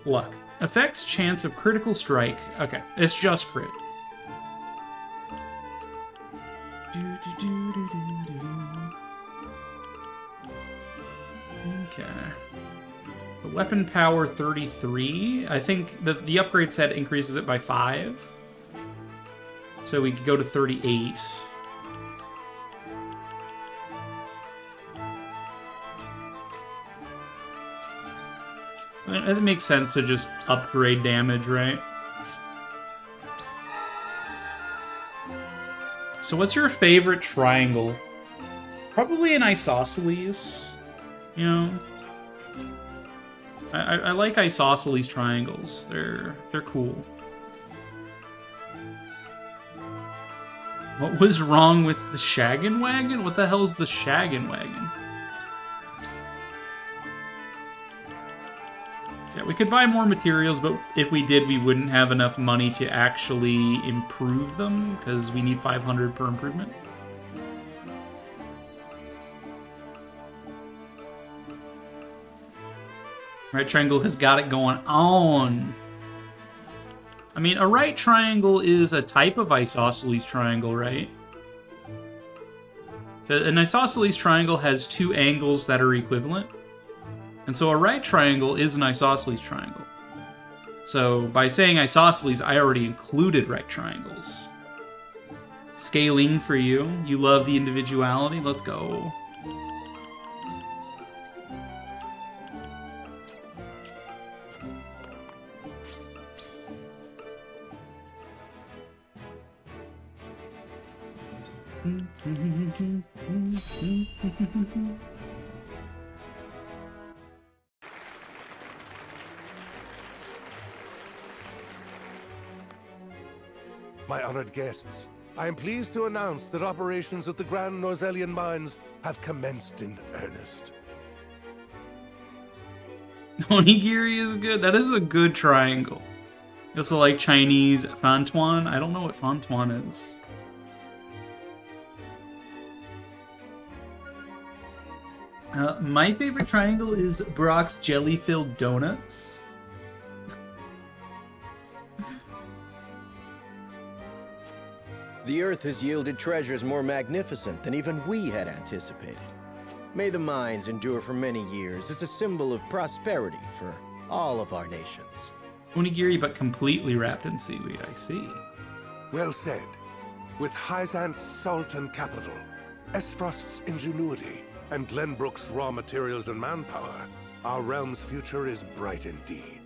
Luck. Affects chance of critical strike. Okay, it's just crit. Okay. The weapon power 33. I think the upgrade set increases it by 5. So we could go to 38. It makes sense to just upgrade damage, right? So what's your favorite triangle? Probably an isosceles, you know? I like isosceles triangles. They're cool. What was wrong with the Shaggin' Wagon? What the hell is the Shaggin' Wagon? Yeah, we could buy more materials, but if we did, we wouldn't have enough money to actually improve them, because we need 500 per improvement. Right Triangle has got it going on. I mean, a right triangle is a type of isosceles triangle, right? An isosceles triangle has two angles that are equivalent. And so a right triangle is an isosceles triangle. So by saying isosceles, I already included right triangles. Scaling for you. You love the individuality. Let's go. My honored guests, I am pleased to announce that operations at the Grand Norzelian Mines have commenced in earnest. Onigiri is good. That is a good triangle. You also like Chinese Fantuan. I don't know what Fantuan is. My favorite triangle is Brock's jelly-filled donuts. The Earth has yielded treasures more magnificent than even we had anticipated. May the mines endure for many years as a symbol of prosperity for all of our nations. Onigiri, but completely wrapped in seaweed, I see. Well said. With Hyzant's salt and capital, Esfrost's ingenuity, and Glenbrook's raw materials and manpower, our realm's future is bright indeed.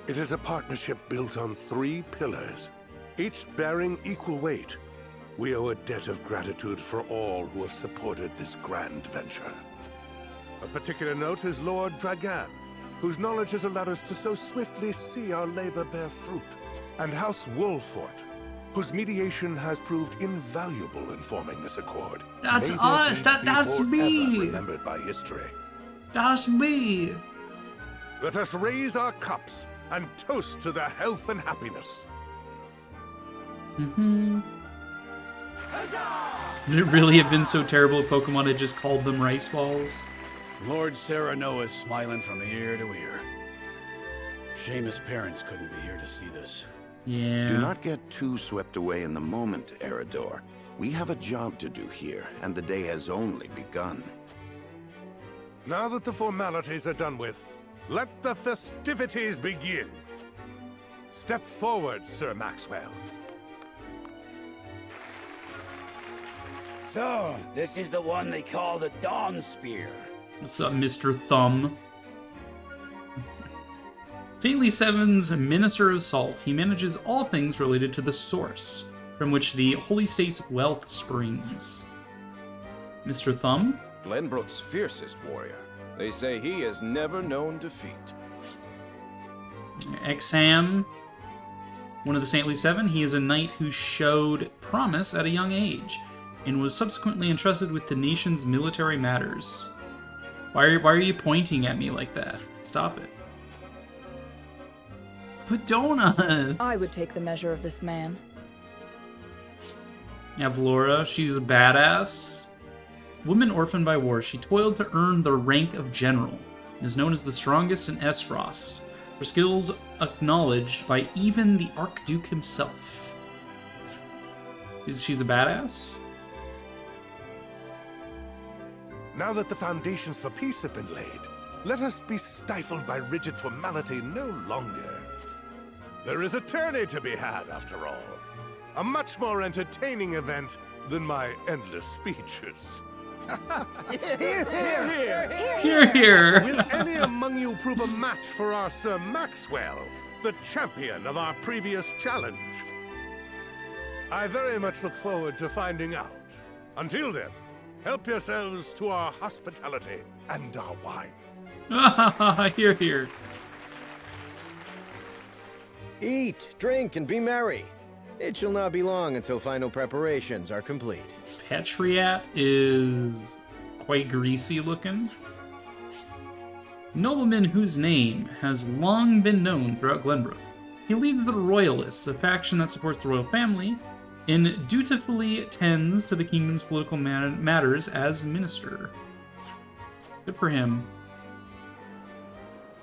It is a partnership built on 3 pillars, each bearing equal weight. We owe a debt of gratitude for all who have supported this grand venture. Of particular note is Lord Dragan, whose knowledge has allowed us to so swiftly see our labor bear fruit, and House Wolfort, whose mediation has proved invaluable in forming this accord. That's May their us! deeds That's be me! forever remembered by history. That's me! Let us raise our cups and toast to their health and happiness. Would it really have been so terrible if Pokemon had just called them rice balls? Lord Serenoa is smiling from ear to ear. Shame his parents couldn't be here to see this. Yeah. Do not get too swept away in the moment, Eridor. We have a job to do here, and the day has only begun. Now that the formalities are done with, let the festivities begin. Step forward, Sir Maxwell. So, this is the one they call the Dawn Spear. What's up, Mr. Thumb? Saintly Seven's Minister of Salt. He manages all things related to the source, from which the Holy State's wealth springs. Mr. Thumb? Glenbrook's fiercest warrior. They say he has never known defeat. Exham, one of the Saintly Seven. He is a knight who showed promise at a young age, and was subsequently entrusted with the nation's military matters. Why are you pointing at me like that? Stop it. Put donuts! I would take the measure of this man. Avlora, she's a badass. Woman orphaned by war, she toiled to earn the rank of general, and is known as the strongest in Esfrost. Her skills acknowledged by even the Archduke himself. She's a badass? Now that the foundations for peace have been laid, let us be stifled by rigid formality no longer. There is a tourney to be had, after all. A much more entertaining event than my endless speeches. Hear, hear! Hear, hear! Will any among you prove a match for our Sir Maxwell, the champion of our previous challenge? I very much look forward to finding out. Until then, help yourselves to our hospitality and our wine. Hear, hear. Eat, drink, and be merry. It shall not be long until final preparations are complete. Petriat is quite greasy looking. Nobleman whose name has long been known throughout Glenbrook. He leads the Royalists, a faction that supports the royal family, and dutifully tends to the kingdom's political matters as minister. Good for him.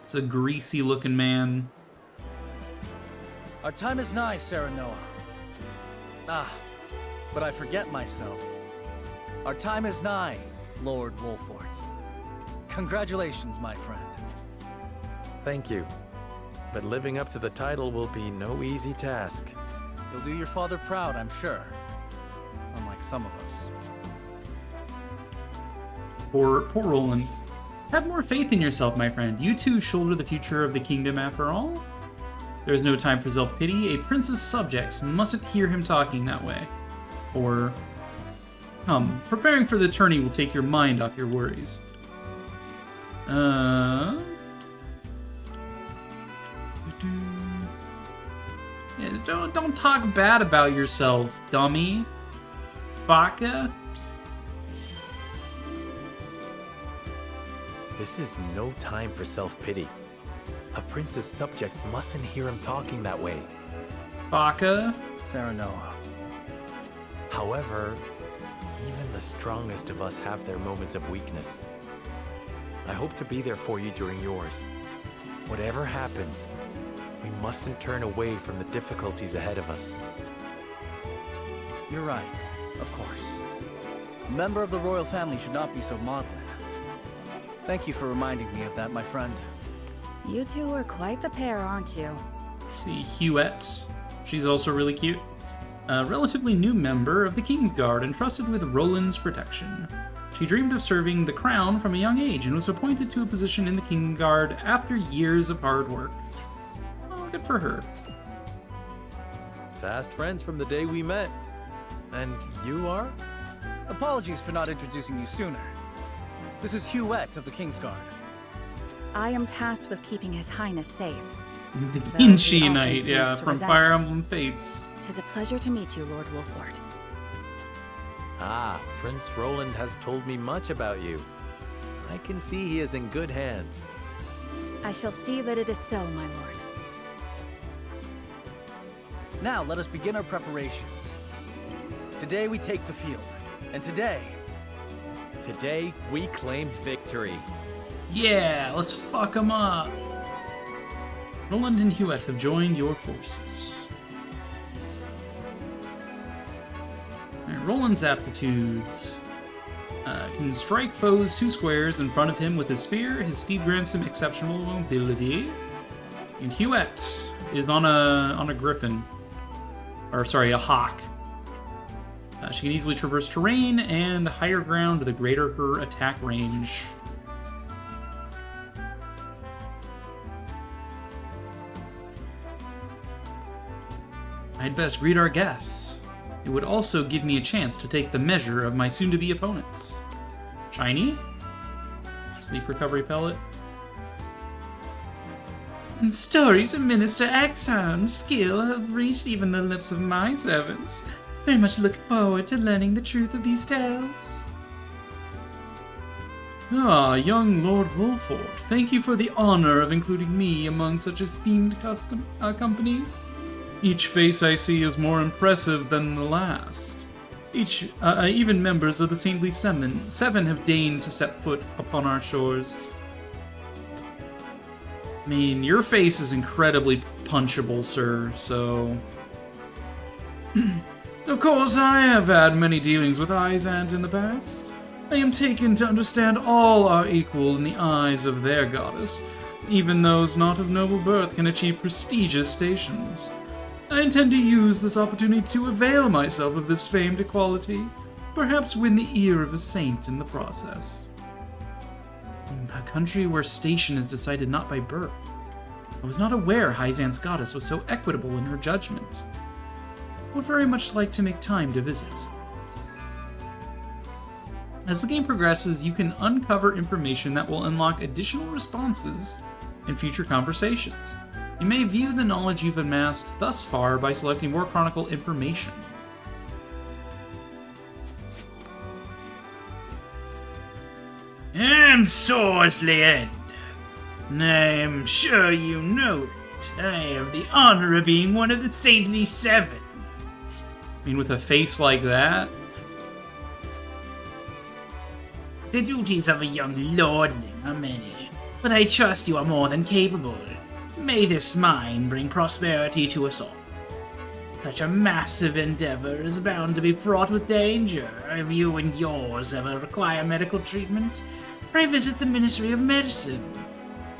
It's a greasy looking man. Our time is nigh, Serenoa. Ah, but I forget myself. Our time is nigh, Lord Wolfort. Congratulations, my friend. Thank you. But living up to the title will be no easy task. You'll do your father proud, I'm sure. Unlike some of us. Poor Roland. Have more faith in yourself, my friend. You too shoulder the future of the kingdom after all. There is no time for self-pity. A prince's subjects mustn't hear him talking that way. Or, come, preparing for the tourney will take your mind off your worries. Yeah, don't talk bad about yourself, dummy. Baka. This is no time for self-pity. A prince's subjects mustn't hear him talking that way. Baka. Serenoa. However, even the strongest of us have their moments of weakness. I hope to be there for you during yours. Whatever happens, we mustn't turn away from the difficulties ahead of us. You're right, of course. A member of the royal family should not be so maudlin. Thank you for reminding me of that, my friend. You two are quite the pair, aren't you? See, Huette. She's also really cute. A relatively new member of the Kingsguard, entrusted with Roland's protection. She dreamed of serving the crown from a young age and was appointed to a position in the Kingsguard after years of hard work. Well, good for her. Fast friends from the day we met. And you are? Apologies for not introducing you sooner. This is Huette of the Kingsguard. I am tasked with keeping His Highness safe. The Kinshi Knight, yeah, from Fire Emblem Fates. 'Tis a pleasure to meet you, Lord Wolfort. Ah, Prince Roland has told me much about you. I can see he is in good hands. I shall see that it is so, my lord. Now let us begin our preparations. Today we take the field, and today we claim victory. Yeah, let's fuck them up. Roland and Huette have joined your forces. Right, Roland's aptitudes. Can strike foes 2 squares in front of him with his spear. His steed grants him exceptional mobility. And Huette is on a griffin. Or sorry, a hawk. She can easily traverse terrain and higher ground the greater her attack range. I'd best greet our guests. It would also give me a chance to take the measure of my soon-to-be opponents. Shiny? Sleep recovery pellet. And stories of Minister Axon's skill have reached even the lips of my servants. Very much look forward to learning the truth of these tales. Ah, young Lord Wolfort, thank you for the honor of including me among such esteemed company. Each face I see is more impressive than the last. Even members of the Saintly Seven have deigned to step foot upon our shores. I mean, your face is incredibly punchable, sir, so... Of course, I have had many dealings with Izant in the past. I am taken to understand all are equal in the eyes of their goddess. Even those not of noble birth can achieve prestigious stations. I intend to use this opportunity to avail myself of this famed equality, perhaps win the ear of a saint in the process. A country where station is decided not by birth. I was not aware Hyzant's goddess was so equitable in her judgment. I would very much like to make time to visit. As the game progresses, you can uncover information that will unlock additional responses in future conversations. You may view the knowledge you've amassed thus far by selecting more chronicle information. I'm Sorsley End. I'm sure you know that I have the honor of being one of the Saintly Seven. I mean, with a face like that? The duties of a young lordling are many, but I trust you are more than capable. May this mine bring prosperity to us all. Such a massive endeavor is bound to be fraught with danger. If you and yours ever require medical treatment, pray visit the Ministry of Medicine.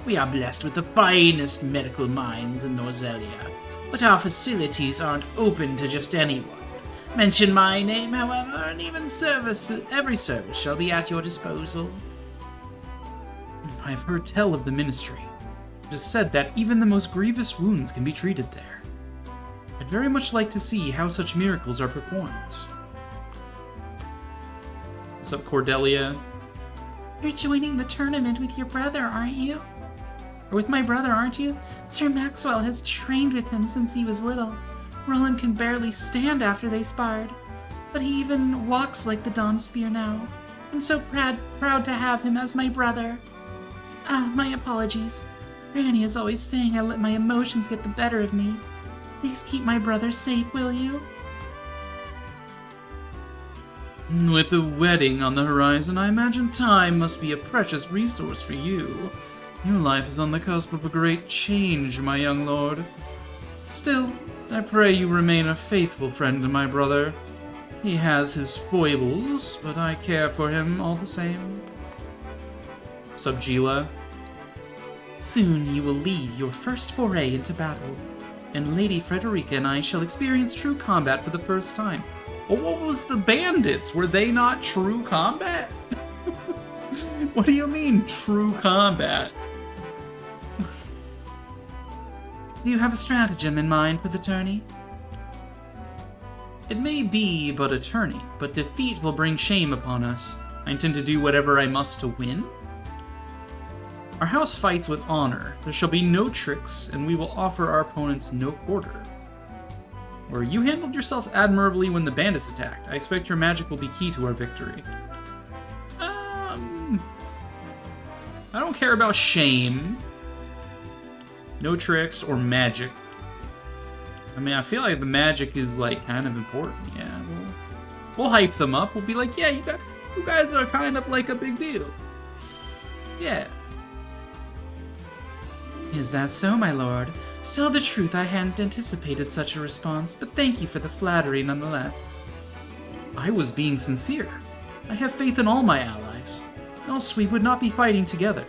We are blessed with the finest medical minds in Norzelia, but our facilities aren't open to just anyone. Mention my name, however, and every service shall be at your disposal. I've heard tell of the Ministry. It is said that even the most grievous wounds can be treated there. I'd very much like to see how such miracles are performed. What's up, Cordelia? You're joining the tournament with your brother, aren't you? Or with my brother, aren't you? Sir Maxwell has trained with him since he was little. Roland can barely stand after they sparred, but he even walks like the Dawn Spear now. I'm so proud to have him as my brother. My apologies. Granny is always saying I let my emotions get the better of me. Please keep my brother safe, will you? With the wedding on the horizon, I imagine time must be a precious resource for you. Your life is on the cusp of a great change, my young lord. Still, I pray you remain a faithful friend to my brother. He has his foibles, but I care for him all the same. What's up, Gila? Soon you will lead your first foray into battle, and Lady Frederica and I shall experience true combat for the first time. Well, what was the bandits? Were they not true combat? What do you mean, true combat? Do you have a stratagem in mind for the tourney? It may be but a tourney, but defeat will bring shame upon us. I intend to do whatever I must to win. Our house fights with honor. There shall be no tricks, and we will offer our opponents no quarter. Or you handled yourself admirably when the bandits attacked. I expect your magic will be key to our victory. I don't care about shame. No tricks or magic. I mean, I feel like the magic is, like, kind of important. Yeah, we'll hype them up. We'll be like, yeah, you guys are kind of like a big deal. Yeah. Is that so, my lord? To tell the truth, I hadn't anticipated such a response, but thank you for the flattery nonetheless. I was being sincere. I have faith in all my allies, else we would not be fighting together.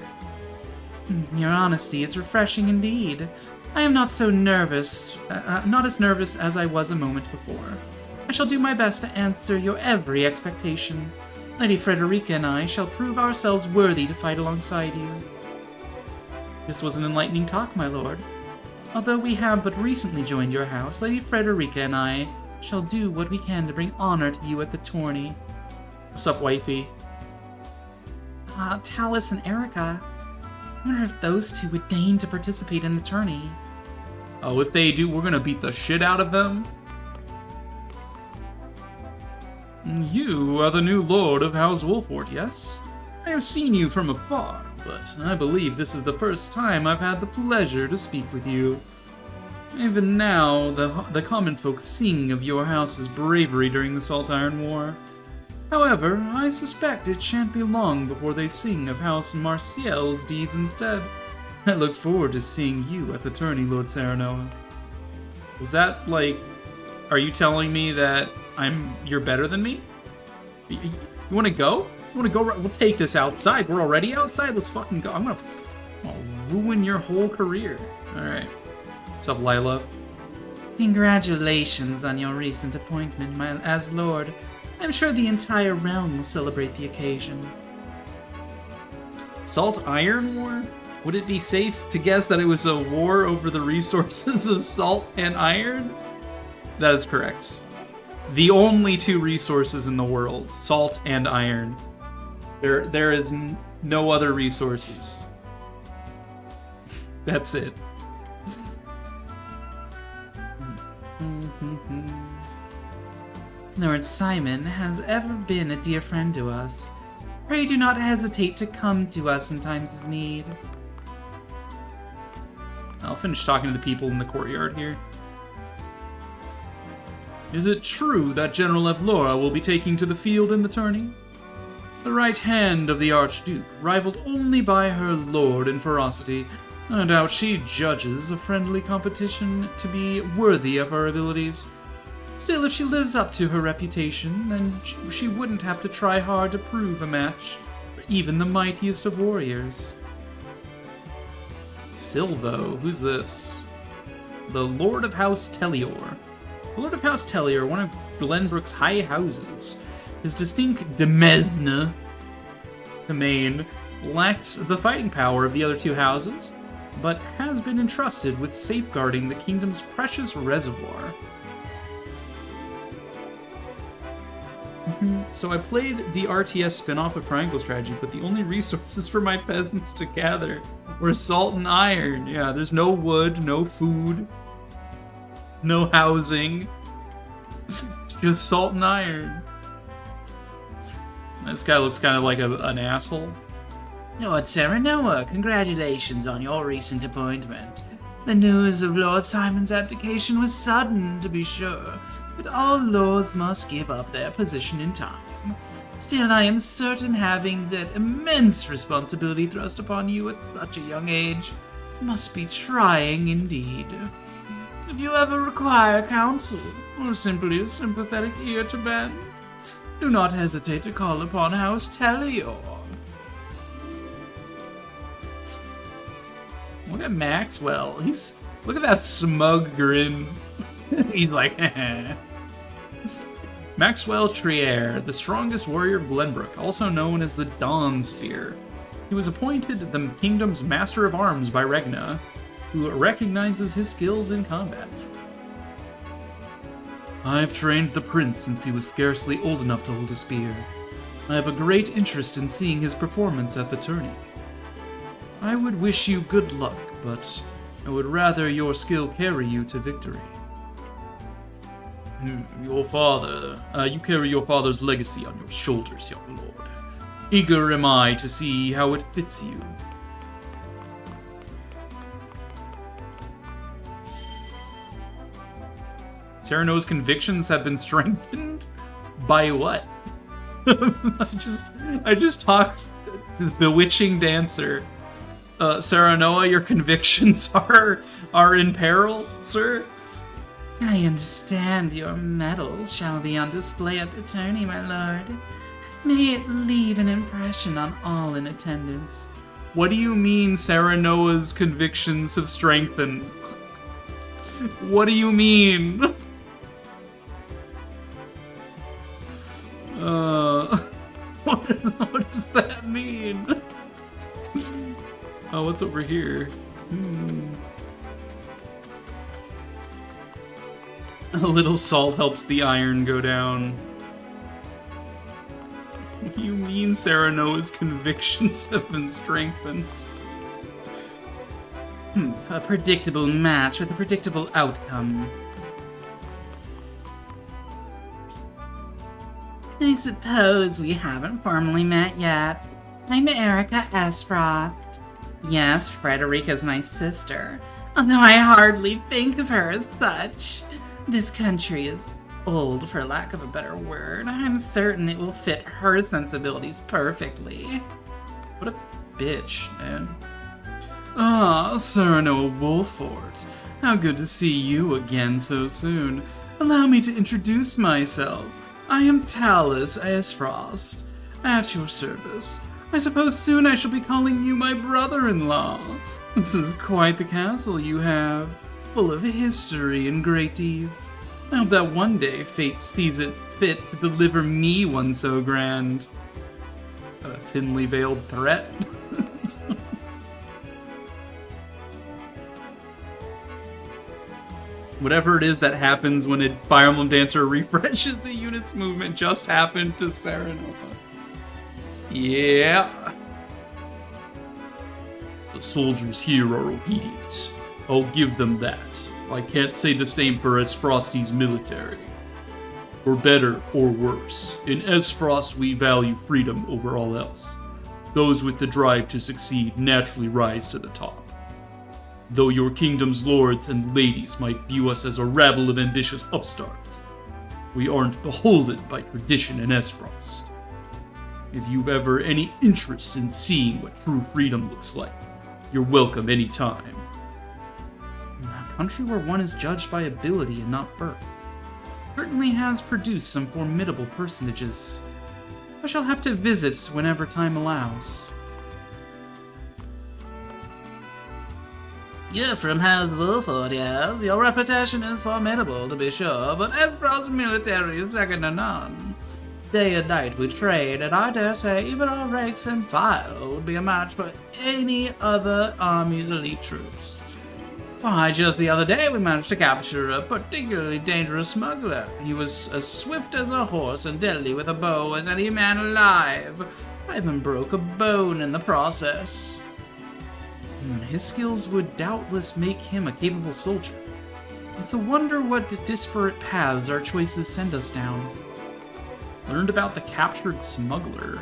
Your honesty is refreshing indeed. I am not so nervous, not as nervous as I was a moment before. I shall do my best to answer your every expectation. Lady Frederica and I shall prove ourselves worthy to fight alongside you. This was an enlightening talk, my lord. Although we have but recently joined your house, Lady Frederica and I shall do what we can to bring honor to you at the tourney. What's up, wifey? Talus and Erica. I wonder if those two would deign to participate in the tourney. Oh, if they do, we're gonna beat the shit out of them. You are the new lord of House Wolfort, yes? I have seen you from afar, but I believe this is the first time I've had the pleasure to speak with you. Even now, the common folk sing of your house's bravery during the Salt Iron War. However, I suspect it shan't be long before they sing of House Marciel's deeds instead. I look forward to seeing you at the tourney, Lord Serenoa. Was that, like, are you telling me that you're better than me? You wanna go? You wanna go? We'll take this outside. We're already outside. Let's fucking go. I'll ruin your whole career. Alright. What's up, Lila? Congratulations on your recent appointment as Lord. I'm sure the entire realm will celebrate the occasion. Salt Iron War? Would it be safe to guess that it was a war over the resources of salt and iron? That is correct. The only two resources in the world, salt and iron. There is no other resources. That's it. Lord Simon has ever been a dear friend to us. Pray do not hesitate to come to us in times of need. I'll finish talking to the people in the courtyard here. Is it true that General Evlora will be taking to the field in the tourney? The right hand of the Archduke, rivaled only by her lord in ferocity, No doubt she judges a friendly competition to be worthy of her abilities. Still, if she lives up to her reputation, then she wouldn't have to try hard to prove a match for even the mightiest of warriors. Silvo, who's this? The Lord of House Tellior. The Lord of House Tellior, one of Glenbrook's high houses. His distinct demesne domain lacks the fighting power of the other two houses, but has been entrusted with safeguarding the kingdom's precious reservoir. So I played the RTS spin-off of Triangle Strategy, but the only resources for my peasants to gather were salt and iron. Yeah, there's no wood, no food, no housing. Just salt and iron. This guy looks kind of like an asshole. Lord Serenoa, congratulations on your recent appointment. The news of Lord Simon's abdication was sudden, to be sure, but all lords must give up their position in time. Still, I am certain having that immense responsibility thrust upon you at such a young age must be trying indeed. If you ever require counsel, or simply a sympathetic ear to bend, do not hesitate to call upon House Tellior. Look at Maxwell. Look at that smug grin. He's like, Maxwell Trier, the strongest warrior of Glenbrook, also known as the Dawn Spear. He was appointed the kingdom's Master of Arms by Regna, who recognizes his skills in combat. I've trained the prince since he was scarcely old enough to hold a spear. I have a great interest in seeing his performance at the tourney. I would wish you good luck, but I would rather your skill carry you to victory. Your father, you carry your father's legacy on your shoulders, young lord. Eager am I to see how it fits you. Sereno's convictions have been strengthened? By what? I just talked to the bewitching dancer. Serenoa, your convictions are in peril, sir? I understand your medals shall be on display at the tourney, my lord. May it leave an impression on all in attendance. What do you mean Serenoa's convictions have strengthened? What do you mean? What does that mean? Oh, what's over here? A little salt helps the iron go down. What do you mean Serenoa's convictions have been strengthened? A predictable match with a predictable outcome. I suppose we haven't formally met yet. I'm Erica Esfrost. Yes, Frederica's my sister, although I hardly think of her as such. This country is old, for lack of a better word. I'm certain it will fit her sensibilities perfectly. What a bitch, man. Ah, Serenoa Wolfort. How good to see you again so soon. Allow me to introduce myself. I am Talus Esfrost, at your service. I suppose soon I shall be calling you my brother-in-law. This is quite the castle you have, full of history and great deeds. I hope that one day fate sees it fit to deliver me one so grand. A thinly veiled threat? Whatever it is that happens when a Fire Emblem Dancer refreshes a unit's movement just happened to Serenoa. Yeah. The soldiers here are obedient. I'll give them that. I can't say the same for Esfrosti's military. For better or worse, in Esfrost we value freedom over all else. Those with the drive to succeed naturally rise to the top. Though your kingdom's lords and ladies might view us as a rabble of ambitious upstarts, we aren't beholden by tradition in Esfrost. If you've ever any interest in seeing what true freedom looks like, You're welcome anytime. A country where one is judged by ability and not birth certainly has produced some formidable personages. I shall have to visit whenever time allows. You're from House Wolford, yes. Your reputation is formidable, to be sure, but Esfrost's military is second to none. Day and night we trade, and I dare say even our ranks and file would be a match for any other army's elite troops. Why, just the other day we managed to capture a particularly dangerous smuggler. He was as swift as a horse and deadly with a bow as any man alive. I even broke a bone in the process. His skills would doubtless make him a capable soldier. It's a wonder what disparate paths our choices send us down. Learned about the captured smuggler.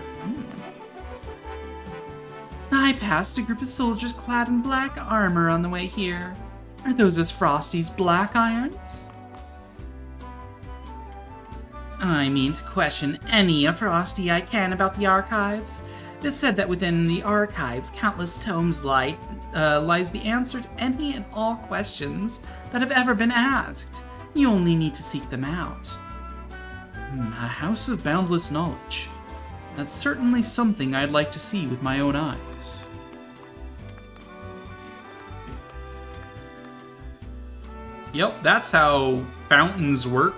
I passed a group of soldiers clad in black armor on the way here. Are those Esfrosti's black irons? I mean to question any Esfrosti I can about the archives. It is said that within the archives, countless tomes lies the answer to any and all questions that have ever been asked. You only need to seek them out. A house of boundless knowledge. That's certainly something I'd like to see with my own eyes. Yep, that's how fountains work.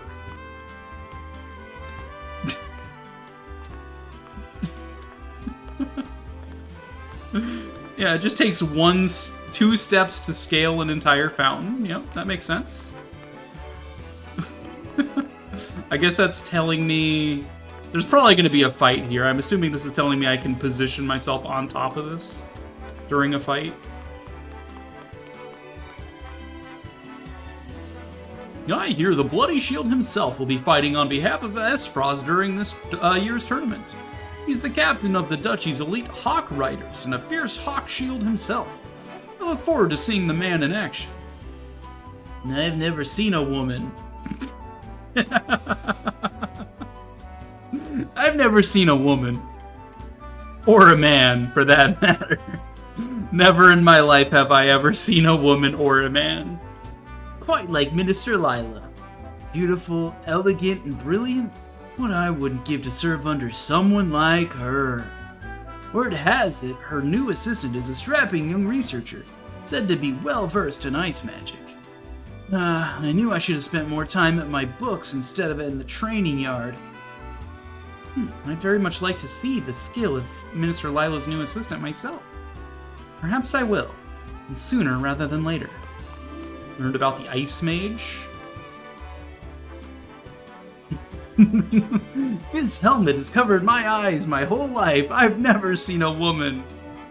Yeah, it just takes 2 steps to scale an entire fountain. Yep, that makes sense. I guess that's telling me there's probably going to be a fight here. I'm assuming this is telling me I can position myself on top of this during a fight. I hear the Bloody Shield himself will be fighting on behalf of Esfrost during this year's tournament. He's the captain of the Duchy's elite Hawk Riders and a fierce Hawk Shield himself. I look forward to seeing the man in action. I've never seen a woman. I've never seen a woman. Or a man, for that matter. Never in my life have I ever seen a woman or a man. Quite like Minister Lila. Beautiful, elegant, and brilliant. What I wouldn't give to serve under someone like her. Word has it, her new assistant is a strapping young researcher, said to be well versed in ice magic. I knew I should have spent more time at my books instead of in the training yard. I'd very much like to see the skill of Minister Lila's new assistant myself. Perhaps I will, and sooner rather than later. Learned about the Ice Mage. His helmet has covered my eyes my whole life. I've never seen a woman.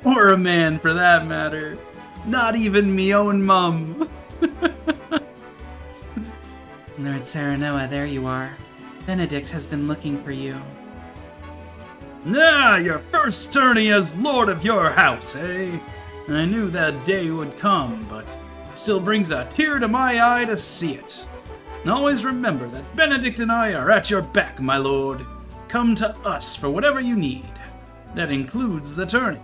Or a man, for that matter. Not even me own mum. Lord Serenoa, there you are. Benedict has been looking for you. Ah, your first tourney as lord of your house, eh? I knew that day would come, but it still brings a tear to my eye to see it. And always remember that Benedict and I are at your back, my lord. Come to us for whatever you need. That includes the tourney.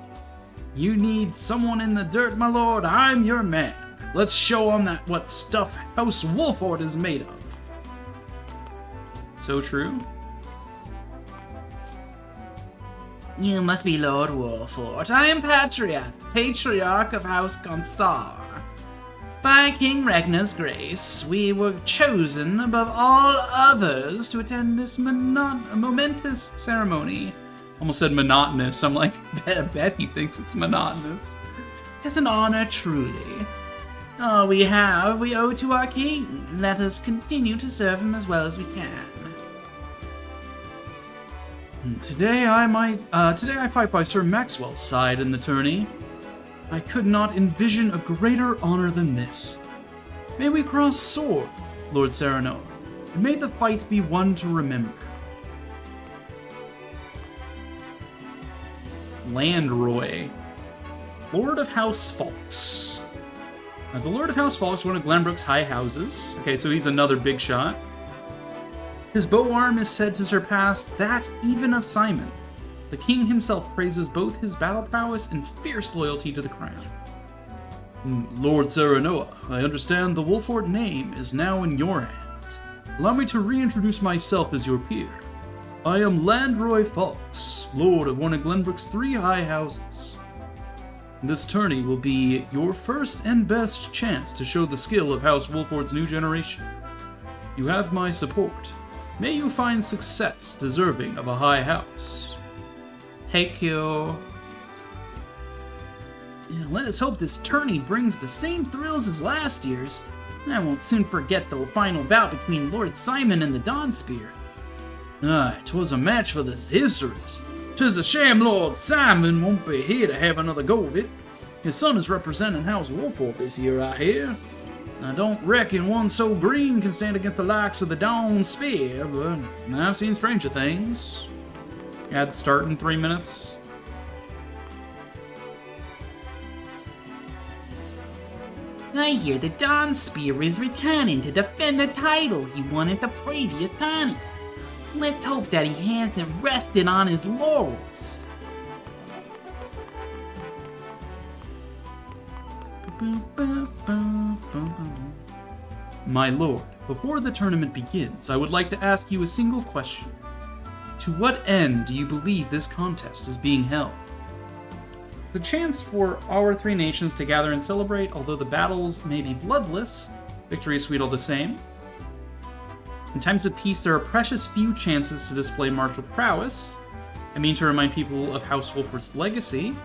You need someone in the dirt, my lord, I'm your man. Let's show them that what stuff House Wolford is made of. So true. You must be Lord Wolford. I am Patriarch of House Gonsar. By King Ragnar's grace, we were chosen above all others to attend this momentous ceremony. Almost said monotonous. I'm like, I bet he thinks it's monotonous. It's an honor, truly. All we owe to our king. Let us continue to serve him as well as we can. Today I fight by Sir Maxwell's side in the tourney. I could not envision a greater honor than this. May we cross swords, Lord Serenoa, and may the fight be one to remember. Landroy, Lord of House Falks. The Lord of House Falks is one of Glenbrook's high houses. Okay, so he's another big shot. His bow arm is said to surpass that even of Simon. The king himself praises both his battle prowess and fierce loyalty to the crown. Lord Serenoa, I understand the Wolfort name is now in your hands. Allow me to reintroduce myself as your peer. I am Landroy Fox, Lord of one of Glenbrook's 3 high houses. This tourney will be your first and best chance to show the skill of House Wolfort's new generation. You have my support. May you find success deserving of a high house. Thank you. Let us hope this tourney brings the same thrills as last year's. I won't soon forget the final bout between Lord Simon and the Dawnspear. Aye, 'twas a match for the histories. 'Tis a shame Lord Simon won't be here to have another go of it. His son is representing House Wolfort this year, I hear. I don't reckon one so green can stand against the likes of the Dawnspear, but I've seen stranger things. Ad start in 3 minutes. I hear the Dawnspear is returning to defend the title he won at the previous tourney. Let's hope that he hasn't rested on his laurels. My lord, before the tournament begins, I would like to ask you a single question. To what end do you believe this contest is being held? The chance for our 3 nations to gather and celebrate, although the battles may be bloodless, victory is sweet all the same. In times of peace, there are precious few chances to display martial prowess. I mean to remind people of House Wolfort's legacy.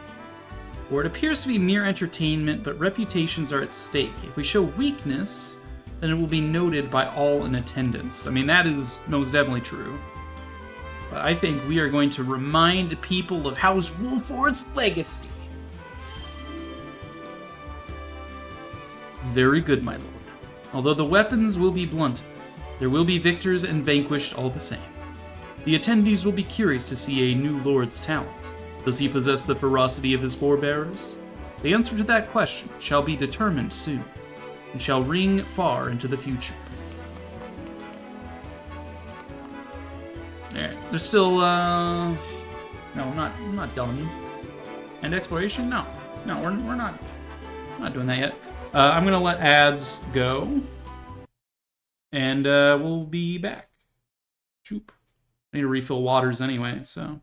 Or it appears to be mere entertainment, but reputations are at stake. If we show weakness, then it will be noted by all in attendance. I mean, that is most definitely true. But I think we are going to remind people of House Wolfort's legacy. Very good, my lord. Although the weapons will be blunted, there will be victors and vanquished all the same. The attendees will be curious to see a new lord's talent. Does he possess the ferocity of his forebears? The answer to that question shall be determined soon, and shall ring far into the future. Alright, there's still, no, I'm not done. And exploration? No, we're not doing that yet. I'm gonna let ads go, and we'll be back. Shoop. I need to refill waters anyway, so.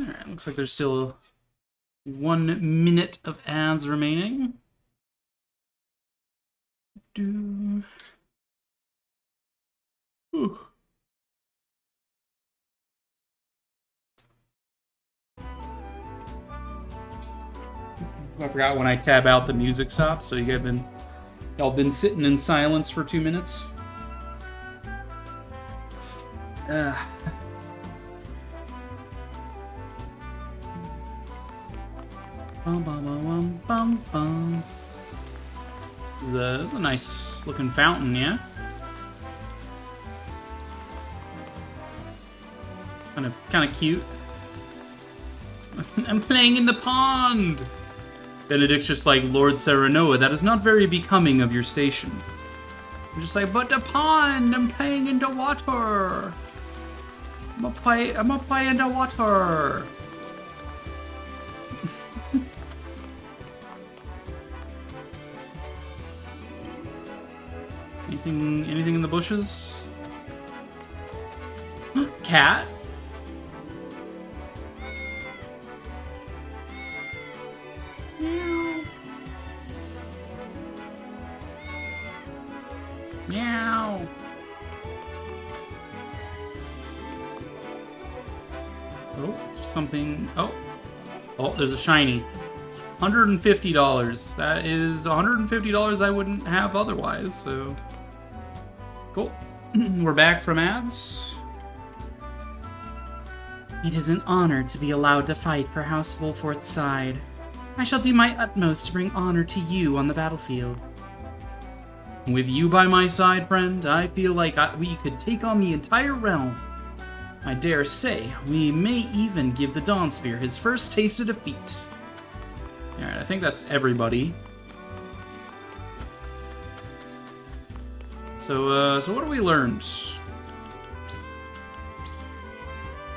Alright, looks like there's still 1 minute of ads remaining. Ooh. I forgot when I tab out, the music stops, so y'all been sitting in silence for 2 minutes. Bum, bum, bum, bum, bum. This is a nice looking fountain, yeah? Kind of cute. I'm playing in the pond! Benedict's just like, Lord Serenoa, that is not very becoming of your station. I'm just like, but the pond! I'm playing in the water! I'm gonna play in the water! Anything in the bushes? Cat? Meow. Meow. Oh, there's something. Oh, there's a shiny. $150. That is $150 I wouldn't have otherwise, so. Cool. We're back from ads. It is an honor to be allowed to fight for House Wolfort's side. I shall do my utmost to bring honor to you on the battlefield. With you by my side, friend, I feel like we could take on the entire realm. I dare say, we may even give the Dawnspear his first taste of defeat. Alright, I think that's everybody. So what have we learned?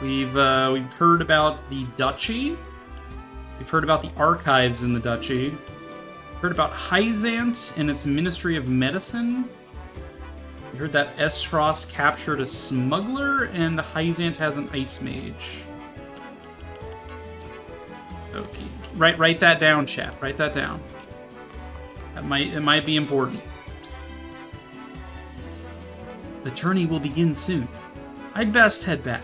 We've heard about the Duchy. We've heard about the archives in the Duchy. Heard about Hyzant and its Ministry of Medicine. We heard that Esfrost captured a smuggler, and Hyzant has an ice mage. Okay, write that down, chat. Write that down. It might be important. The tourney will begin soon. I'd best head back.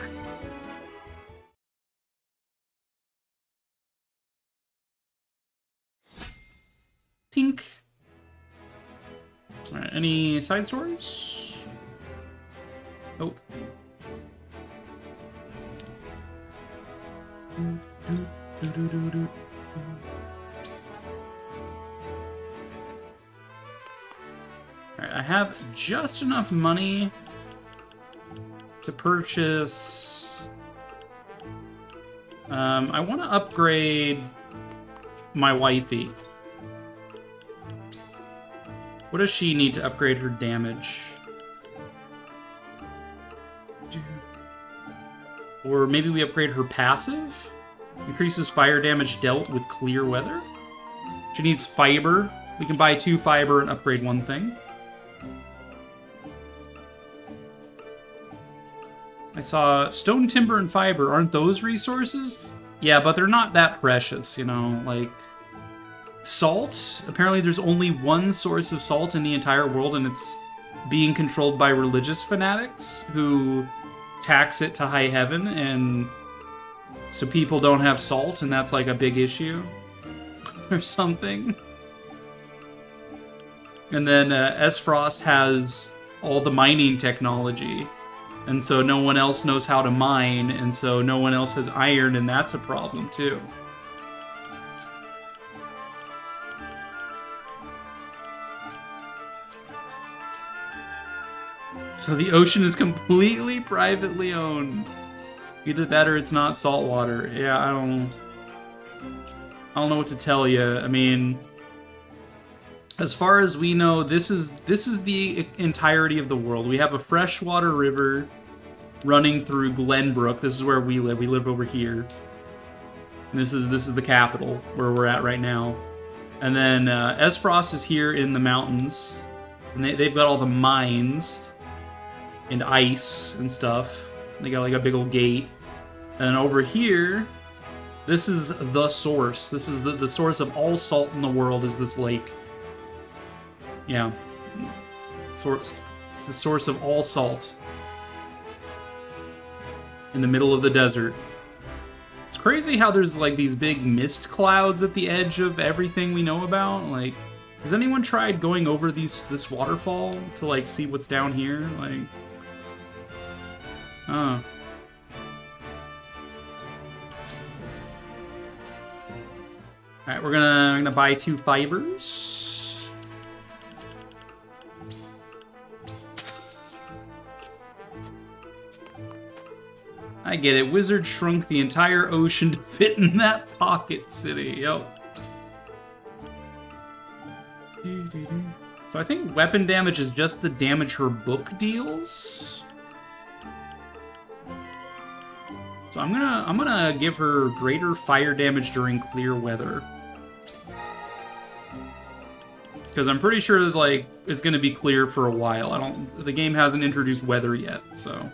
Tink. Alright, any side stories? Oh. Alright, I have just enough money to purchase... I want to upgrade my wifey. What does she need to upgrade her damage? Or maybe we upgrade her passive? Increases fire damage dealt with clear weather? She needs fiber. We can buy 2 fiber and upgrade 1 thing. I saw stone, timber, and fiber. Aren't those resources? Yeah, but they're not that precious, you know, like... Salt? Apparently there's only 1 source of salt in the entire world, and it's being controlled by religious fanatics who tax it to high heaven, and so people don't have salt, and that's like a big issue or something. And then Esfrost has all the mining technology, and so no one else knows how to mine, and so no one else has iron, and that's a problem too. So the ocean is completely privately owned. Either that or it's not saltwater. Yeah, I don't know what to tell you. I mean, as far as we know, this is the entirety of the world. We have a freshwater river running through Glenbrook. This is where we live. We live over here. And this is the capital where we're at right now. And then Esfrost is here in the mountains, and they've got all the mines and ice and stuff. They got like a big old gate. And over here, this is the source. This is the source of all salt in the world, is this lake. Yeah. It's the source of all salt. In the middle of the desert. It's crazy how there's like these big mist clouds at the edge of everything we know about. Like, has anyone tried going over this waterfall to like see what's down here? Like, Alright, we're gonna buy 2 fibers. I get it. Wizard shrunk the entire ocean to fit in that pocket city. Yo. So I think weapon damage is just the damage her book deals. So I'm gonna give her greater fire damage during clear weather. Because I'm pretty sure like it's gonna be clear for a while. The game hasn't introduced weather yet, so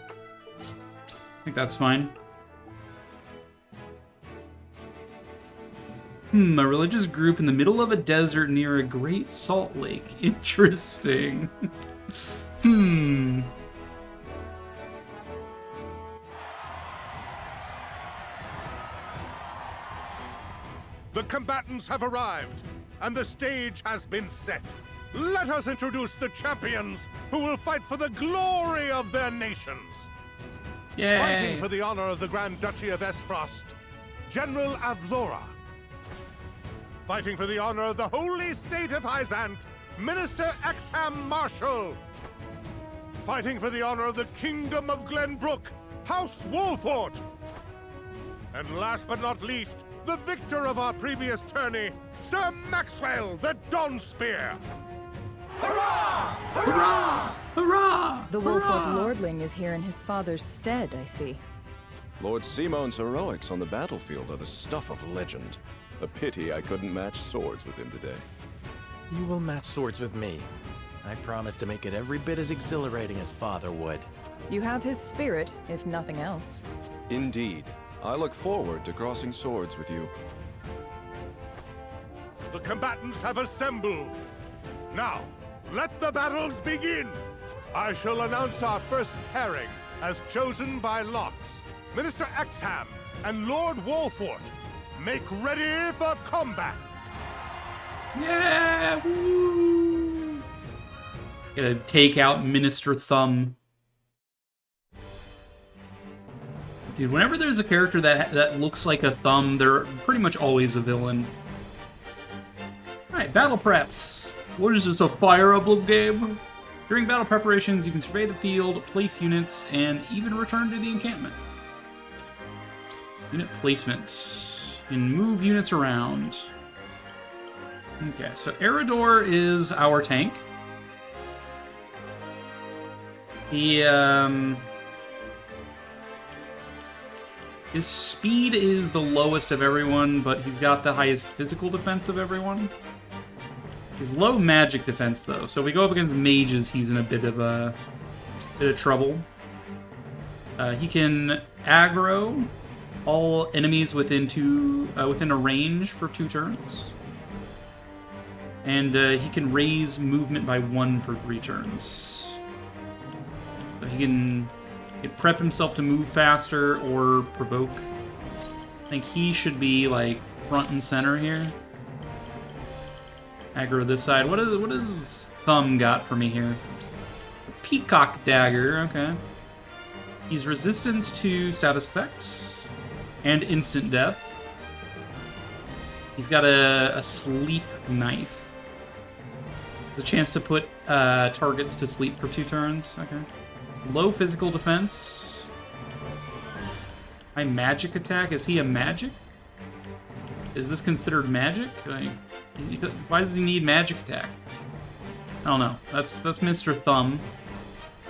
I think that's fine. A religious group in the middle of a desert near a great salt lake. Interesting. The combatants have arrived, and the stage has been set. Let us introduce the champions who will fight for the glory of their nations. Yay. Fighting for the honor of the Grand Duchy of Esfrost, General Avlora. Fighting for the honor of the Holy State of Hyzant, Minister Exham Marshall. Fighting for the honor of the Kingdom of Glenbrook, House Wolfort. And last but not least, the victor of our previous tourney, Sir Maxwell the Dawnspear. Hurrah! Hurrah! Hurrah! The Wolfort Lordling is here in his father's stead, I see. Lord Simon's heroics on the battlefield are the stuff of legend. A pity I couldn't match swords with him today. You will match swords with me. I promise to make it every bit as exhilarating as Father would. You have his spirit, if nothing else. Indeed. I look forward to crossing swords with you. The combatants have assembled. Now, let the battles begin. I shall announce our first pairing as chosen by lots. Minister Exham and Lord Wolfort. Make ready for combat! Yeah! Woo! Gotta take out Minister Thumb. Dude, whenever there's a character that looks like a thumb, they're pretty much always a villain. Alright, battle preps. What is this, a Fire Emblem game? During battle preparations, you can survey the field, place units, and even return to the encampment. Unit placement. And move units around. Okay, so Eridor is our tank. His speed is the lowest of everyone, but he's got the highest physical defense of everyone. He's low magic defense though, so if we go up against mages, he's in a bit of trouble. He can aggro all enemies within a range for 2 turns. And he can raise movement by 1 for 3 turns. So he can prep himself to move faster or provoke. I think he should be like front and center here. Aggro this side. What does Thumb got for me here? Peacock Dagger, okay. He's resistant to status effects and instant death. He's got a sleep knife. It's a chance to put targets to sleep for 2 turns. Okay. Low physical defense. High magic attack. Is he a magic? Is this considered magic? Like, why does he need magic attack? I don't know. That's Mr. Thumb.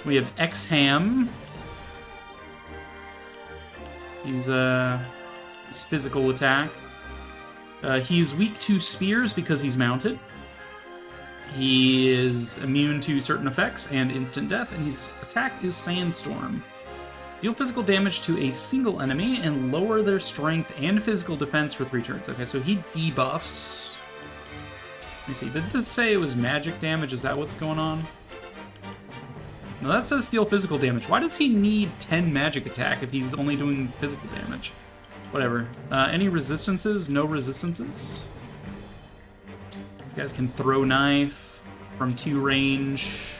We have Exham. He's his physical attack. He's weak to spears because he's mounted. He is immune to certain effects and instant death, and his attack is Sandstorm. Deal physical damage to a single enemy and lower their strength and physical defense for 3 turns. Okay, so he debuffs. Let me see, did this say it was magic damage? Is that what's going on? No, that says deal physical damage. Why does he need 10 magic attack if he's only doing physical damage? Whatever. Any resistances? No resistances. These guys can throw knife from 2 range.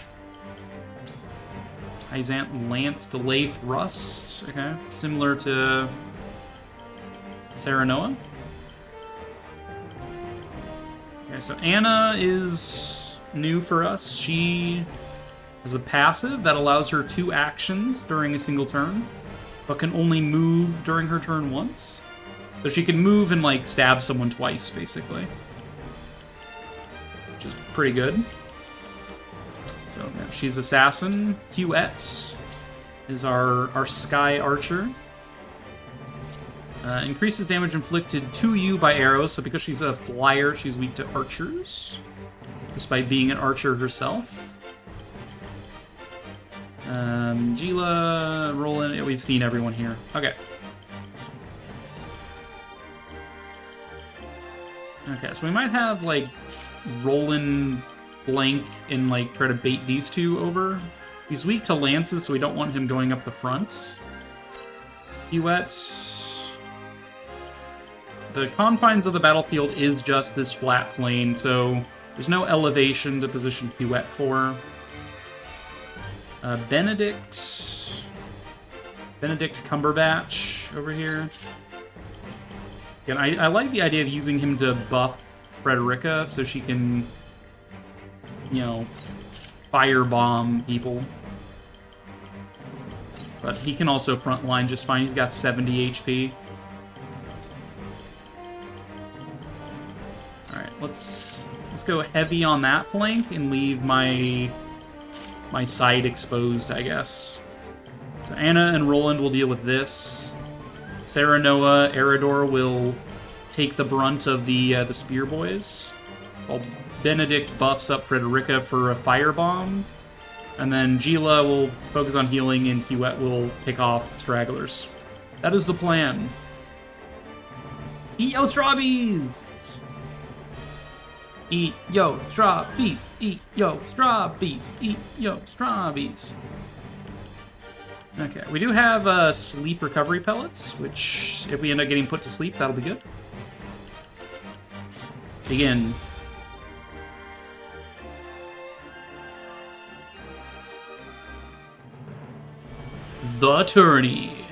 Hyzant Lance, delay thrust. Okay, similar to Serenoa. Okay, so Anna is new for us. She has a passive that allows her 2 actions during a single turn, but can only move during her turn once. So she can move and, like, stab someone twice, basically. Which is pretty good. So, yeah, she's Assassin. Huette is our Sky Archer. Increases damage inflicted to you by arrows, so because she's a flyer, she's weak to archers, despite being an archer herself. Gila, Roland, we've seen everyone here. Okay. Okay, so we might have, like, Roland blank and, like, try to bait these 2 over. He's weak to lances, so we don't want him going up the front. Huette. The confines of the battlefield is just this flat plain, so there's no elevation to position Huette for. Benedict Cumberbatch over here. Again, I like the idea of using him to buff Frederica so she can, you know, firebomb people. But he can also frontline just fine. He's got 70 HP. Alright, let's go heavy on that flank and leave my side exposed, I guess. So Anna and Roland will deal with this. Serenoa, Eridor will take the brunt of the Spear Boys, while Benedict buffs up Frederica for a firebomb, and then Gila will focus on healing, and Huette will pick off stragglers. That is the plan. Eat yo strawbees! Eat yo strawbees! Eat yo strawbees! Eat yo strawbees! Okay, we do have sleep recovery pellets, which, if we end up getting put to sleep, that'll be good. Begin. The tourney.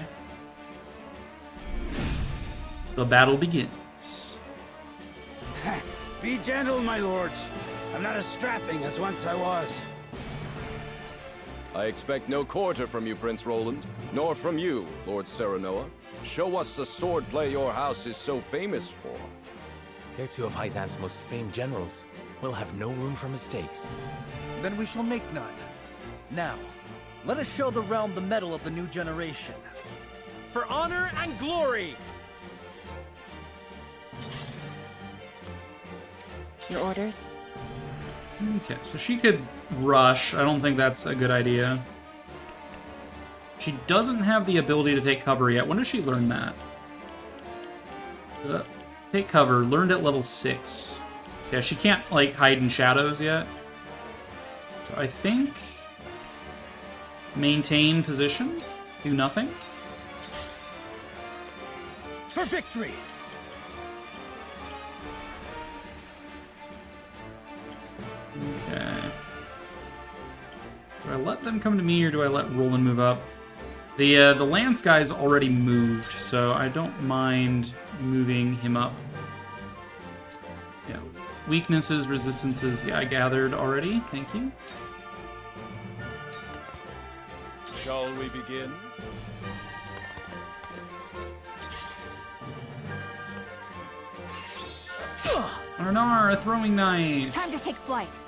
The battle begins. Be gentle, my lords. I'm not as strapping as once I was. I expect no quarter from you, Prince Roland, nor from you, Lord Serenoa. Show us the swordplay your house is so famous for. They're 2 of Hyzant's most famed generals. We'll have no room for mistakes. Then we shall make none. Now, let us show the realm the mettle of the new generation. For honor and glory! Your orders? Okay, so she could rush. I don't think that's a good idea. She doesn't have the ability to take cover yet. When does she learn that? Take cover, learned at level 6. Yeah, she can't, like, hide in shadows yet. So I think... maintain position, do nothing. For victory! Okay. Do I let them come to me, or do I let Roland move up? The Lance guy's already moved, so I don't mind moving him up. Yeah. Weaknesses, resistances, yeah, I gathered already. Thank you. Shall we begin? Arnar, a throwing knife! Time to take flight.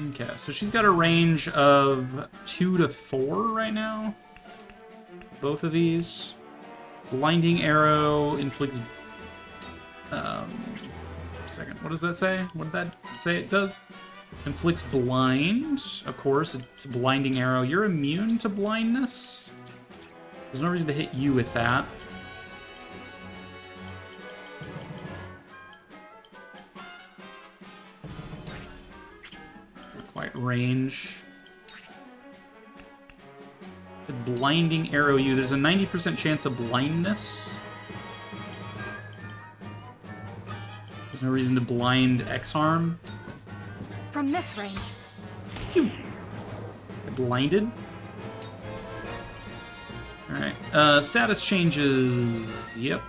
Okay, so she's got a range of 2 to 4 right now. Both of these. Blinding Arrow inflicts... second, what does that say? What did that say it does? Inflicts blind. Of course, it's a blinding arrow. You're immune to blindness. There's no reason to hit you with that. Not quite range. Blinding arrow you. There's a 90% chance of blindness. There's no reason to blind X-Arm. From this range. Phew. Blinded. Alright. Status changes. Yep.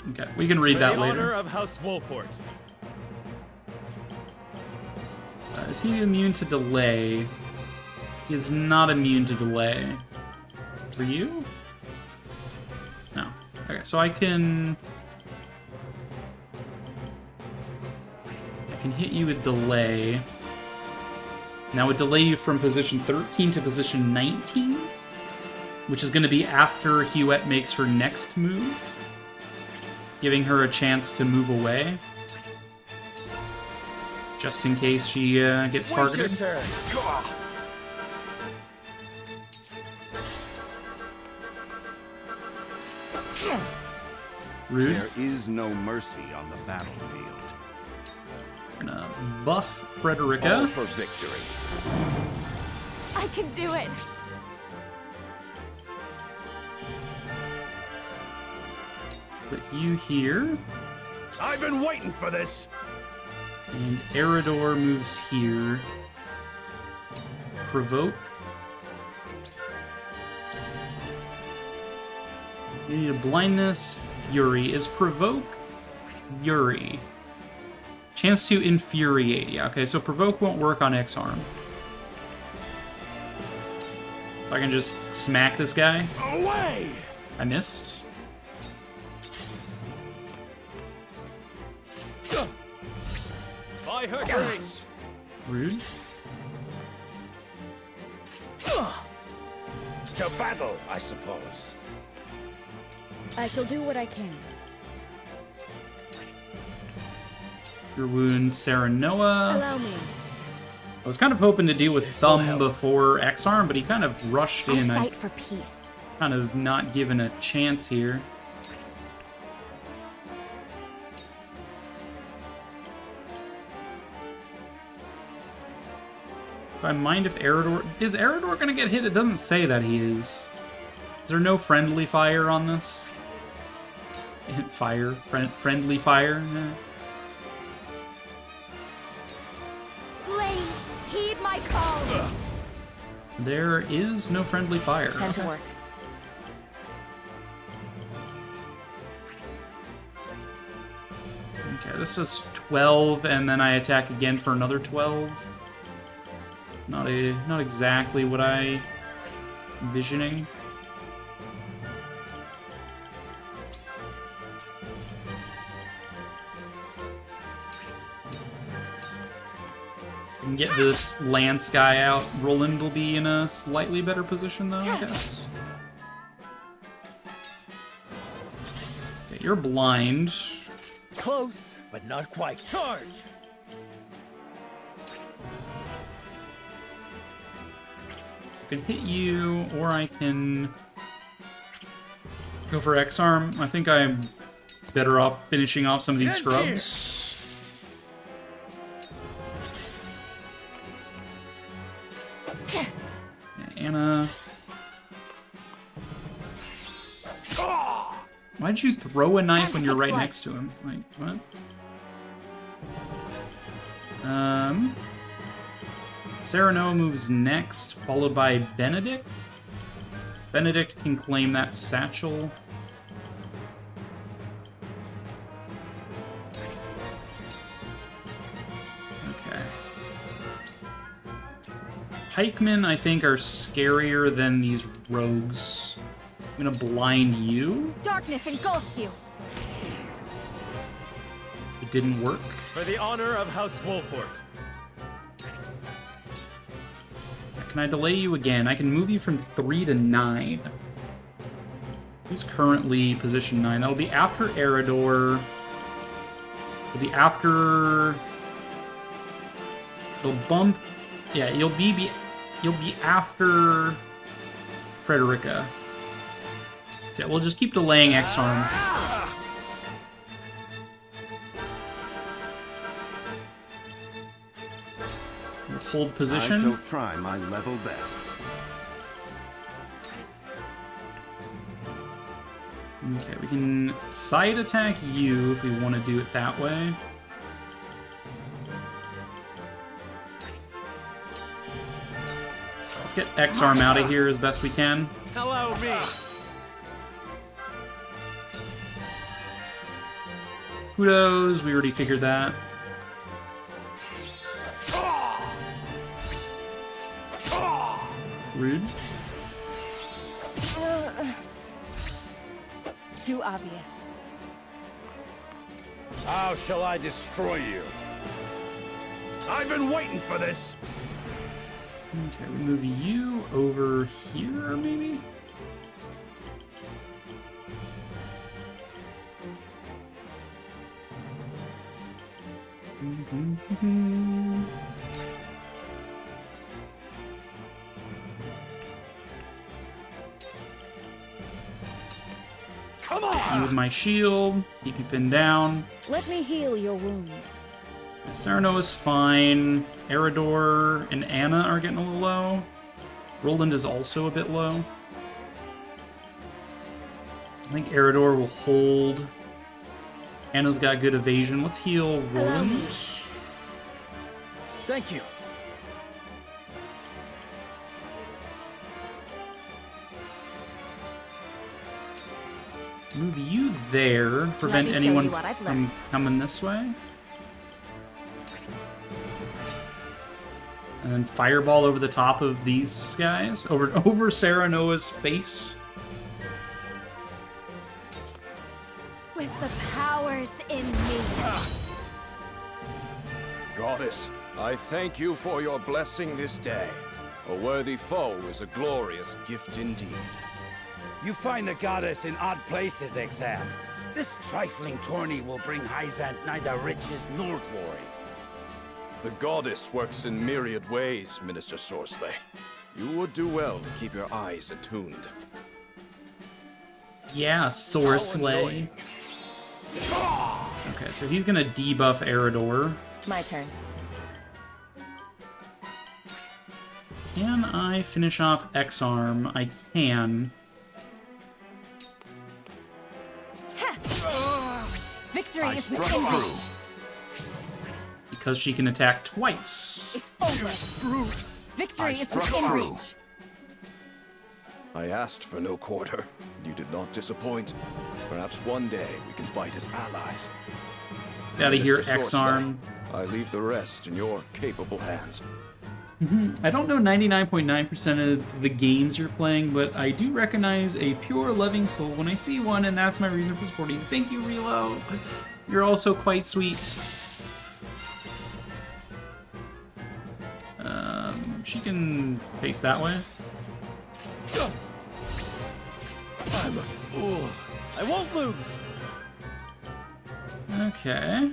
Okay, we can read that later. For the honor of House Wolfort. Is he immune to delay? He is not immune to delay. For you? No. Okay, so I can hit you with delay. Now would delay you from position 13 to position 19, which is going to be after Huette makes her next move, giving her a chance to move away. Just in case she gets targeted. Rude. There is no mercy on the battlefield. We're gonna buff Frederica. All for victory. I can do it! Put you here. I've been waiting for this! And Eridor moves here. Provoke. You need a blindness. Fury. Is Provoke Fury? Chance to infuriate. Yeah, okay, so Provoke won't work on X-Arm. If I can just smack this guy. Away! I missed. By her grace! Rude. To battle, I suppose. I shall do what I can. Your wounds, Serenoa. Allow me. I was kind of hoping to deal with Thumb before X-Arm, but he kind of rushed in. I fight for peace. Kind of not given a chance here. Do I mind if Eridor... Is Eridor gonna get hit? It doesn't say that he is. Is there no friendly fire on this? Fire? Friendly fire? Yeah. Flames, heed my call! There is no friendly fire. Time to work. Okay, this is 12, and then I attack again for another 12. Not exactly what I envisioning. And get this Lance guy out. Roland will be in a slightly better position, though, I guess. Okay, you're blind. Close, but not quite. Charge! I can hit you, or I can go for X-Arm. I think I'm better off finishing off some of these scrubs. Yeah, Anna. Why'd you throw a knife when you're right next to him? Like, what? Serenoa moves next, followed by Benedict. Benedict can claim that satchel. Okay. Pikemen, I think, are scarier than these rogues. I'm gonna blind you. Darkness engulfs you. It didn't work. For the honor of House Wolfort. Can I delay you again? I can move you from 3 to 9. Who's currently position 9? That'll be after Eridor. It'll be after... It'll bump... Yeah, you'll be after Frederica. So yeah, we'll just keep delaying X-Arm. hold I position. shall try my level best. Okay, we can side attack you if we want to do it that way. Let's get X-Arm out of here as best we can. Hello, me. Kudos, we already figured that. Rude. Too obvious. How shall I destroy you? I've been waiting for this. Okay, we move you over here, maybe? Come You with my shield, keep you pinned down. Let me heal your wounds. Serenoa's fine. Eridor and Anna are getting a little low. Roland is also a bit low. I think Eridor will hold. Anna's got good evasion. Let's heal Roland. Thank you. Move you there. Prevent me show anyone you what I've from learned. coming this way. And then fireball over the top of these guys. Over Serenoa's face. With the powers in me. Goddess, I thank you for your blessing this day. A worthy foe is a glorious gift indeed. You find the goddess in odd places, Exam. This trifling tourney will bring Hyzant neither riches nor glory. The goddess works in myriad ways, Minister Sorsley. You would do well to keep your eyes attuned. Yeah, Sorsley. Okay, so he's gonna debuff Eridor. My turn. Can I finish off X-Arm? I can. Victory is within reach. Because she can attack twice. It's over. Brute! Victory is within reach. I asked for no quarter. You did not disappoint. Perhaps one day we can fight as allies. Get out of here, Mr. X-Arm. Sorsley, I leave the rest in your capable hands. I don't know 99.9% of the games you're playing, but I do recognize a pure loving soul when I see one, and that's my reason for supporting you. Thank you, Relo. You're also quite sweet. She can face that way. I'm a fool. I won't lose. Okay.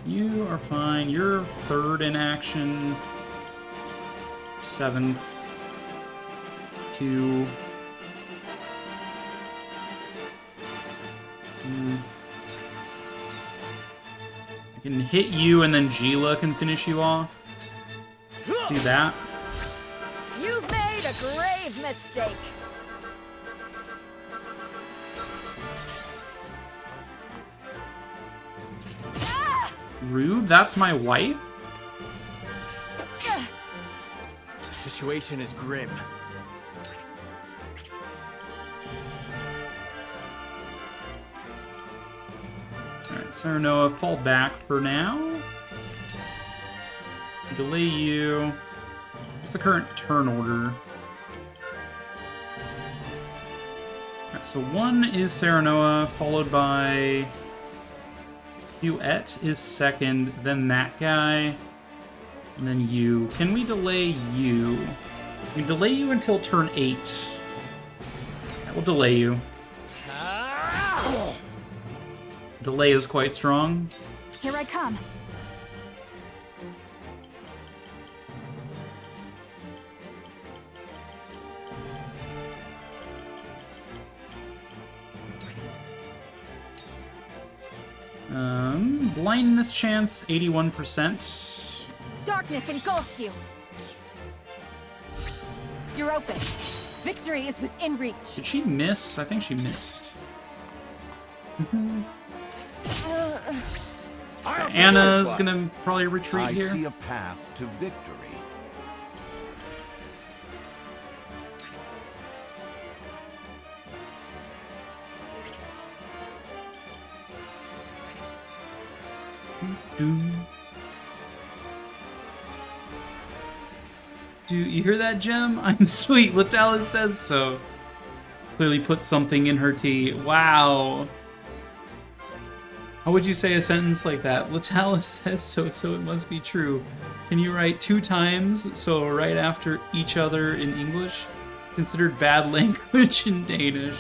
You are fine. You're third in action. Seventh. 2. I can hit you and then Gila can finish you off. Let's do that. You've made a grave mistake. Rude, that's my wife? The situation is grim. Alright, Serenoa, fall back for now. Delay you. What's the current turn order? Alright, so 1 is Serenoa, followed by... Huet is second, then that guy, and then you. Can we delay you? We can delay you until turn 8. Yeah, we'll delay you. Delay is quite strong. Here I come. blindness chance, 81%. Darkness engulfs you. You're open. Victory is within reach. Did she miss? I think she missed. Anna's gonna probably retreat here. I see a path to victory. Do you hear that, Gem? I'm sweet. Latalis says so. Clearly put something in her tea. Wow. How would you say a sentence like that? Latalis says so, so it must be true. Can you write 2 times, so right after each other in English? Considered bad language in Danish.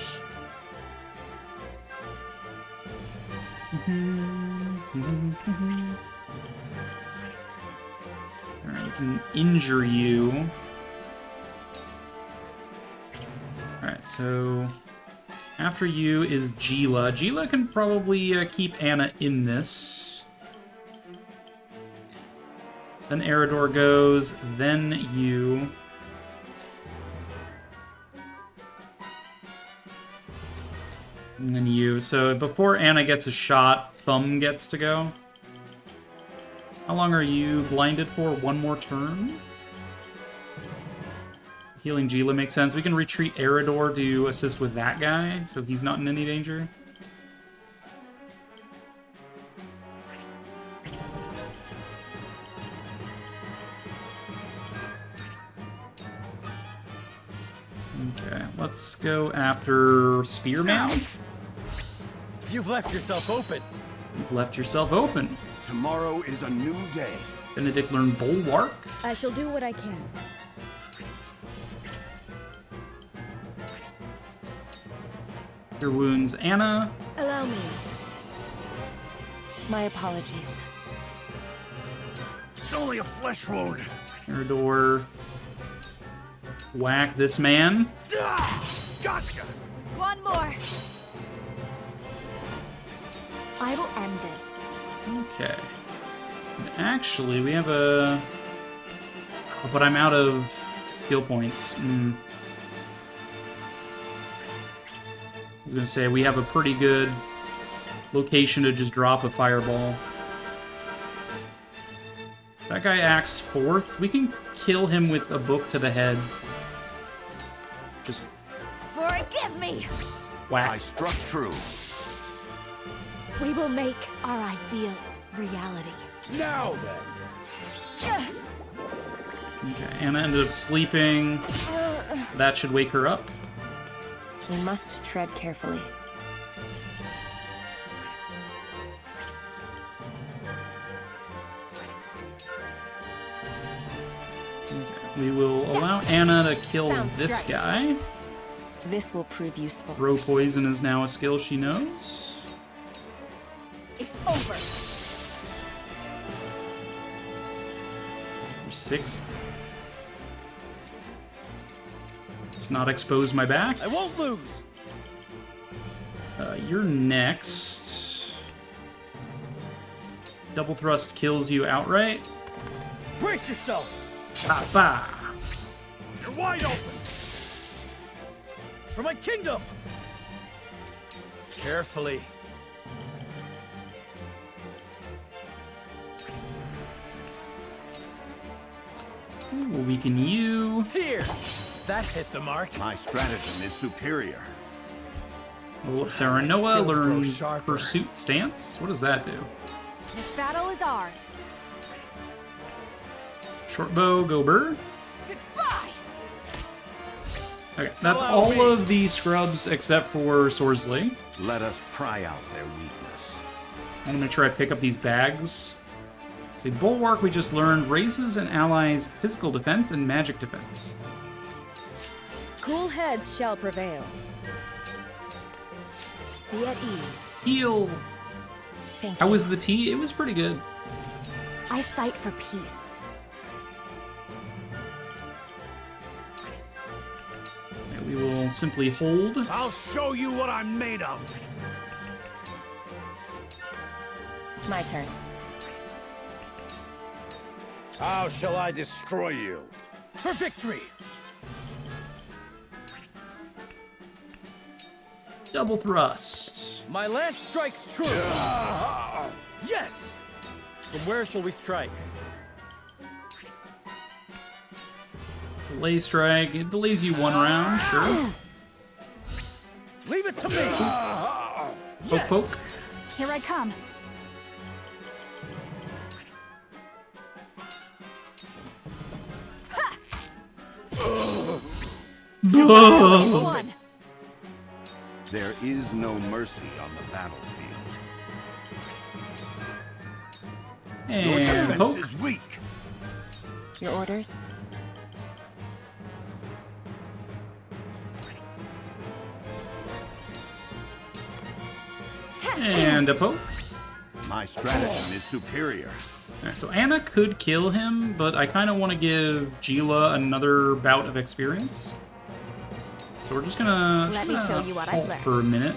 Alright, we can injure you. Alright, so after you is Gila. Gila can probably keep Anna in this. Then Eridor goes, then you. And then you. So before Anna gets a shot, Thumb gets to go. How long are you blinded for? 1 more turn? Healing Gila makes sense. We can retreat Eridor to assist with that guy, so he's not in any danger. Okay, let's go after Spearman. You've left yourself open. You've left yourself open. Tomorrow is a new day. Benedict learned Bulwark. I shall do what I can. Your wounds, Anna. Allow me. My apologies. It's only a flesh wound. Eridor. Whack this man. Gotcha. One more. I will end this. Okay. And actually, we have a... Oh, but I'm out of skill points. I was gonna say, we have a pretty good location to just drop a fireball. That guy acts 4th. We can kill him with a book to the head. Just Forgive me. whack. I struck true. We will make our ideals reality. Now then. Okay, Anna ended up sleeping. That should wake her up. We must tread carefully. Okay, we will allow Anna to kill Sounds this striking. guy. This will prove useful. Throw poison is now a skill she knows. It's over. You're 6th. Let's not expose my back. I won't lose. You're next. Double thrust kills you outright. Brace yourself. Papa. You're wide open. For my kingdom. Carefully. We'll weaken you. Here. That hit the mark. My stratagem is superior. Oh, Sarah Noah skills grow learns sharper. Pursuit Stance. What does that do? This battle is ours. Short bow, go bird. Goodbye. Okay, that's all of the scrubs except for Sorsley. Let us pry out their weakness. I'm gonna make sure I pick up these bags. See, Bulwark we just learned raises an ally's physical defense and magic defense. Cool heads shall prevail. Be at ease. Heal. Thank How you. was the tea? It was pretty good. I fight for peace. Okay, we will simply hold. I'll show you what I'm made of. My turn. How shall I destroy you? For victory! Double thrust. My lance strikes true! Yes! From where shall we strike? Delay strike. It delays you 1 round, sure. Leave it to me! Poke, poke. Here I come. One. There is no mercy on the battlefield. And defense poke. is weak. Your orders? And a poke. My stratagem is superior. Alright, so Anna could kill him, but I kind of want to give Gila another bout of experience. So we're just gonna, Let me show you what I've halt learned. for a minute.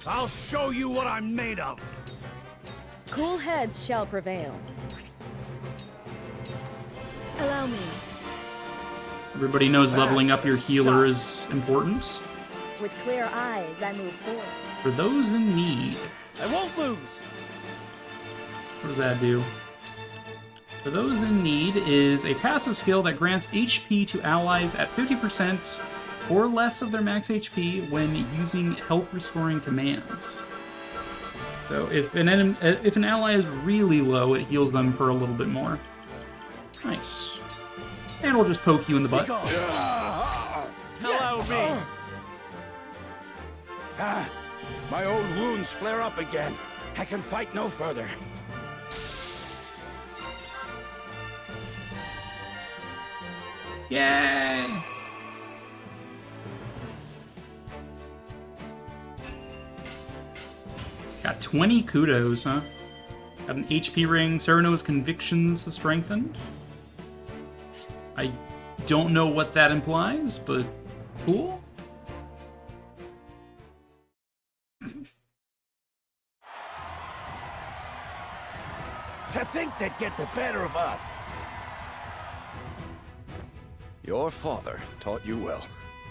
I'll show you what I'm made of. Cool heads shall prevail. Allow me. Everybody knows leveling up your healer is important. With clear eyes, I move forward. For those in need. I won't lose! What does that do? For those in need is a passive skill that grants HP to allies at 50% or less of their max HP when using health restoring commands. So if an ally is really low, it heals them for a little bit more. Nice. And we'll just poke you in the butt. Allow me. My old wounds flare up again. I can fight no further. Yay! Got 20 kudos, huh? Got an HP ring. Sereno's convictions strengthened. I don't know what that implies, but cool. To think they'd get the better of us. Your father taught you well.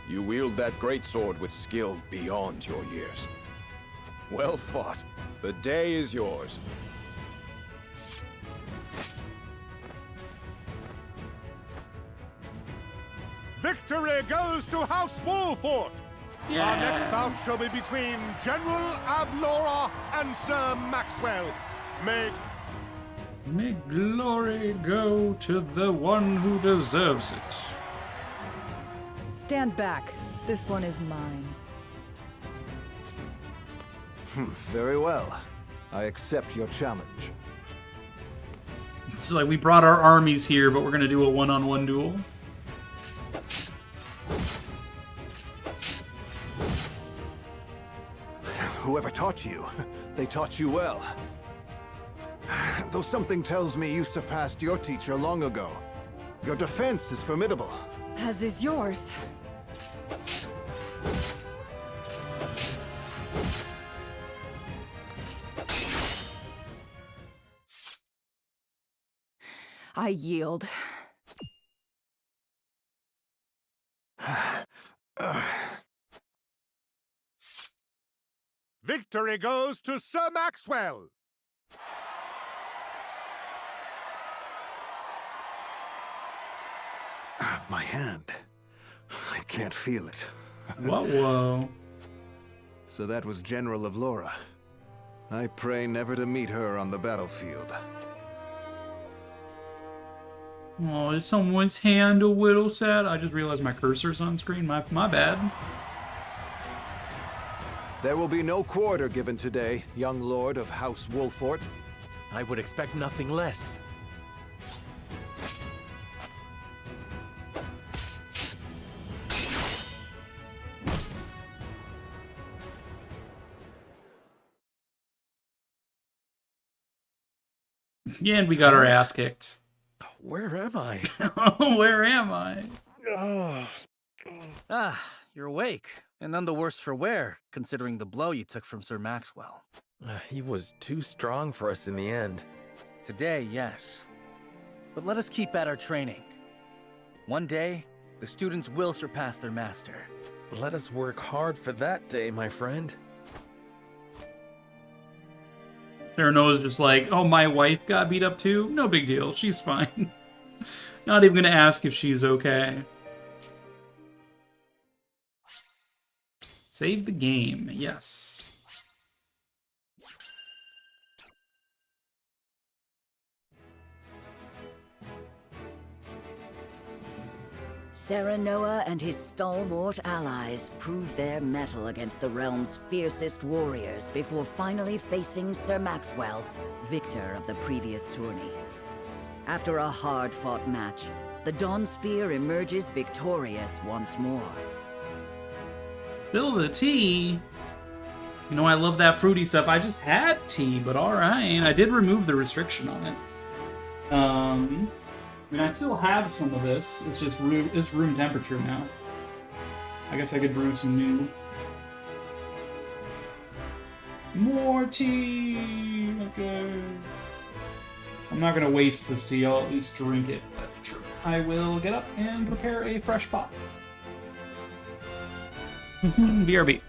You wield that greatsword with skill beyond your years. Well fought. The day is yours. Victory goes to House Wolfort! Yeah. Our next bout shall be between General Avlora and Sir Maxwell. May glory go to the one who deserves it. Stand back. This one is mine. Very well. I accept your challenge. It's like we brought our armies here, but we're gonna do a one-on-one duel. Whoever taught you, they taught you well. Though something tells me you surpassed your teacher long ago. Your defense is formidable. As is yours. I yield. Victory goes to Sir Maxwell! My hand. I can't feel it. Whoa. So that was General Avlora. I pray never to meet her on the battlefield. Oh, is someone's hand a little sad? I just realized my cursor's on screen. My bad. There will be no quarter given today, young lord of House Wolfort. I would expect nothing less. Yeah, and we got our ass kicked. Where am I? Where am I? Ah, you're awake. And none the worse for wear, considering the blow you took from Sir Maxwell. He was too strong for us in the end. Today, yes. But let us keep at our training. One day, the students will surpass their master. Let us work hard for that day, my friend. Serenoa's just like, oh, my wife got beat up too? No big deal. She's fine. Not even gonna ask if she's okay. Save the game. Yes. Serenoa and his stalwart allies proved their mettle against the realm's fiercest warriors before finally facing Sir Maxwell, victor of the previous tourney. After a hard-fought match, the Dawnspear emerges victorious once more. Spill the tea. You know, I love that fruity stuff. I just had tea, but alright. I did remove the restriction on it. I mean, I still have some of this. It's just room temperature now. I guess I could brew some new. More tea! Okay. I'm not gonna waste this tea. I'll at least drink it. But I will get up and prepare a fresh pot. BRB.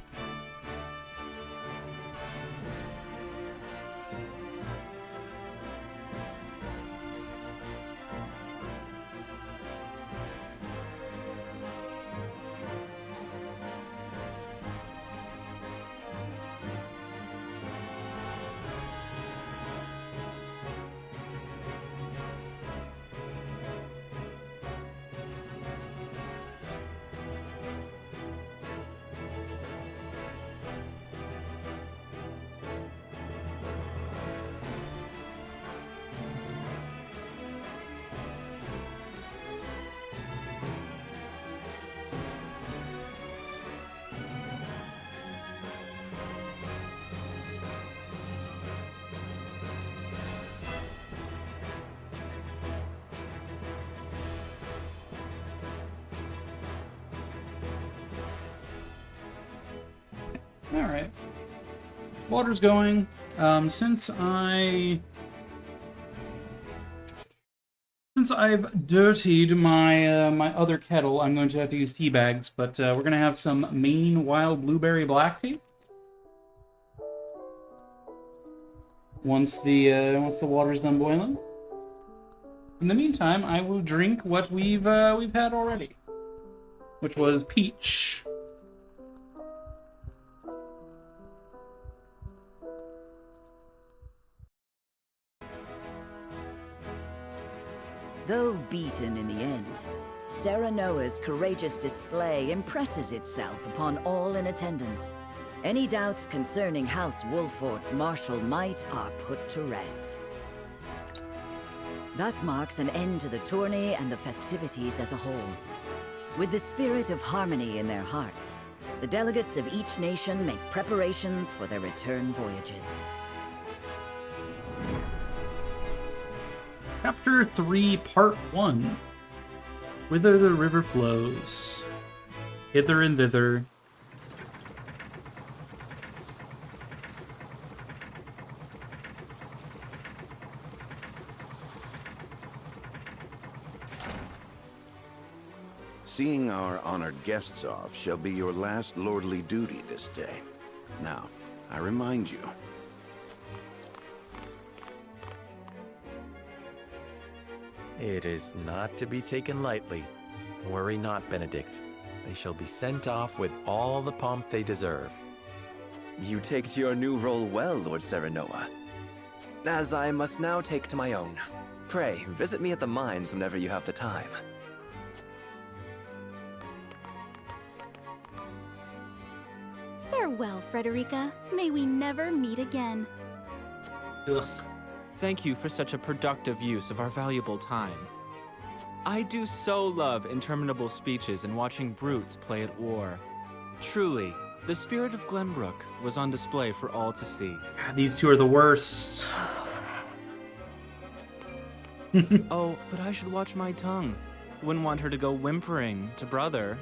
Alright. Water's going. Since I've dirtied my my other kettle, I'm going to have to use tea bags, but we're going to have some Maine Wild Blueberry Black Tea. Once the water's done boiling. In the meantime, I will drink what we've had already, which was peach. Though beaten in the end, Serenoa's courageous display impresses itself upon all in attendance. Any doubts concerning House Wolfort's martial might are put to rest. Thus marks an end to the tourney and the festivities as a whole. With the spirit of harmony in their hearts, the delegates of each nation make preparations for their return voyages. Chapter 3, Part 1. Whither the river flows. Hither and thither. Seeing our honored guests off shall be your last lordly duty this day. Now, I remind you, it is not to be taken lightly. Worry not, Benedict. They shall be sent off with all the pomp they deserve. You take to your new role well, Lord Serenoa. As I must now take to my own. Pray, visit me at the mines whenever you have the time. Farewell, Frederica. May we never meet again. Ugh. Thank you for such a productive use of our valuable time. I do so love interminable speeches and watching brutes play at war. Truly, the spirit of Glenbrook was on display for all to see. God, these two are the worst. Oh, but I should watch my tongue. Wouldn't want her to go whimpering to brother.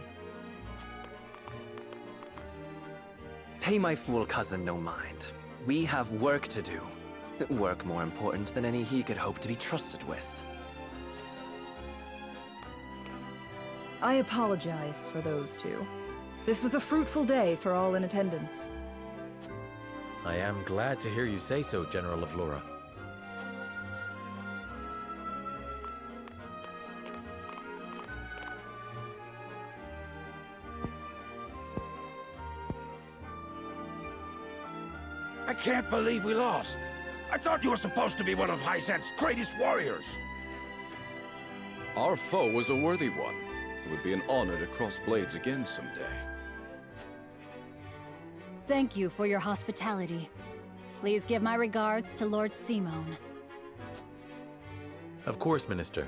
Pay my fool cousin no mind. We have work to do. Work more important than any he could hope to be trusted with. I apologize for those two. This was a fruitful day for all in attendance. I am glad to hear you say so, General of Lora. I can't believe we lost. I thought you were supposed to be one of Hyzant's greatest warriors. Our foe was a worthy one. It would be an honor to cross blades again someday. Thank you for your hospitality. Please give my regards to Lord Simone. Of course, Minister.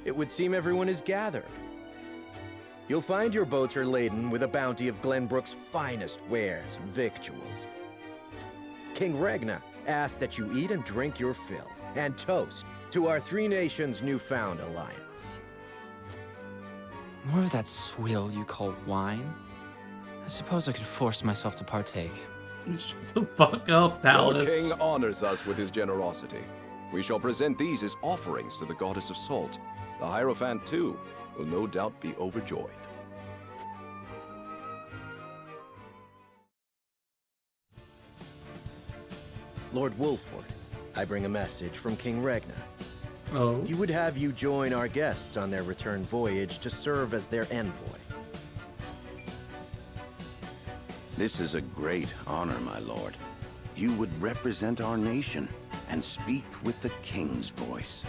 It would seem everyone is gathered. You'll find your boats are laden with a bounty of Glenbrook's finest wares and victuals. King Regna asks that you eat and drink your fill, and toast to our three nations' newfound alliance. More of that swill you call wine? I suppose I could force myself to partake. Shut the fuck up, Palace. Your king honors us with his generosity. We shall present these as offerings to the goddess of salt. The Hierophant, too, will no doubt be overjoyed. Lord Wolford, I bring a message from King Regna. Oh? He would have you join our guests on their return voyage to serve as their envoy. This is a great honor, my lord. You would represent our nation and speak with the king's voice.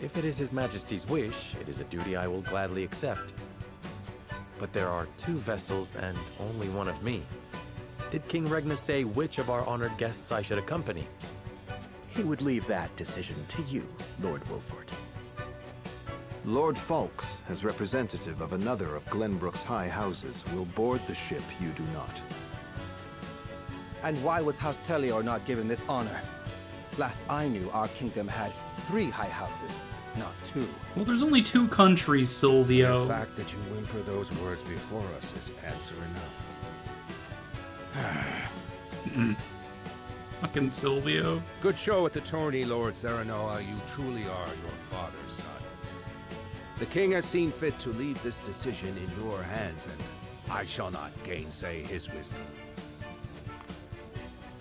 If it is His Majesty's wish, it is a duty I will gladly accept. But there are 2 vessels and only one of me. Did King Regna say which of our honored guests I should accompany? He would leave that decision to you, Lord Wolford. Lord Falks, as representative of another of Glenbrook's high houses, will board the ship you do not. And why was House Tellior not given this honor? Last I knew, our kingdom had 3 high houses, not 2. Well, there's only 2 countries, Silvio. The fact that you whimper those words before us is answer enough. Fucking Silvio. Good show at the tourney, Lord Serenoa. You truly are your father's son. The king has seen fit to leave this decision in your hands, and I shall not gainsay his wisdom.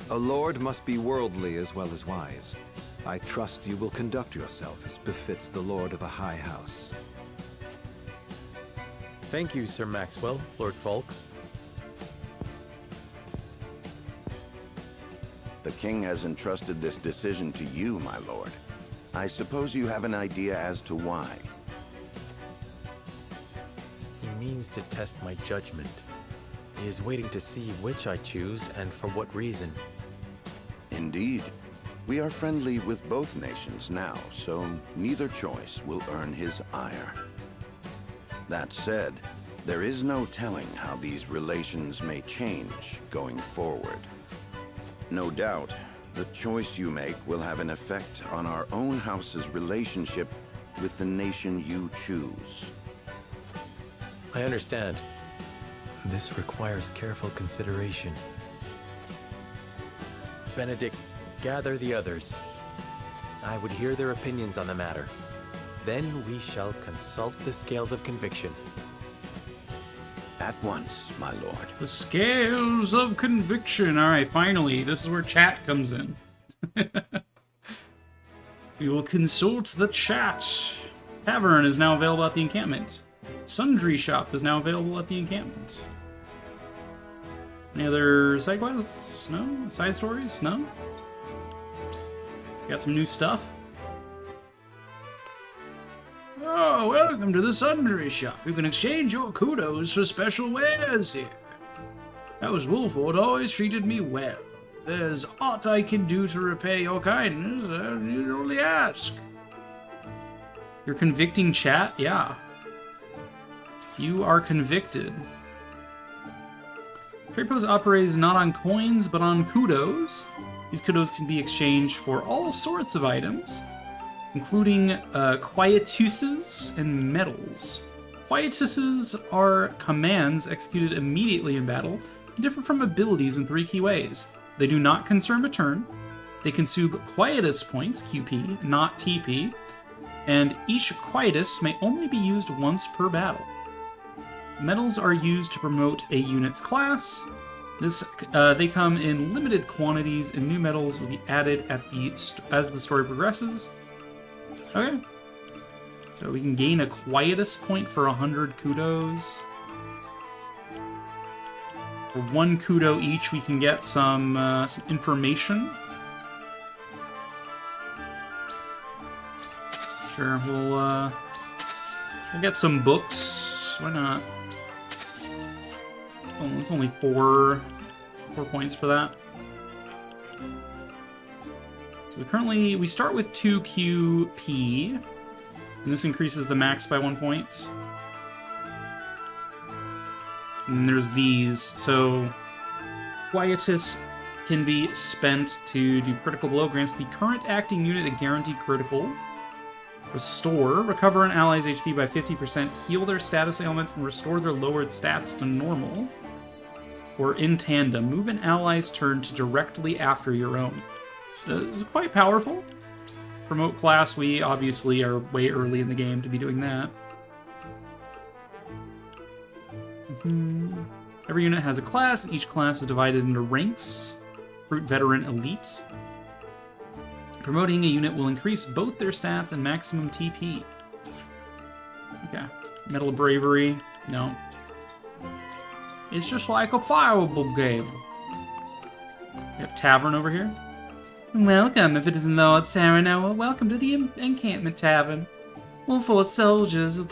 A lord must be worldly as well as wise. I trust you will conduct yourself as befits the lord of a high house. Thank you, Sir Maxwell, Lord Falks. The king has entrusted this decision to you, my lord. I suppose you have an idea as to why. He means to test my judgment. He is waiting to see which I choose and for what reason. Indeed. We are friendly with both nations now, so neither choice will earn his ire. That said, there is no telling how these relations may change going forward. No doubt, the choice you make will have an effect on our own house's relationship with the nation you choose. I understand. This requires careful consideration. Benedict, gather the others. I would hear their opinions on the matter. Then we shall consult the scales of conviction. At once, my lord. The scales of conviction. All right, finally, this is where chat comes in. We will consult the chat. Tavern is now available at the encampment. Sundry shop is now available at the encampment. Any other side quests? No? Side stories? No? Got some new stuff? Oh, welcome to the Sundry Shop. You can exchange your kudos for special wares here. House Wolford always treated me well. There's aught I can do to repay your kindness, you'd only ask. You're convicting chat? Yeah. You are convicted. Trade post operates not on coins, but on kudos. These kudos can be exchanged for all sorts of items. including quietuses and medals. Quietuses are commands executed immediately in battle, and differ from abilities in 3 key ways. They do not consume a turn, they consume quietus points, QP, not TP, and each quietus may only be used once per battle. Medals are used to promote a unit's class. They come in limited quantities, and new medals will be added as the story progresses. Okay. So we can gain a quietus point for 100 kudos. For 1 kudo each, we can get some information. Sure, we'll get some books. Why not? Oh, it's only 4 points for that. So we start with 2 QP, and this increases the max by 1 point. And then there's these. So Quietus can be spent to do critical blow, grants the current acting unit a guaranteed critical. Restore, recover an ally's HP by 50%, heal their status ailments, and restore their lowered stats to normal. Or in tandem, move an ally's turn to directly after your own. So this is quite powerful. Promote class, we obviously are way early in the game to be doing that. Every unit has a class, and each class is divided into ranks. Brute, Veteran, Elite. Promoting a unit will increase both their stats and maximum TP. Okay. Medal of Bravery. No. It's just like a fireball game. We have Tavern over here. Welcome, if it isn't Lord Saranoa. Welcome to the Encampment Tavern. Wolfort soldiers will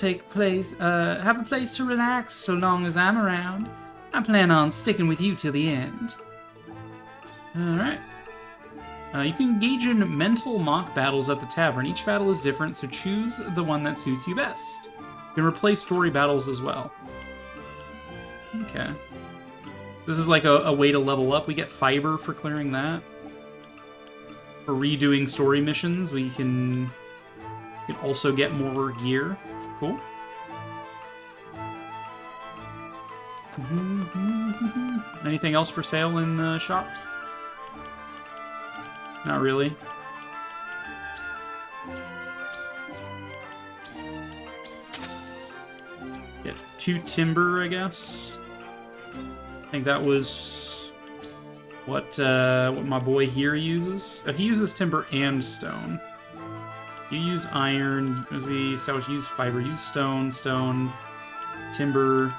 have a place to relax so long as I'm around. I plan on sticking with you till the end. Alright. You can engage in mental mock battles at the tavern. Each battle is different, so choose the one that suits you best. You can replay story battles as well. Okay. This is like a way to level up. We get fiber for clearing that. For redoing story missions, we can also get more gear. Cool. Anything else for sale in the shop? Not really. Get 2 timber, I think that was what my boy here uses. He uses timber and stone. You use iron, as we established, use fiber, use stone, timber.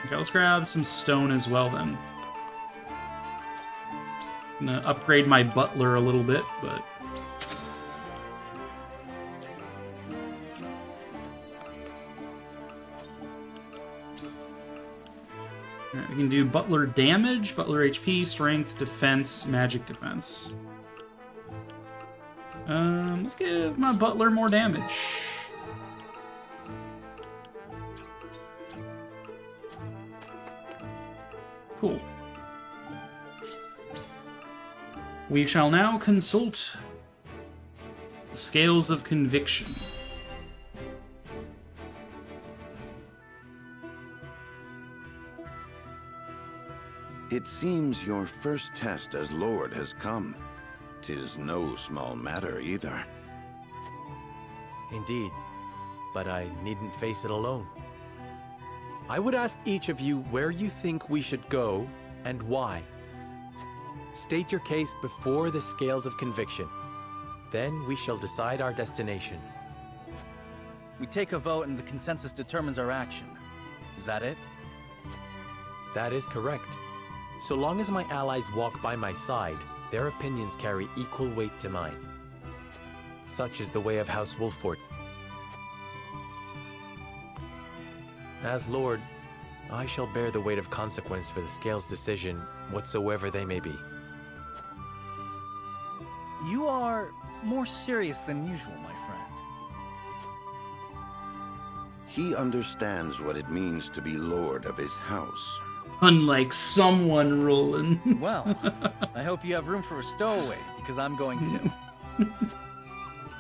Okay, let's grab some stone as well then. I'm gonna upgrade my butler a little bit, but... Alright, we can do butler damage, butler HP, strength, defense, magic defense. Let's give my butler more damage. Cool. We shall now consult the Scales of Conviction. It seems your first test as Lord has come. 'Tis no small matter either. Indeed, but I needn't face it alone. I would ask each of you where you think we should go and why. State your case before the Scales of Conviction. Then we shall decide our destination. We take a vote and the consensus determines our action. Is that it? That is correct. So long as my allies walk by my side, their opinions carry equal weight to mine. Such is the way of House Wolfort. As Lord, I shall bear the weight of consequence for the Scales' decision, whatsoever they may be. You are more serious than usual, my friend. He understands what it means to be Lord of his house. Unlike someone, Roland. Well, I hope you have room for a stowaway, because I'm going to.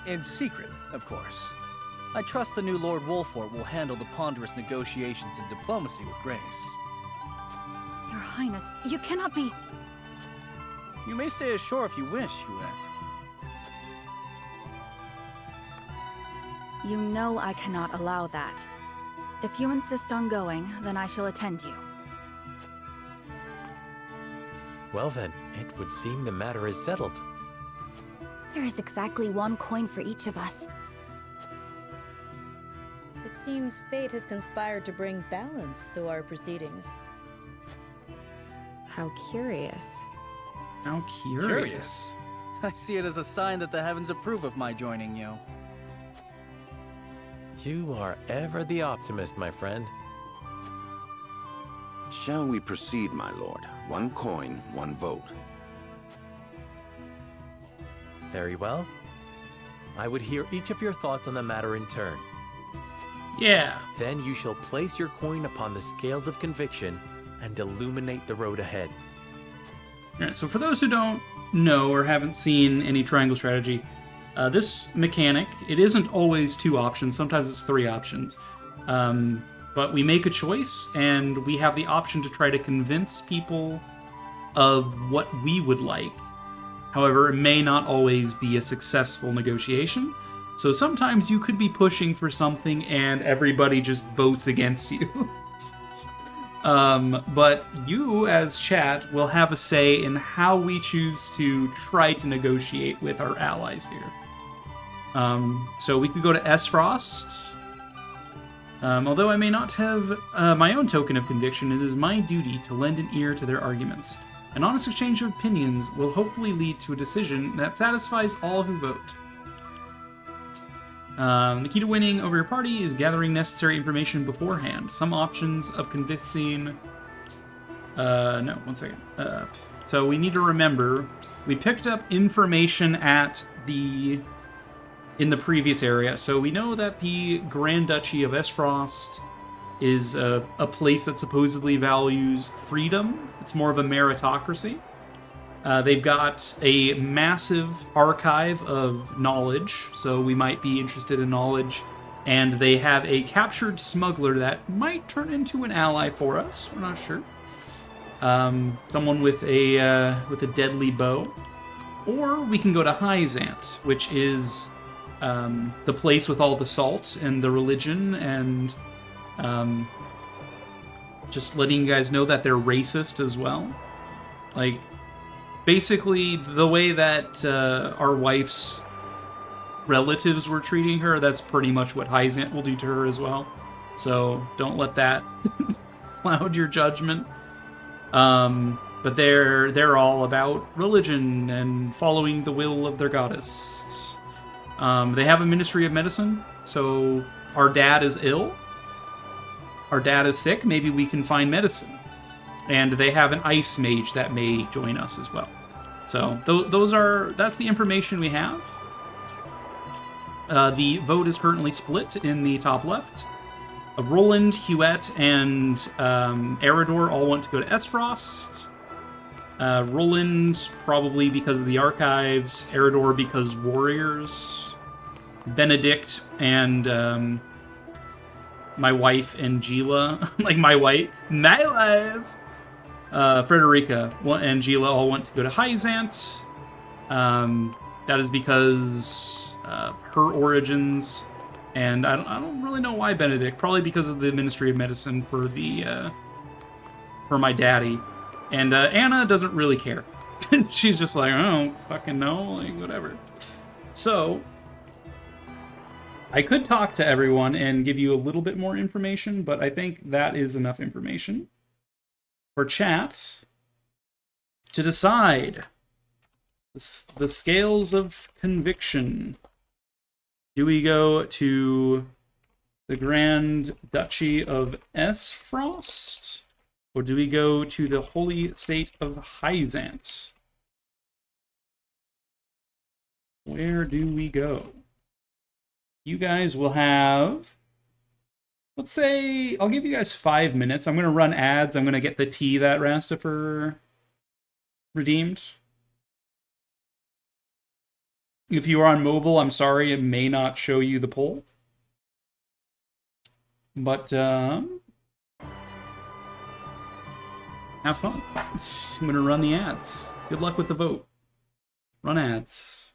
In secret, of course. I trust the new Lord Wolfort will handle the ponderous negotiations and diplomacy with grace. Your Highness, you cannot be... You may stay ashore if you wish, Huette. You know I cannot allow that. If you insist on going, then I shall attend you. Well then, it would seem the matter is settled. There is exactly one coin for each of us. It seems fate has conspired to bring balance to our proceedings. How curious. How curious. I see it as a sign that the heavens approve of my joining you. You are ever the optimist, my friend. Shall we proceed, my lord? One coin, one vote. Very well. I would hear each of your thoughts on the matter in turn. Yeah. Then you shall place your coin upon the scales of conviction and illuminate the road ahead. Alright, so for those who don't know or haven't seen any triangle strategy, this mechanic, it isn't always 2 options, sometimes it's 3 options. But we make a choice, and we have the option to try to convince people of what we would like. However, it may not always be a successful negotiation, so sometimes you could be pushing for something and everybody just votes against you. But you, as chat, will have a say in how we choose to try to negotiate with our allies here. So we could go to Esfrost. Although I may not have my own token of conviction, it is my duty to lend an ear to their arguments. An honest exchange of opinions will hopefully lead to a decision that satisfies all who vote. The key to winning over your party is gathering necessary information beforehand. Some options of convincing... no, one second. So we need to remember, we picked up information at the... in the previous area. So we know that the Grand Duchy of Esfrost is a place that supposedly values freedom. It's more of a meritocracy. They've got a massive archive of knowledge, so we might be interested in knowledge. And they have a captured smuggler that might turn into an ally for us. We're not sure. Someone with a deadly bow. Or we can go to Hyzant, which is the place with all the salt and the religion, and just letting you guys know that they're racist as well. Like, basically, the way that our wife's relatives were treating her, that's pretty much what Hyzant will do to her as well. So don't let that cloud your judgment. But they're all about religion and following the will of their goddess. They have a Ministry of Medicine, so our dad is ill. Our dad is sick, maybe we can find medicine. And they have an ice mage that may join us as well. So that's the information we have. The vote is currently split in the top left. Roland, Huette, and Eredor all want to go to Esfrost. Roland, probably because of the archives. Eredor, because warriors. Benedict and my wife and Gila. Like my wife. Frederica and Gila all want to go to Hyzant. That is because her origins. And I don't really know why Benedict. Probably because of the Ministry of Medicine for my daddy. And Anna doesn't really care. She's just like, I don't fucking know, like whatever. So I could talk to everyone and give you a little bit more information, but I think that is enough information for chat to decide the scales of conviction. Do we go to the Grand Duchy of Esfrost, or do we go to the Holy State of Hyzant? Where do we go? You guys will have, let's say, I'll give you guys 5 minutes. I'm going to run ads. I'm going to get the tea that Rastifer redeemed. If you are on mobile, I'm sorry, it may not show you the poll. But, have fun. I'm gonna run the ads. Good luck with the vote. Run ads.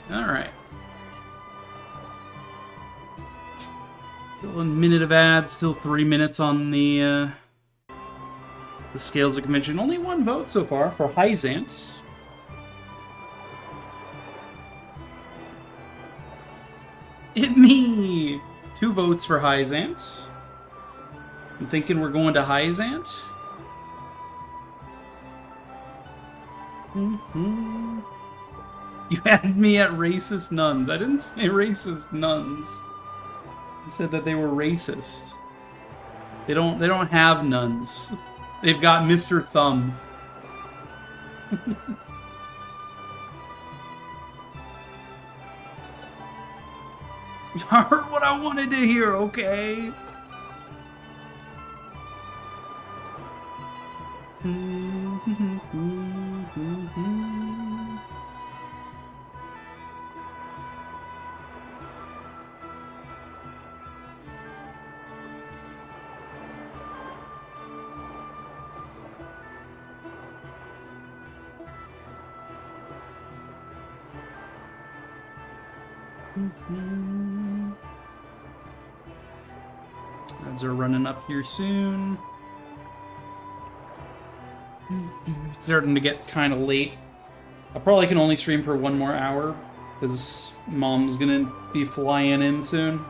Alright. Still a minute of ads, still 3 minutes on the Scales of Convention. Only one vote so far for Hyzance. It me! 2 votes for Hyzance. I'm thinking we're going to Hyzance. You had me at racist nuns. I didn't say racist nuns. I said that they were racist. They don't have nuns. They've got Mr. Thumb. You heard what I wanted to hear, okay? Ads are running up here soon. It's starting to get kind of late. I probably can only stream for 1 more hour because Mom's gonna be flying in soon.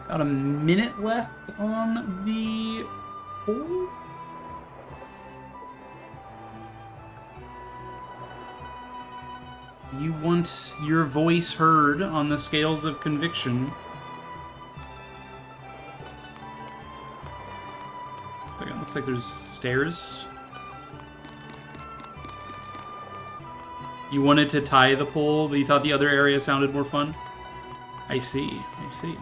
About a minute left on the poll. You want your voice heard on the Scales of Conviction. It looks like there's stairs. You wanted to tie the pole, but you thought the other area sounded more fun? I see, I see.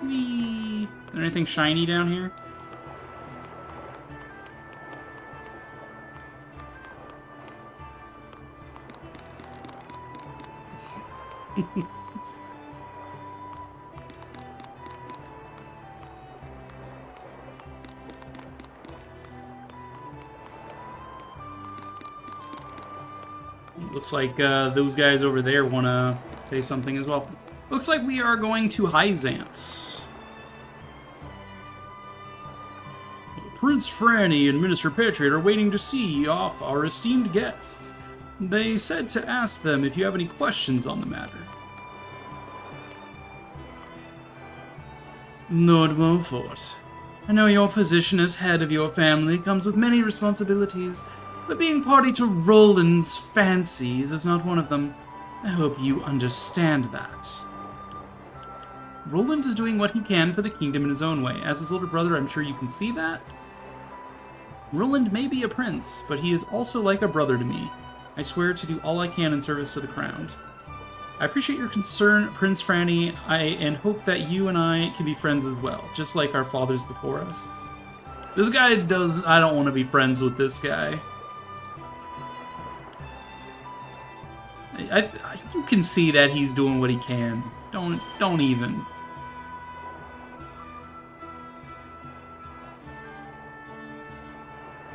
Whee! Is there anything shiny down here? looks like those guys over there want to say something as well. Looks like we are going to Hyzance. Prince Franny and Minister Patriot are waiting to see off our esteemed guests. They said to ask them if you have any questions on the matter. Lord Wolfort, I know your position as head of your family comes with many responsibilities, but being party to Roland's fancies is not one of them. I hope you understand that. Roland is doing what he can for the kingdom in his own way. As his older brother, I'm sure you can see that. Roland may be a prince, but he is also like a brother to me. I swear to do all I can in service to the crown. I appreciate your concern, Prince Franny, and hope that you and I can be friends as well, just like our fathers before us. This guy does... I don't want to be friends with this guy. You can see that he's doing what he can. Don't even.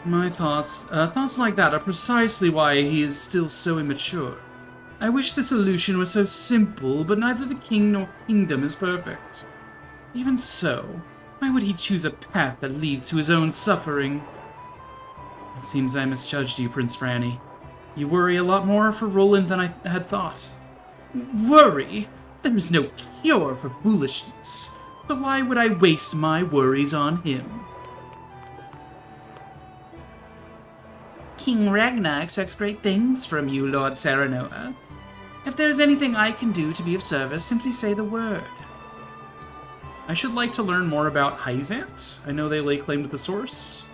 My thoughts like that are precisely why he is still so immature. I wish the solution was so simple, but neither the king nor kingdom is perfect. Even so, why would he choose a path that leads to his own suffering? It seems I misjudged you, Prince Franny. You worry a lot more for Roland than I had thought. Worry? There is no cure for foolishness, so why would I waste my worries on him? King Ragnar expects great things from you, Lord Serenoa. If there is anything I can do to be of service, simply say the word. I should like to learn more about Hyzance. I know they lay claim to the source.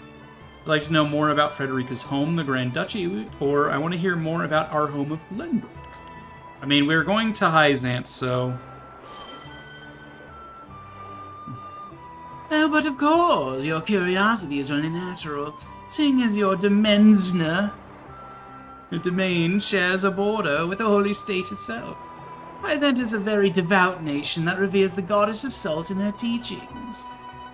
I'd like to know more about Frederica's home, the Grand Duchy, or I want to hear more about our home of Glenbrook. I mean, we're going to Hyzance, so... Oh, but of course, your curiosity is only natural, seeing as your Demensner, the domain, shares a border with the Holy State itself. Hyzant is a very devout nation that reveres the goddess of salt in her teachings.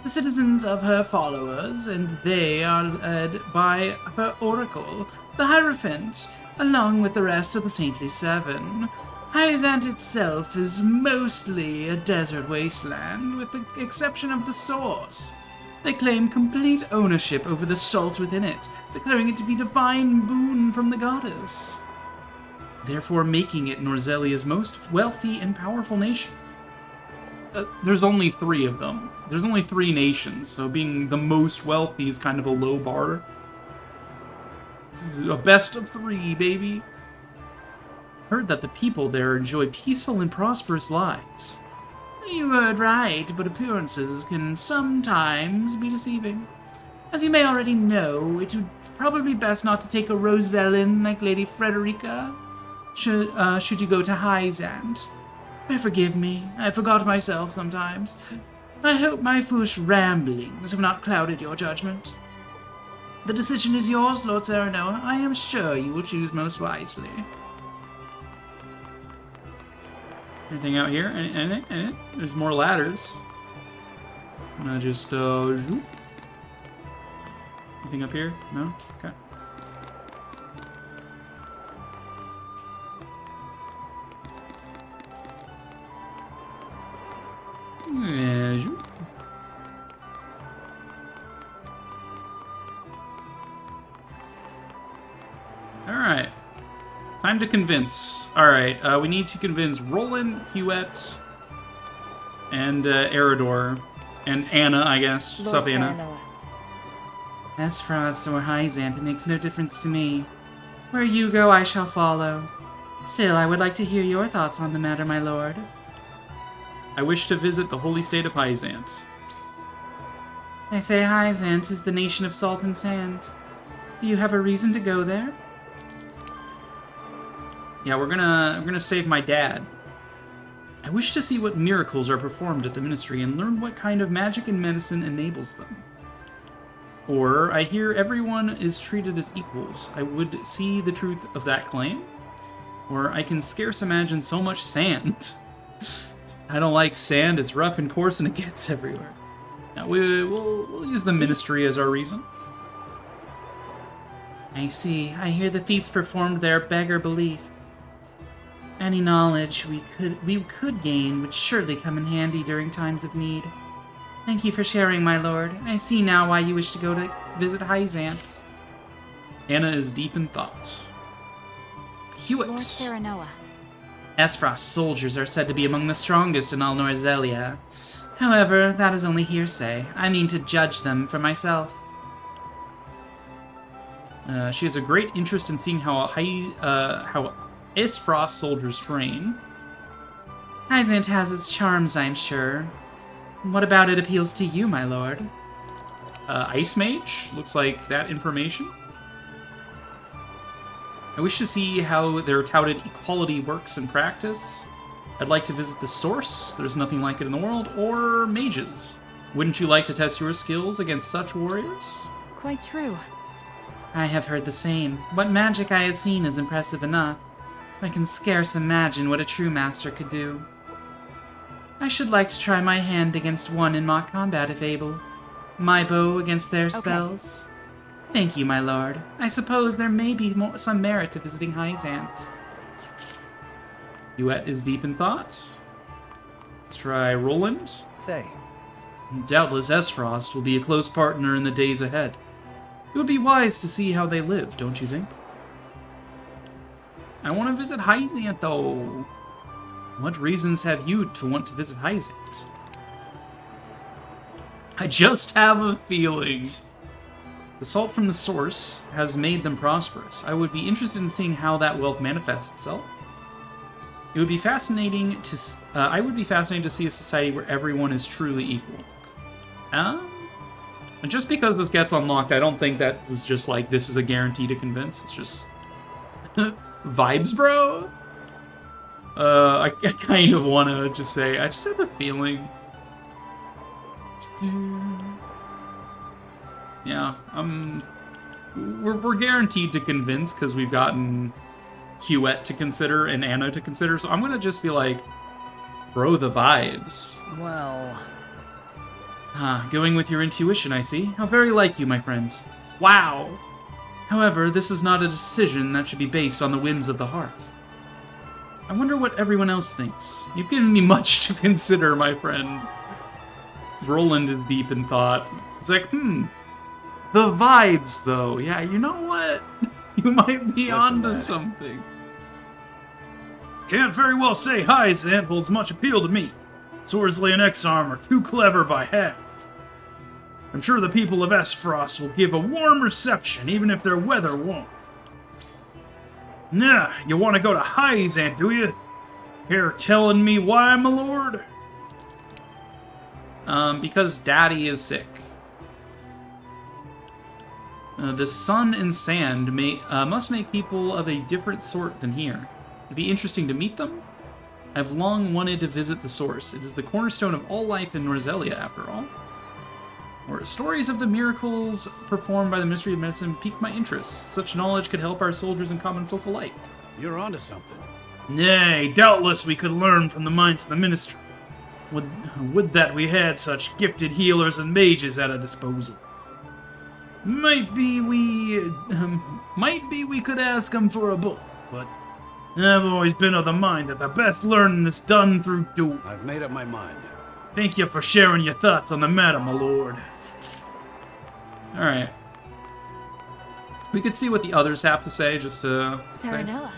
The citizens of her followers, and they are led by her oracle, the Hierophant, along with the rest of the Saintly Seven. Hyzant itself is mostly a desert wasteland, with the exception of the source. They claim complete ownership over the salt within it, declaring it to be divine boon from the goddess, therefore making it Norzelia's most wealthy and powerful nation. There's only 3 of them. There's only 3 nations, so being the most wealthy is kind of a low bar. This is a best of 3, baby. Heard that the people there enjoy peaceful and prosperous lives. You heard right, but appearances can sometimes be deceiving. As you may already know, it would probably be best not to take a Rosellin like Lady Frederica, should you go to Hyzant. Forgive me, I forgot myself sometimes. I hope my foolish ramblings have not clouded your judgment. The decision is yours, Lord Serenoa. I am sure you will choose most wisely. Anything out here? Anything? There's more ladders. I'm gonna just, zoop. Anything up here? No? Okay. Yeah, zoop. Alright. Time to convince. Alright, we need to convince Roland, Huet, and Eredor, and Anna, I guess. What's up, Anna? Esfrost or Hyzant, it makes no difference to me. Where you go, I shall follow. Still, I would like to hear your thoughts on the matter, my lord. I wish to visit the holy state of Hyzant. They say Hyzant is the nation of salt and sand. Do you have a reason to go there? Yeah, we're gonna save my dad. I wish to see what miracles are performed at the ministry and learn what kind of magic and medicine enables them. Or, I hear everyone is treated as equals. I would see the truth of that claim. Or, I can scarce imagine so much sand. I don't like sand, it's rough and coarse and it gets everywhere. Now, we'll use the ministry as our reason. I see. I hear the feats performed there beggar belief. Any knowledge we could gain would surely come in handy during times of need. Thank you for sharing, my lord. I see now why you wish to go to visit Hyzant. Anna is deep in thought. Hewitt. Lord Serenoa. Esfrost's soldiers are said to be among the strongest in all Norzelia. However, that is only hearsay. I mean to judge them for myself. She has a great interest in seeing how Esfrost soldiers train. Hyzant has its charms, I'm sure. What about it appeals to you, my lord? Ice Mage? Looks like that information. I wish to see how their touted equality works in practice. I'd like to visit the Source, there's nothing like it in the world, or mages. Wouldn't you like to test your skills against such warriors? Quite true. I have heard the same. What magic I have seen is impressive enough. I can scarce imagine what a true master could do. I should like to try my hand against one in mock combat if able. My bow against their spells. Thank you, my lord. I suppose there may be some merit to visiting Hyzant. Hewitt is deep in thought. Let's try Roland. Say. Doubtless Esfrost will be a close partner in the days ahead. It would be wise to see how they live, don't you think? I want to visit Hyzant, though. What reasons have you to want to visit Hyzant? I just have a feeling. The salt from the Source has made them prosperous. I would be interested in seeing how that wealth manifests itself. It would be fascinating to. I would be fascinated to see a society where everyone is truly equal. And just because this gets unlocked, I don't think that is just like this is a guarantee to convince. It's just vibes, bro. I kind of want to just say I just have a feeling. Yeah, we're guaranteed to convince because we've gotten Hewitt to consider and Anna to consider, so I'm gonna just be like, bro, the vibes. Well... going with your intuition, I see. How very like you, my friend. Wow! However, this is not a decision that should be based on the whims of the heart. I wonder what everyone else thinks. You've given me much to consider, my friend. Roland is deep in thought. It's like, the vibes, though. Yeah, you know what? You might be onto something. Can't very well say Hyzant holds much appeal to me. Sorsley and Exarm are too clever by half. I'm sure the people of Esfrost will give a warm reception, even if their weather won't. Nah, you want to go to Hyzant, do you? Here telling me why, my lord? Because Daddy is sick. The sun and sand must make people of a different sort than here. It'd be interesting to meet them. I've long wanted to visit the Source. It is the cornerstone of all life in Norzelia, after all. Or stories of the miracles performed by the Ministry of Medicine piqued my interest. Such knowledge could help our soldiers and common folk alike. You're onto something. Nay, doubtless we could learn from the minds of the Ministry. Would that we had such gifted healers and mages at our disposal. Might be we could ask them for a book, but I've always been of the mind that the best learning is done through doing. I've made up my mind. Thank you for sharing your thoughts on the matter, my lord. Alright. We could see what the others have to say, just to... Serenoa.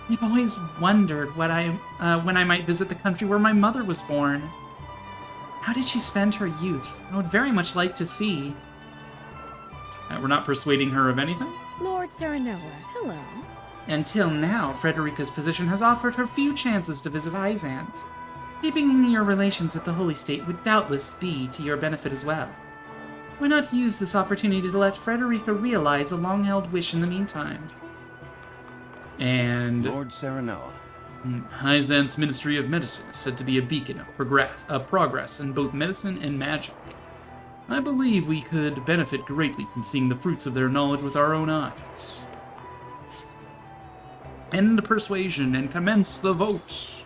I've always wondered when I might visit the country where my mother was born. How did she spend her youth? I would very much like to see. We're not persuading her of anything? Lord Serenoa, hello. Until now, Frederica's position has offered her few chances to visit Hyzant. Deepening your relations with the Holy State would doubtless be to your benefit as well. Why not use this opportunity to let Frederica realize a long-held wish in the meantime? And... Lord Serenoa. Hyzant's Ministry of Medicine is said to be a beacon of progress in both medicine and magic. I believe we could benefit greatly from seeing the fruits of their knowledge with our own eyes. End persuasion and commence the vote.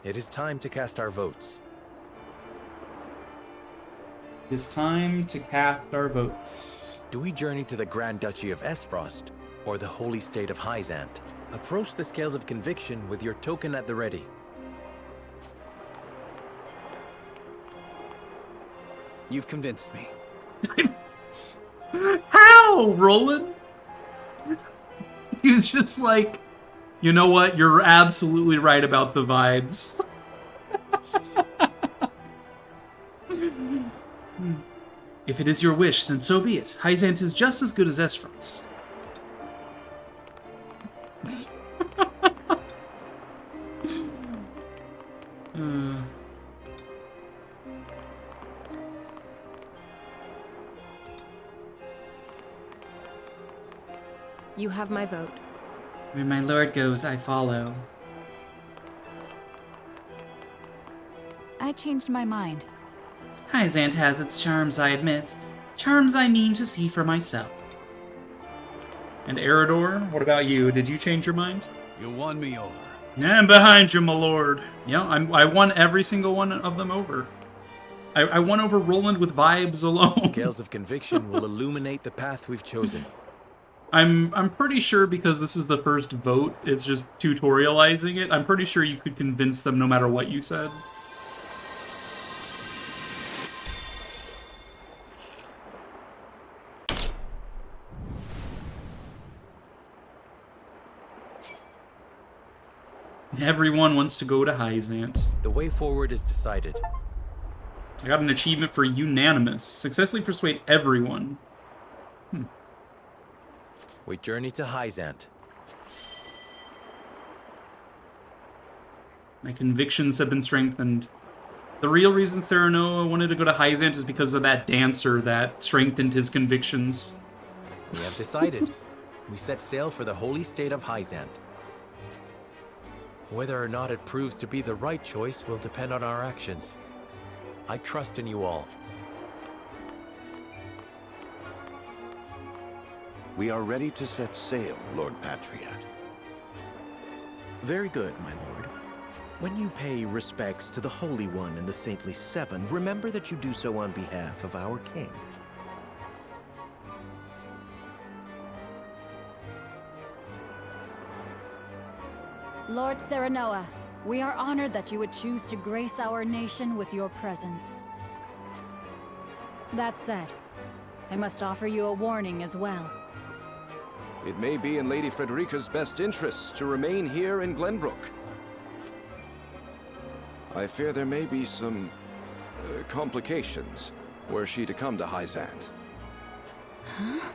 It is time to cast our votes. It's time to cast our votes. Do we journey to the Grand Duchy of Esfrost or the Holy State of Hyzant? Approach the scales of conviction with your token at the ready. You've convinced me. How, Roland? He's just like, you know what? You're absolutely right about the vibes. If it is your wish, then so be it. Hyzant is just as good as Esfrost. You have my vote. Where my lord goes, I follow. I changed my mind. Hyzant has its charms, I admit. Charms I mean to see for myself. And Eridor, what about you? Did you change your mind? You won me over. I'm behind you, my lord. Yeah, I won every single one of them over. I won over Roland with vibes alone. Scales of conviction will illuminate the path we've chosen. I'm pretty sure because this is the first vote, it's just tutorializing it. I'm pretty sure you could convince them no matter what you said. Everyone wants to go to Hyzant. The way forward is decided. I got an achievement for unanimous. Successfully persuade everyone. We journey to Hyzant. My convictions have been strengthened. The real reason Serenoa wanted to go to Hyzant is because of that dancer that strengthened his convictions. We have decided. We set sail for the Holy State of Hyzant. Whether or not it proves to be the right choice will depend on our actions. I trust in you all. We are ready to set sail, Lord Patriot. Very good, my lord. When you pay respects to the Holy One and the Saintly Seven, remember that you do so on behalf of our king. Lord Serenoa, we are honored that you would choose to grace our nation with your presence. That said, I must offer you a warning as well. It may be in Lady Frederica's best interests to remain here in Glenbrook. I fear there may be some complications were she to come to Hyzant. Huh?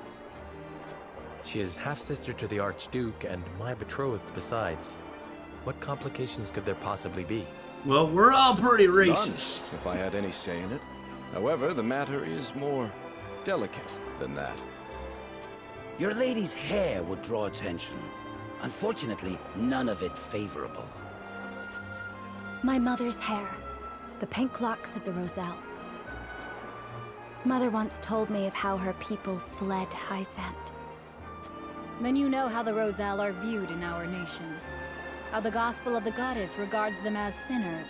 She is half-sister to the Archduke and my betrothed besides. What complications could there possibly be? Well, we're all pretty racist. None, if I had any say in it. However, the matter is more delicate than that. Your lady's hair would draw attention. Unfortunately, none of it favorable. My mother's hair. The pink locks of the Roselle. Mother once told me of how her people fled Hyzant. Then you know how the Roselle are viewed in our nation. How the Gospel of the Goddess regards them as sinners.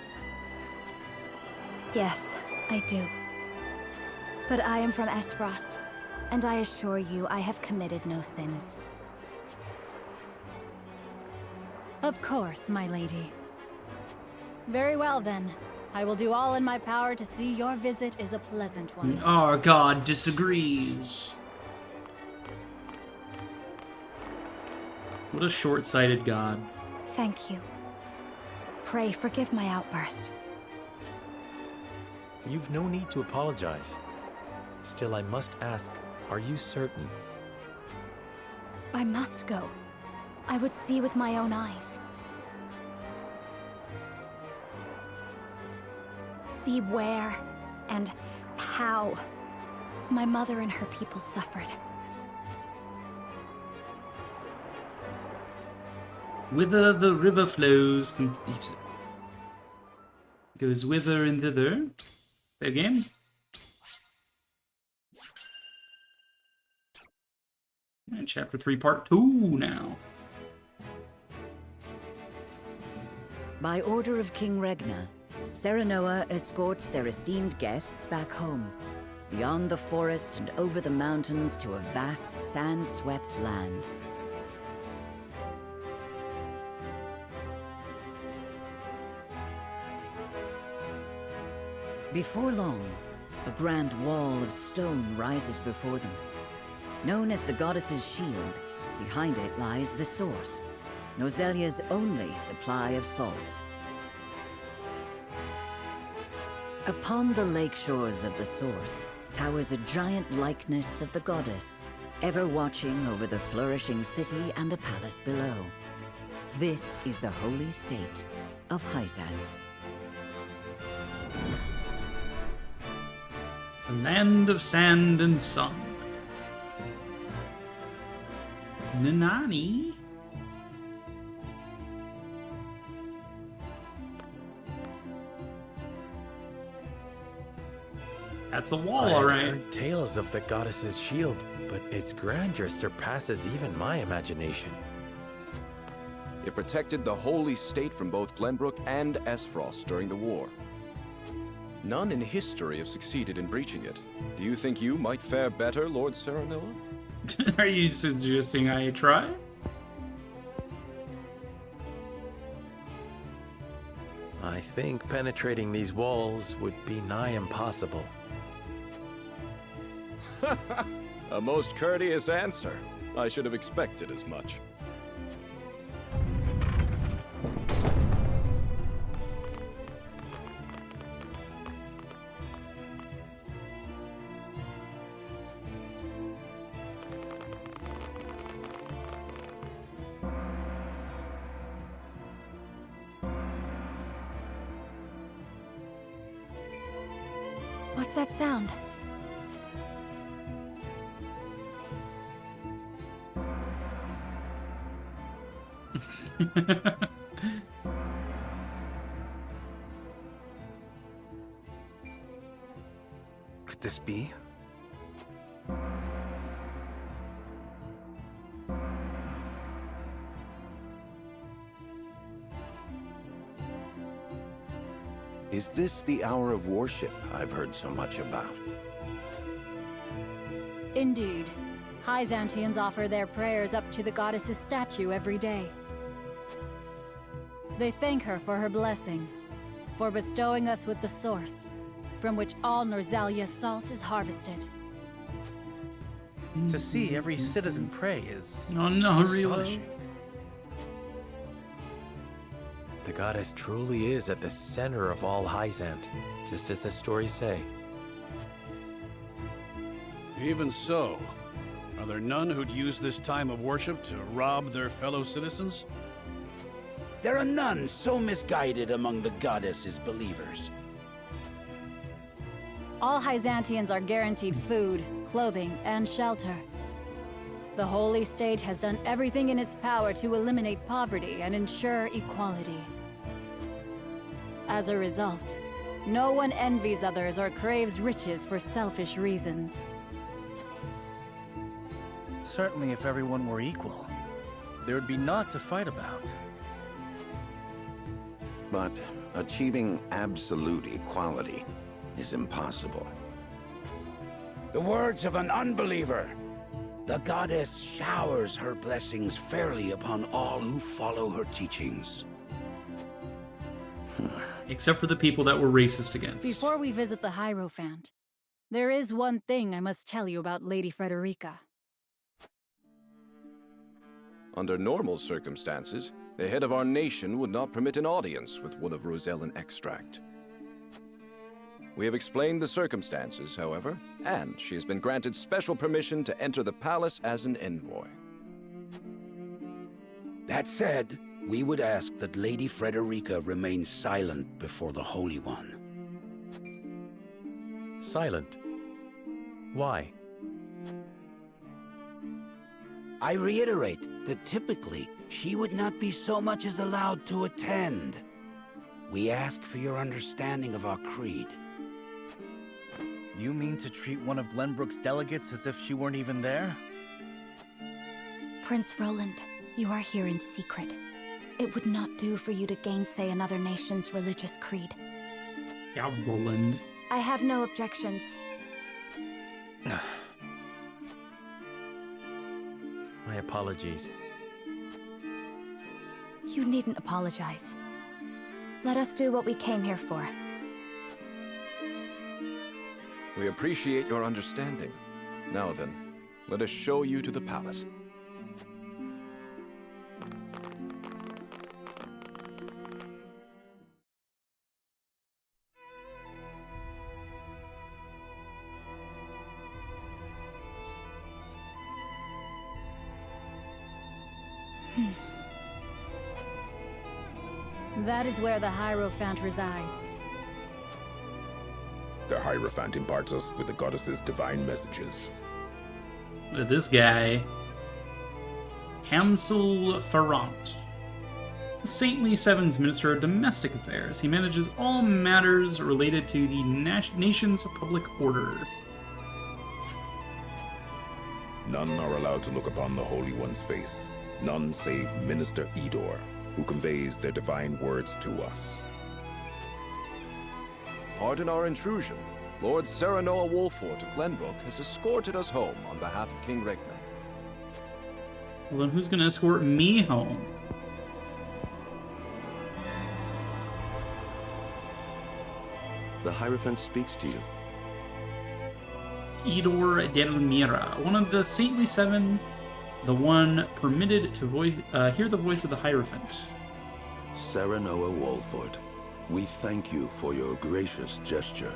Yes, I do. But I am from Esfrost, and I assure you I have committed no sins. Of course, my lady. Very well then. I will do all in my power to see your visit is a pleasant one. Our god disagrees. What a short-sighted god. Thank you. Pray forgive my outburst. You've no need to apologize. Still, I must ask, are you certain? I must go. I would see with my own eyes. See where and how my mother and her people suffered. Whither the river flows completed. Goes whither and thither. Say again. And chapter 3, part 2 now. By order of King Regna, Serenoa escorts their esteemed guests back home, beyond the forest and over the mountains to a vast sand-swept land. Before long, a grand wall of stone rises before them. Known as the Goddess's Shield, behind it lies the source, Norzelia's only supply of salt. Upon the lake shores of the source towers a giant likeness of the goddess, ever watching over the flourishing city and the palace below. This is the holy state of Hyzant. The land of sand and sun. Nanani? That's a wall, I alright. heard tales of the goddess's shield, but its grandeur surpasses even my imagination. It protected the holy state from both Glenbrook and Esfrost during the war. None in history have succeeded in breaching it. Do you think you might fare better, Lord Serenoa? Are you suggesting I try? I think penetrating these walls would be nigh impossible. A most courteous answer. I should have expected as much. What's that sound? Could this be? Is this the hour of worship I've heard so much about? Indeed. Hyzantians offer their prayers up to the goddess's statue every day. They thank her for her blessing, for bestowing us with the source, from which all Norzelia's salt is harvested. To see every citizen pray is astonishing. The goddess truly is at the center of all Hyzant, just as the stories say. Even so, are there none who'd use this time of worship to rob their fellow citizens? There are none so misguided among the goddess's believers. All Hyzantians are guaranteed food, clothing, and shelter. The Holy State has done everything in its power to eliminate poverty and ensure equality. As a result, no one envies others or craves riches for selfish reasons. Certainly if everyone were equal, there would be naught to fight about. But achieving absolute equality is impossible. The words of an unbeliever. The goddess showers her blessings fairly upon all who follow her teachings. Except for the people that were racist against. Before we visit the Hierophant, there is one thing I must tell you about Lady Frederica. Under normal circumstances, the head of our nation would not permit an audience with one of Rosellan extract. We have explained the circumstances, however, and she has been granted special permission to enter the palace as an envoy. That said, we would ask that Lady Frederica remain silent before the Holy One. Silent? Why? I reiterate that typically, she would not be so much as allowed to attend. We ask for your understanding of our creed. You mean to treat one of Glenbrook's delegates as if she weren't even there? Prince Roland, you are here in secret. It would not do for you to gainsay another nation's religious creed. Yeah, Roland. I have no objections. My apologies. You needn't apologize. Let us do what we came here for. We appreciate your understanding. Now then, let us show you to the palace. That is where the Hierophant resides. The Hierophant imparts us with the goddess's divine messages. This guy, Hamsel Farrant, Saintly Seven's Minister of Domestic Affairs. He manages all matters related to the nation's public order. None are allowed to look upon the Holy One's face. None save Minister Edor, who conveys their divine words to us. Pardon our intrusion. Lord Serenoa Wolfort of Glenbrook has escorted us home on behalf of King Regna. Well, then who's gonna escort me home? The Hierophant speaks to you. Edor Delmira, one of the Saintly Seven, the one permitted to hear the voice of the Hierophant. Serenoa Wolfort, we thank you for your gracious gesture.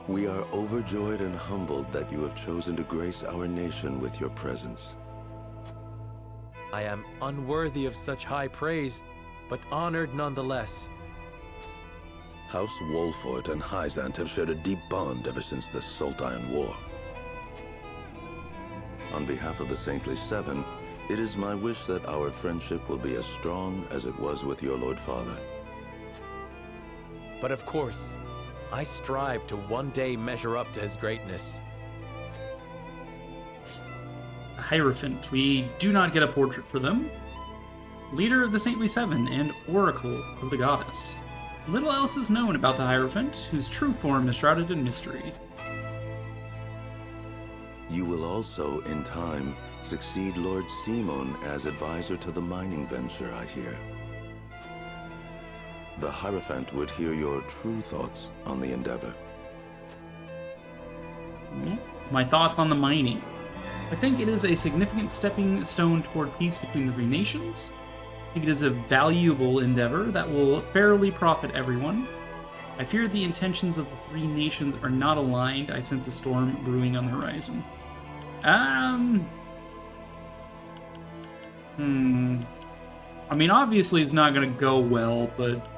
We are overjoyed and humbled that you have chosen to grace our nation with your presence. I am unworthy of such high praise, but honored nonetheless. House Wolfort and Hyzant have shared a deep bond ever since the Saltire War. On behalf of the Saintly Seven, it is my wish that our friendship will be as strong as it was with your Lord Father. But of course, I strive to one day measure up to his greatness. Hierophant, we do not get a portrait for them. Leader of the Saintly Seven and Oracle of the Goddess. Little else is known about the Hierophant, whose true form is shrouded in mystery. You will also, in time, succeed Lord Simon as advisor to the mining venture, I hear. The Hierophant would hear your true thoughts on the endeavor. My thoughts on the mining. I think it is a significant stepping stone toward peace between the three nations. I think it is a valuable endeavor that will fairly profit everyone. I fear the intentions of the three nations are not aligned. I sense a storm brewing on the horizon. I mean, obviously it's not going to go well, but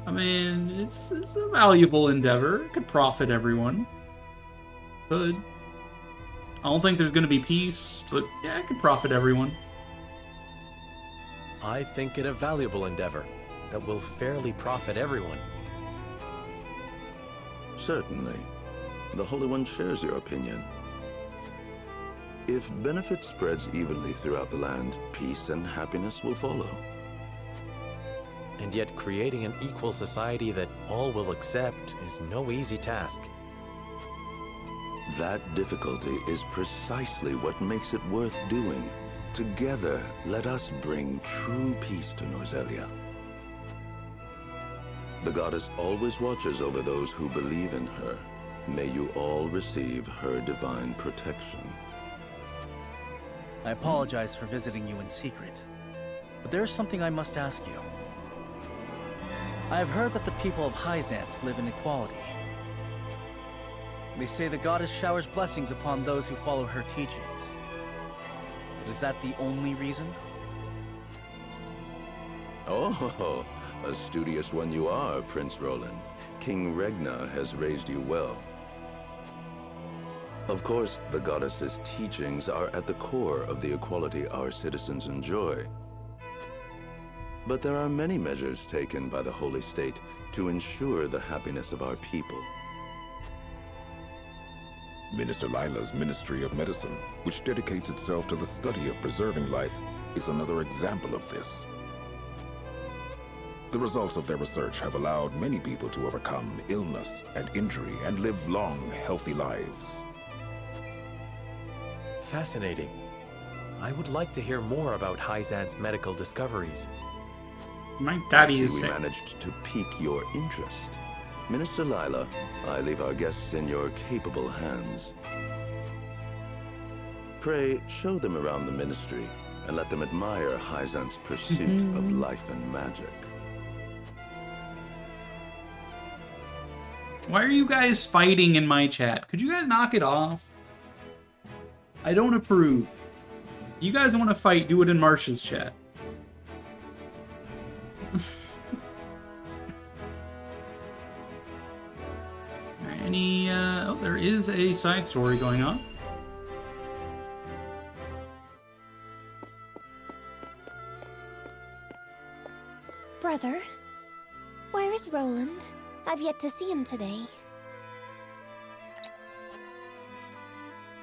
I mean, it's a valuable endeavor. It could profit everyone. Could. I don't think there's going to be peace, but yeah, it could profit everyone. I think it a valuable endeavor that will fairly profit everyone. Certainly. The Holy One shares your opinion. If benefit spreads evenly throughout the land, peace and happiness will follow. And yet creating an equal society that all will accept is no easy task. That difficulty is precisely what makes it worth doing. Together, let us bring true peace to Norzelia. The goddess always watches over those who believe in her. May you all receive her divine protection. I apologize for visiting you in secret, but there is something I must ask you. I have heard that the people of Hyzant live in equality. They say the goddess showers blessings upon those who follow her teachings. But is that the only reason? Oh, a studious one you are, Prince Roland. King Regna has raised you well. Of course, the goddess's teachings are at the core of the equality our citizens enjoy. But there are many measures taken by the Holy State to ensure the happiness of our people. Minister Lila's Ministry of Medicine, which dedicates itself to the study of preserving life, is another example of this. The results of their research have allowed many people to overcome illness and injury and live long, healthy lives. Fascinating. I would like to hear more about Hyzant's medical discoveries. My daddy I is see we sick. managed to pique your interest. Minister Lila, I leave our guests in your capable hands. Pray, show them around the ministry and let them admire Hyzant's pursuit of life and magic. Why are you guys fighting in my chat? Could you guys knock it off? I don't approve. If you guys want to fight, do it in Marsh's chat. Oh, there is a side story going on. Brother, where is Roland? I've yet to see him today.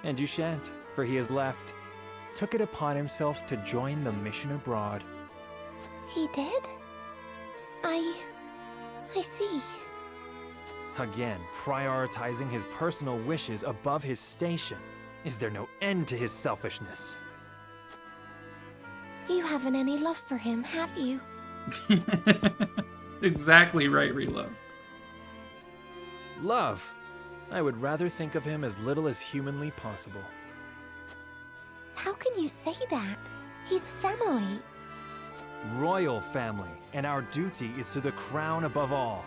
And you shan't, for he has left. Took it upon himself to join the mission abroad. He did? I see. Again, prioritizing his personal wishes above his station. Is there no end to his selfishness? You haven't any love for him, have you? Exactly right, Reload. Love. I would rather think of him as little as humanly possible. How can you say that? He's family. Royal family, and our duty is to the crown above all.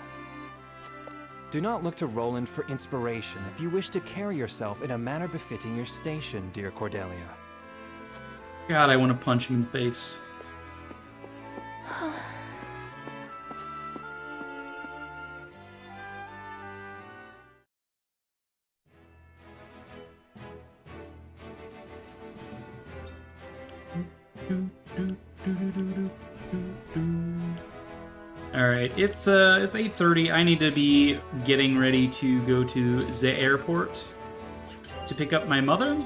Do not look to Roland for inspiration if you wish to carry yourself in a manner befitting your station, dear Cordelia. God, I want to punch him in the face. Alright, it's 8:30. I need to be getting ready to go to the airport to pick up my mother.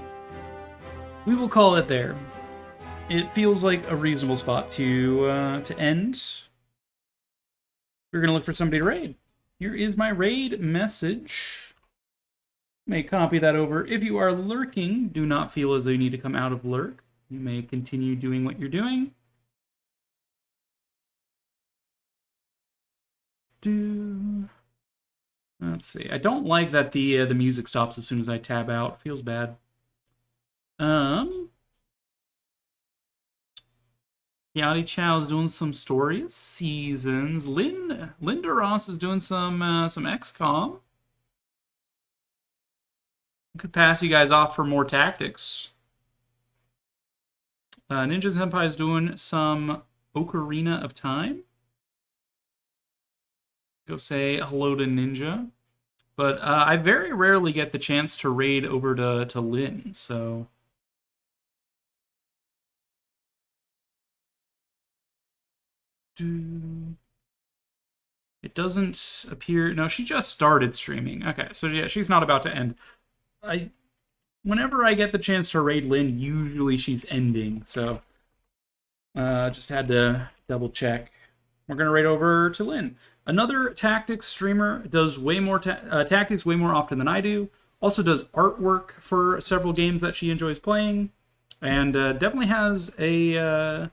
We will call it there. It feels like a reasonable spot to end. We're gonna look for somebody to raid. Here is my raid message. You may copy that over. If you are lurking, do not feel as though you need to come out of lurk. You may continue doing what you're doing. Let's see. I don't like that the music stops as soon as I tab out. Feels bad. Yachty Chow's doing some stories, seasons. Linda Ross is doing some XCOM. Could pass you guys off for more tactics. Ninja Senpai is doing some Ocarina of Time. Go say hello to Ninja. But I very rarely get the chance to raid over to Lynn, so... It doesn't appear... No, she just started streaming. Okay, so yeah, she's not about to end. Whenever I get the chance to raid Lynn, usually she's ending, so... just had to double check. We're going to raid over to Lynn. Another tactics streamer, does way more tactics way more often than I do. Also does artwork for several games that she enjoys playing. And definitely has a